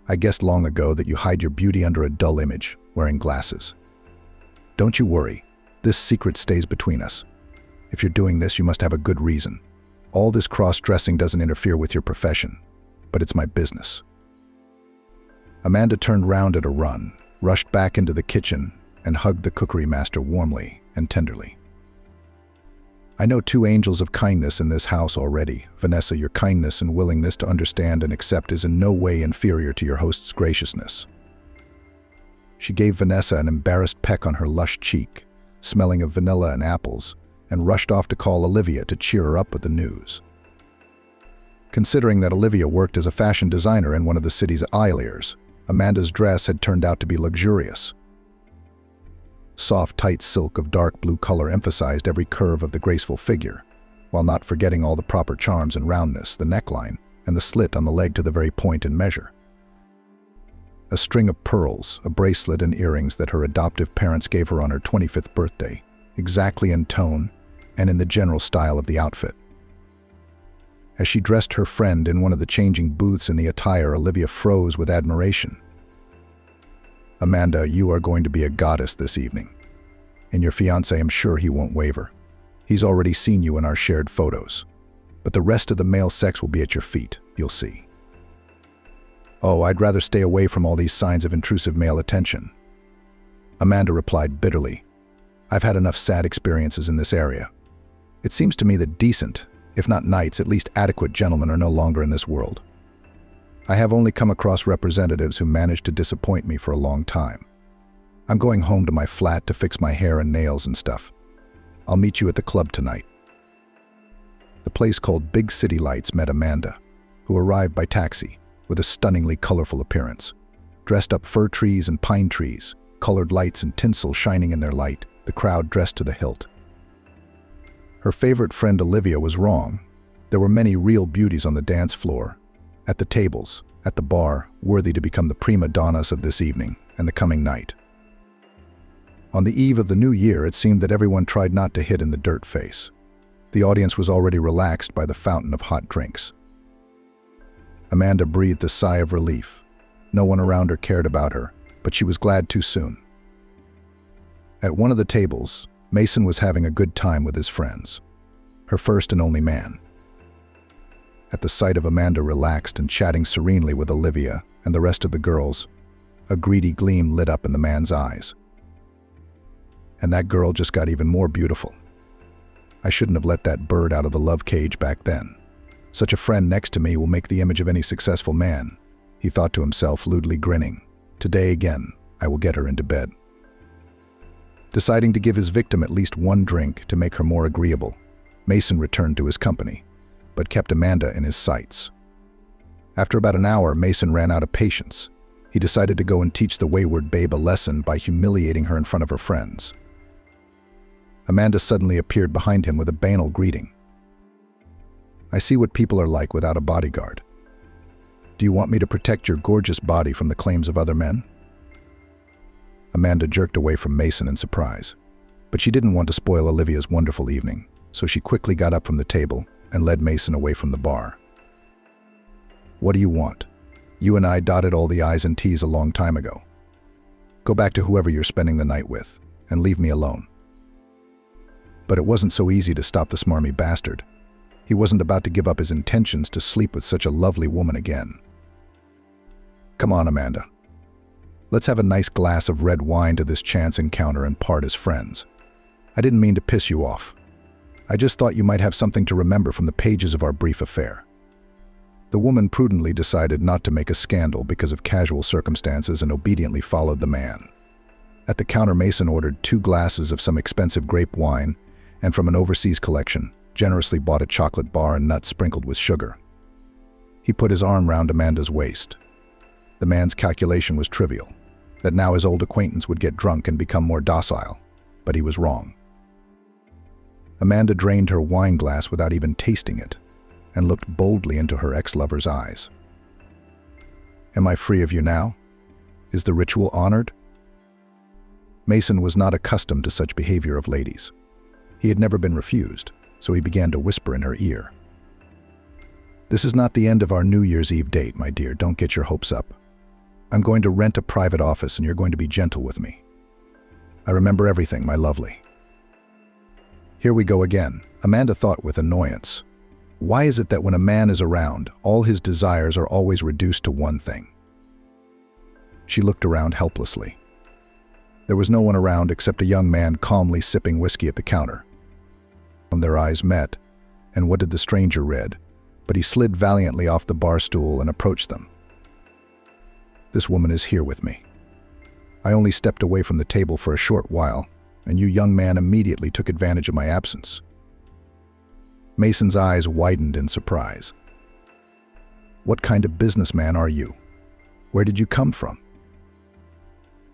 I guessed long ago that you hide your beauty under a dull image, wearing glasses. Don't you worry, this secret stays between us. If you're doing this, you must have a good reason. All this cross-dressing doesn't interfere with your profession, but it's my business." Amanda turned round at a run, rushed back into the kitchen, and hugged the cookery master warmly and tenderly. "I know two angels of kindness in this house already. Vanessa, your kindness and willingness to understand and accept is in no way inferior to your host's graciousness." She gave Vanessa an embarrassed peck on her lush cheek, smelling of vanilla and apples, and rushed off to call Olivia to cheer her up with the news. Considering that Olivia worked as a fashion designer in one of the city's eyeliers, Amanda's dress had turned out to be luxurious. Soft, tight silk of dark blue color emphasized every curve of the graceful figure, while not forgetting all the proper charms and roundness, the neckline, and the slit on the leg to the very point and measure. A string of pearls, a bracelet, and earrings that her adoptive parents gave her on her 25th birthday, exactly in tone and in the general style of the outfit. As she dressed her friend in one of the changing booths in the attire, Olivia froze with admiration. "Amanda, you are going to be a goddess this evening. And your fiancé, I'm sure he won't waver. He's already seen you in our shared photos. But the rest of the male sex will be at your feet, you'll see." "Oh, I'd rather stay away from all these signs of intrusive male attention." Amanda replied bitterly. "I've had enough sad experiences in this area. It seems to me that decent, if not knights, at least adequate gentlemen are no longer in this world. I have only come across representatives who managed to disappoint me for a long time. I'm going home to my flat to fix my hair and nails and stuff. I'll meet you at the club tonight." The place called Big City Lights met Amanda, who arrived by taxi with a stunningly colorful appearance. dressed up fir trees and pine trees, colored lights and tinsel shining in their light, the crowd dressed to the hilt. Her favorite friend Olivia was wrong. There were many real beauties on the dance floor, at the tables, at the bar, worthy to become the prima donnas of this evening and the coming night. On the eve of the new year, it seemed that everyone tried not to hit in the dirt face. The audience was already relaxed by the fountain of hot drinks. Amanda breathed a sigh of relief. No one around her cared about her, but she was glad too soon. At one of the tables, Mason was having a good time with his friends, her first and only man. At the sight of Amanda relaxed and chatting serenely with Olivia and the rest of the girls, a greedy gleam lit up in the man's eyes. And that girl just got even more beautiful. I shouldn't have let that bird out of the love cage back then. Such a friend next to me will make the image of any successful man, he thought to himself, lewdly grinning. Today again, I will get her into bed. Deciding to give his victim at least one drink to make her more agreeable, Mason returned to his company, but kept Amanda in his sights. After about an hour, Mason ran out of patience. He decided to go and teach the wayward babe a lesson by humiliating her in front of her friends. Amanda suddenly appeared behind him with a banal greeting. I see what people are like without a bodyguard. Do you want me to protect your gorgeous body from the claims of other men? Amanda jerked away from Mason in surprise, but she didn't want to spoil Olivia's wonderful evening, so she quickly got up from the table and led Mason away from the bar. What do you want? You and I dotted all the I's and T's a long time ago. Go back to whoever you're spending the night with, and leave me alone. But it wasn't so easy to stop the smarmy bastard. He wasn't about to give up his intentions to sleep with such a lovely woman again. Come on, Amanda. Let's have a nice glass of red wine to this chance encounter and part as friends. I didn't mean to piss you off. I just thought you might have something to remember from the pages of our brief affair. The woman prudently decided not to make a scandal because of casual circumstances and obediently followed the man. At the counter, Mason ordered 2 glasses of some expensive grape wine and from an overseas collection, generously bought a chocolate bar and nuts sprinkled with sugar. He put his arm round Amanda's waist. The man's calculation was trivial, that now his old acquaintance would get drunk and become more docile, but he was wrong. Amanda drained her wine glass without even tasting it, and looked boldly into her ex-lover's eyes. Am I free of you now? Is the ritual honored? Mason was not accustomed to such behavior of ladies. He had never been refused, so he began to whisper in her ear. This is not the end of our New Year's Eve date, my dear. Don't get your hopes up. I'm going to rent a private office and you're going to be gentle with me. I remember everything, my lovely. Here we go again, Amanda thought with annoyance. Why is it that when a man is around, all his desires are always reduced to one thing? She looked around helplessly. There was no one around except a young man calmly sipping whiskey at the counter. Their eyes met, and what did the stranger read? But he slid valiantly off the bar stool and approached them. This woman is here with me. I only stepped away from the table for a short while, and you young man immediately took advantage of my absence. Mason's eyes widened in surprise. What kind of businessman are you? Where did you come from?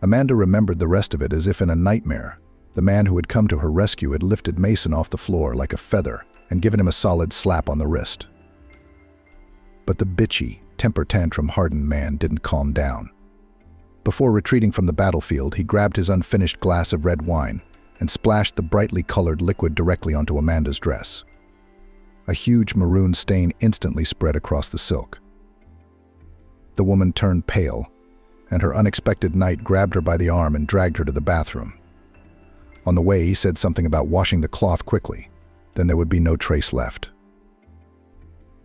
Amanda remembered the rest of it as if in a nightmare. The man who had come to her rescue had lifted Mason off the floor like a feather and given him a solid slap on the wrist. But the bitchy, temper tantrum-hardened man didn't calm down. Before retreating from the battlefield, he grabbed his unfinished glass of red wine and splashed the brightly colored liquid directly onto Amanda's dress. A huge maroon stain instantly spread across the silk. The woman turned pale, and her unexpected knight grabbed her by the arm and dragged her to the bathroom. On the way, he said something about washing the cloth quickly, then there would be no trace left.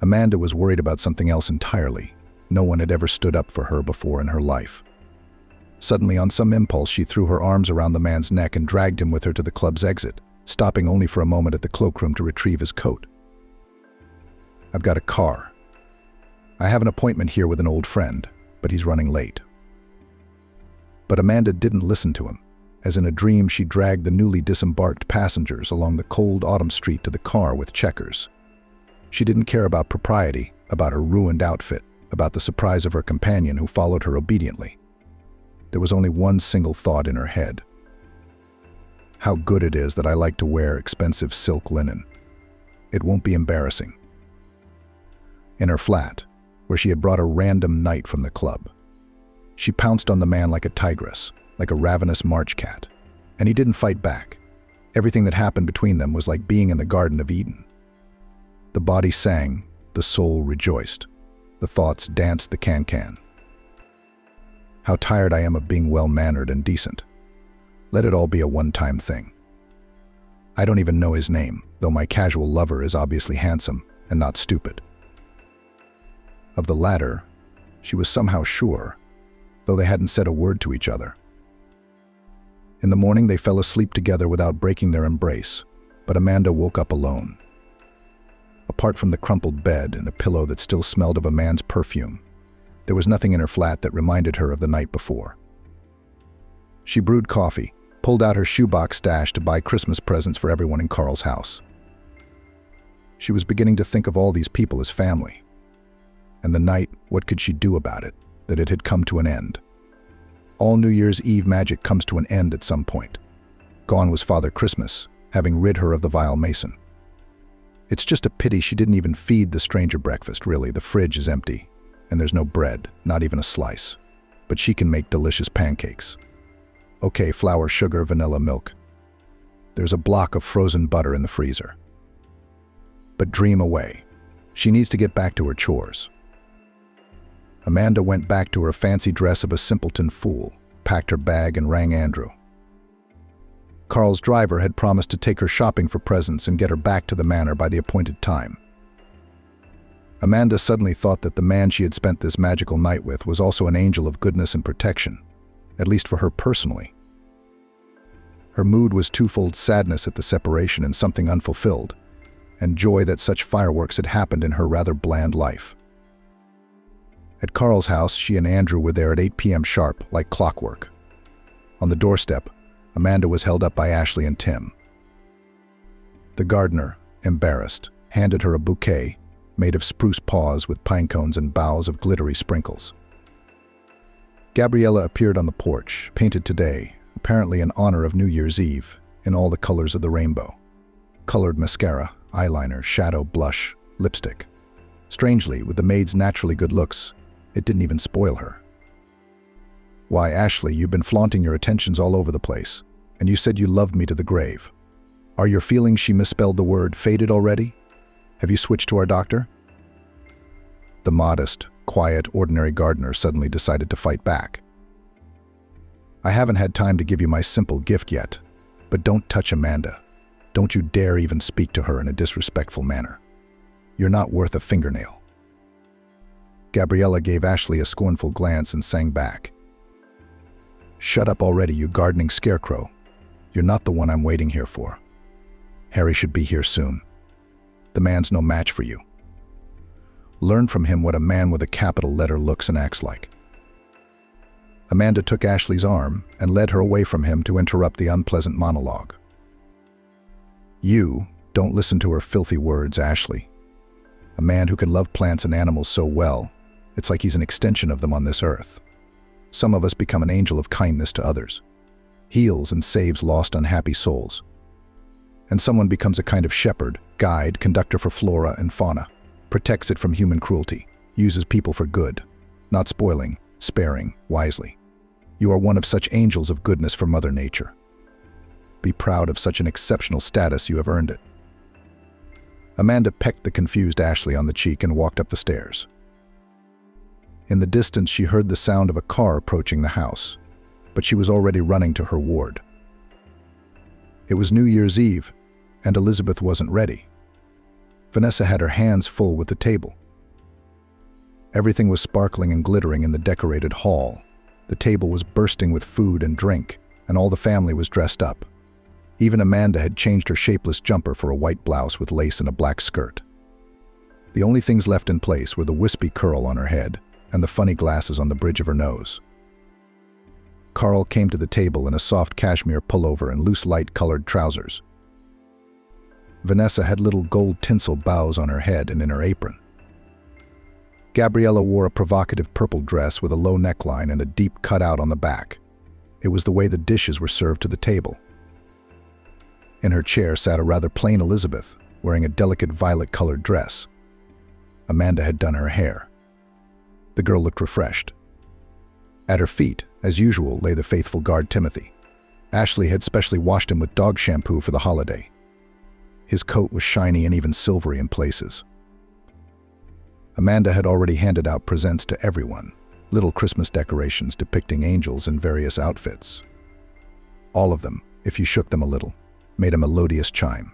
Amanda was worried about something else entirely. No one had ever stood up for her before in her life. Suddenly, on some impulse, she threw her arms around the man's neck and dragged him with her to the club's exit, stopping only for a moment at the cloakroom to retrieve his coat. I've got a car. I have an appointment here with an old friend, but he's running late. But Amanda didn't listen to him. As in a dream, she dragged the newly disembarked passengers along the cold autumn street to the car with checkers. She didn't care about propriety, about her ruined outfit, about the surprise of her companion who followed her obediently. There was only one single thought in her head. How good it is that I like to wear expensive silk linen. It won't be embarrassing. In her flat, where she had brought a random knight from the club, she pounced on the man like a tigress, like a ravenous March cat. And he didn't fight back. Everything that happened between them was like being in the Garden of Eden. The body sang, the soul rejoiced. The thoughts danced the can-can. How tired I am of being well-mannered and decent. Let it all be a one-time thing. I don't even know his name, though my casual lover is obviously handsome and not stupid. Of the latter, she was somehow sure, though they hadn't said a word to each other. In the morning, they fell asleep together without breaking their embrace, but Amanda woke up alone. Apart from the crumpled bed and a pillow that still smelled of a man's perfume, there was nothing in her flat that reminded her of the night before. She brewed coffee, pulled out her shoebox stash to buy Christmas presents for everyone in Carl's house. She was beginning to think of all these people as family. And the night, what could she do about it, that it had come to an end? All New Year's Eve magic comes to an end at some point. Gone was Father Christmas, having rid her of the vile mason. It's just a pity she didn't even feed the stranger breakfast, really. The fridge is empty, and there's no bread, not even a slice. But she can make delicious pancakes. Okay, flour, sugar, vanilla, milk. There's a block of frozen butter in the freezer. But dream away. She needs to get back to her chores. Amanda went back to her fancy dress of a simpleton fool, packed her bag and rang Andrew. Carl's driver had promised to take her shopping for presents and get her back to the manor by the appointed time. Amanda suddenly thought that the man she had spent this magical night with was also an angel of goodness and protection, at least for her personally. Her mood was twofold: sadness at the separation and something unfulfilled, and joy that such fireworks had happened in her rather bland life. At Carl's house, she and Andrew were there at 8 p.m. sharp, like clockwork. On the doorstep, Amanda was held up by Ashley and Tim. The gardener, embarrassed, handed her a bouquet made of spruce paws with pine cones and boughs of glittery sprinkles. Gabriella appeared on the porch, painted today, apparently in honor of New Year's Eve, in all the colors of the rainbow. Colored mascara, eyeliner, shadow, blush, lipstick. Strangely, with the maid's naturally good looks, it didn't even spoil her. Why, Ashley, you've been flaunting your attentions all over the place, and you said you loved me to the grave. Are your feelings, she misspelled the word, faded already? Have you switched to our doctor? The modest, quiet, ordinary gardener suddenly decided to fight back. I haven't had time to give you my simple gift yet, but don't touch Amanda. Don't you dare even speak to her in a disrespectful manner. You're not worth a fingernail. Gabriella gave Ashley a scornful glance and sang back. Shut up already, you gardening scarecrow. You're not the one I'm waiting here for. Harry should be here soon. The man's no match for you. Learn from him what a man with a capital letter looks and acts like. Amanda took Ashley's arm and led her away from him to interrupt the unpleasant monologue. You don't listen to her filthy words, Ashley. A man who can love plants and animals so well, it's like he's an extension of them on this earth. Some of us become an angel of kindness to others, heals and saves lost, unhappy souls. And someone becomes a kind of shepherd, guide, conductor for flora and fauna, protects it from human cruelty, uses people for good, not spoiling, sparing, wisely. You are one of such angels of goodness for Mother Nature. Be proud of such an exceptional status. You have earned it. Amanda pecked the confused Ashley on the cheek and walked up the stairs. In the distance, she heard the sound of a car approaching the house, but she was already running to her ward. It was New Year's Eve, and Elizabeth wasn't ready. Vanessa had her hands full with the table. Everything was sparkling and glittering in the decorated hall. The table was bursting with food and drink, and all the family was dressed up. Even Amanda had changed her shapeless jumper for a white blouse with lace and a black skirt. The only things left in place were the wispy curl on her head and the funny glasses on the bridge of her nose. Carl came to the table in a soft cashmere pullover and loose light-colored trousers. Vanessa had little gold tinsel bows on her head and in her apron. Gabriella wore a provocative purple dress with a low neckline and a deep cutout on the back. It was the way the dishes were served to the table. In her chair sat a rather plain Elizabeth, wearing a delicate violet-colored dress. Amanda had done her hair. The girl looked refreshed. At her feet, as usual, lay the faithful guard Timothy. Ashley had specially washed him with dog shampoo for the holiday. His coat was shiny and even silvery in places. Amanda had already handed out presents to everyone, little Christmas decorations depicting angels in various outfits. All of them, if you shook them a little, made a melodious chime.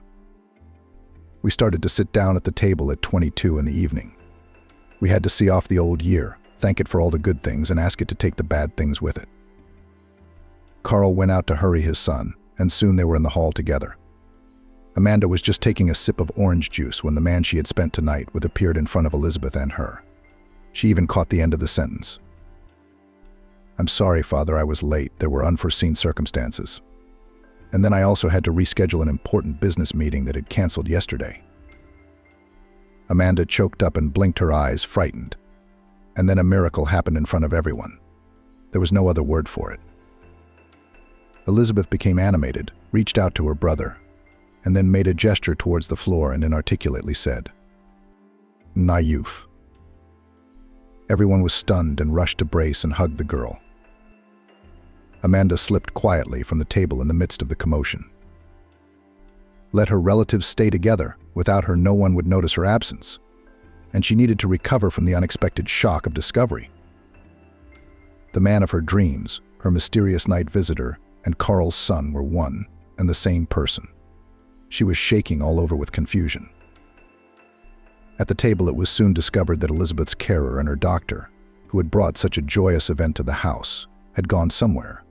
We started to sit down at the table at 22 in the evening. We had to see off the old year, thank it for all the good things, and ask it to take the bad things with it. Carl went out to hurry his son, and soon they were in the hall together. Amanda was just taking a sip of orange juice when the man she had spent tonight with appeared in front of Elizabeth and her. She even caught the end of the sentence. "I'm sorry, Father, I was late. There were unforeseen circumstances. And then I also had to reschedule an important business meeting that had canceled yesterday." Amanda choked up and blinked her eyes, frightened. And then a miracle happened in front of everyone. There was no other word for it. Elizabeth became animated, reached out to her brother, and then made a gesture towards the floor and inarticulately said, "Naïf." Everyone was stunned and rushed to brace and hug the girl. Amanda slipped quietly from the table in the midst of the commotion. Let her relatives stay together. Without her, no one would notice her absence, and she needed to recover from the unexpected shock of discovery. The man of her dreams, her mysterious night visitor, and Carl's son were one and the same person. She was shaking all over with confusion. At the table, it was soon discovered that Elizabeth's carer and her doctor, who had brought such a joyous event to the house, had gone somewhere.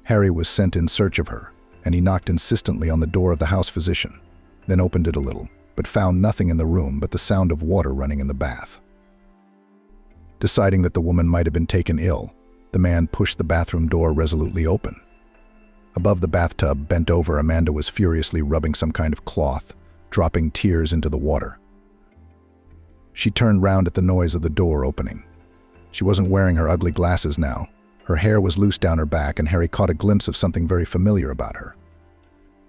Harry was sent in search of her, and he knocked insistently on the door of the house physician, then opened it a little, but found nothing in the room but the sound of water running in the bath. Deciding that the woman might have been taken ill, the man pushed the bathroom door resolutely open. Above the bathtub, bent over, Amanda was furiously rubbing some kind of cloth, dropping tears into the water. She turned round at the noise of the door opening. She wasn't wearing her ugly glasses now. Her hair was loose down her back, and Harry caught a glimpse of something very familiar about her.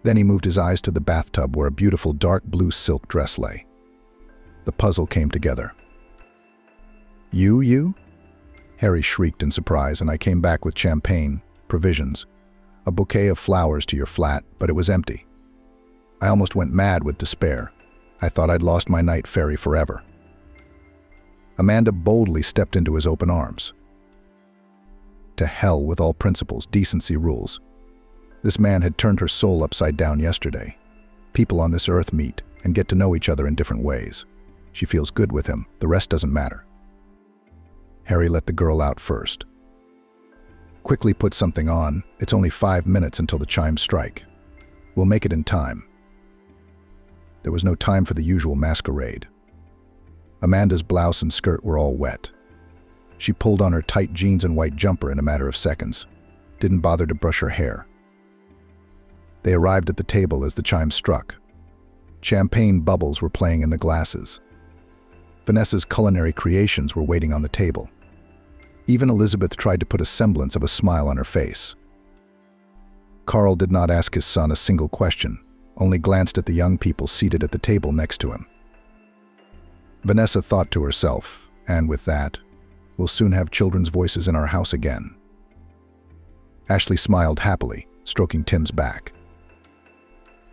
Then he moved his eyes to the bathtub where a beautiful dark blue silk dress lay. The puzzle came together. You? Harry shrieked in surprise, and I came back with champagne, provisions, a bouquet of flowers to your flat, but it was empty. I almost went mad with despair. I thought I'd lost my night fairy forever. Amanda boldly stepped into his open arms. To hell with all principles, decency, rules. This man had turned her soul upside down yesterday. People on this earth meet and get to know each other in different ways. She feels good with him, the rest doesn't matter. Harry let the girl out first. Quickly put something on. It's only 5 minutes until the chimes strike. We'll make it in time. There was no time for the usual masquerade. Amanda's blouse and skirt were all wet. She pulled on her tight jeans and white jumper in a matter of seconds. Didn't bother to brush her hair. They arrived at the table as the chimes struck. Champagne bubbles were playing in the glasses. Vanessa's culinary creations were waiting on the table. Even Elizabeth tried to put a semblance of a smile on her face. Carl did not ask his son a single question, only glanced at the young people seated at the table next to him. Vanessa thought to herself, and with that, we'll soon have children's voices in our house again. Ashley smiled happily, stroking Tim's back.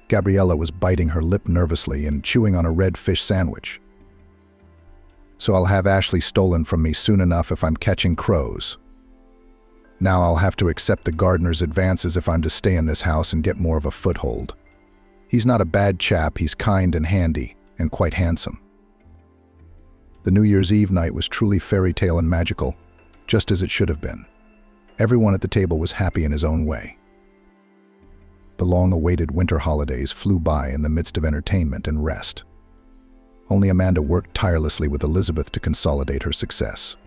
Gabriella was biting her lip nervously and chewing on a red fish sandwich. So I'll have Ashley stolen from me soon enough if I'm catching crows. Now I'll have to accept the gardener's advances if I'm to stay in this house and get more of a foothold. He's not a bad chap, he's kind and handy, and quite handsome. The New Year's Eve night was truly fairy tale and magical, just as it should have been. Everyone at the table was happy in his own way. The long-awaited winter holidays flew by in the midst of entertainment and rest. Only Amanda worked tirelessly with Elizabeth to consolidate her success.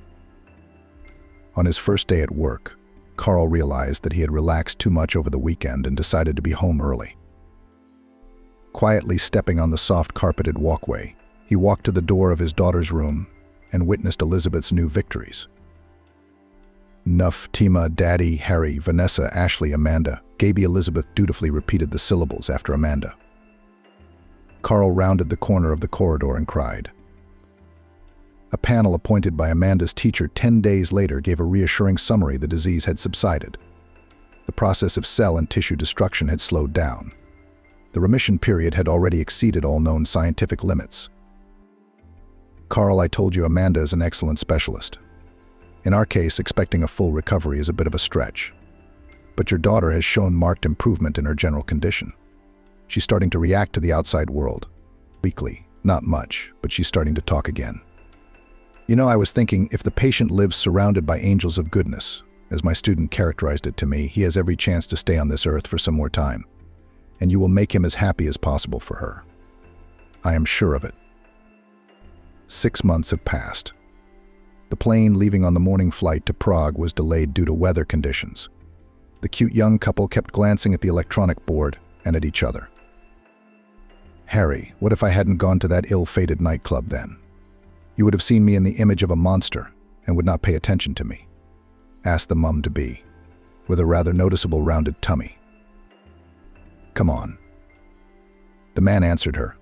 On his first day at work, Carl realized that he had relaxed too much over the weekend and decided to be home early. Quietly stepping on the soft carpeted walkway, he walked to the door of his daughter's room and witnessed Elizabeth's new victories. Nuff, Tima, Daddy, Harry, Vanessa, Ashley, Amanda. Gaby Elizabeth dutifully repeated the syllables after Amanda. Carl rounded the corner of the corridor and cried. A panel appointed by Amanda's teacher 10 days later gave a reassuring summary the disease had subsided. The process of cell and tissue destruction had slowed down. The remission period had already exceeded all known scientific limits. Carl, I told you Amanda is an excellent specialist. In our case, expecting a full recovery is a bit of a stretch. But your daughter has shown marked improvement in her general condition. She's starting to react to the outside world. Weakly, not much, but she's starting to talk again. You know, I was thinking, if the patient lives surrounded by angels of goodness, as my student characterized it to me, he has every chance to stay on this earth for some more time, and you will make him as happy as possible for her. I am sure of it. 6 months have passed. The plane leaving on the morning flight to Prague was delayed due to weather conditions. The cute young couple kept glancing at the electronic board and at each other. Harry, what if I hadn't gone to that ill-fated nightclub then? You would have seen me in the image of a monster and would not pay attention to me, asked the mum-to-be, with a rather noticeable rounded tummy. Come on. The man answered her,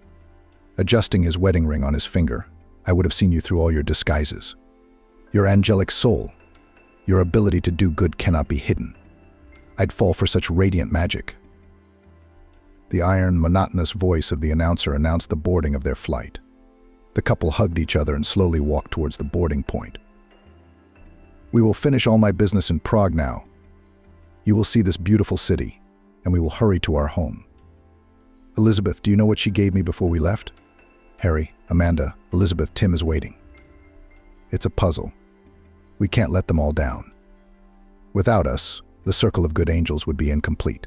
adjusting his wedding ring on his finger. I would have seen you through all your disguises. Your angelic soul, your ability to do good cannot be hidden. I'd fall for such radiant magic. The iron, monotonous voice of the announcer announced the boarding of their flight. The couple hugged each other and slowly walked towards the boarding point. We will finish all my business in Prague now. You will see this beautiful city, and we will hurry to our home. Elizabeth, do you know what she gave me before we left? Harry, Amanda, Elizabeth, Tim is waiting. It's a puzzle. We can't let them all down. Without us, the circle of good angels would be incomplete.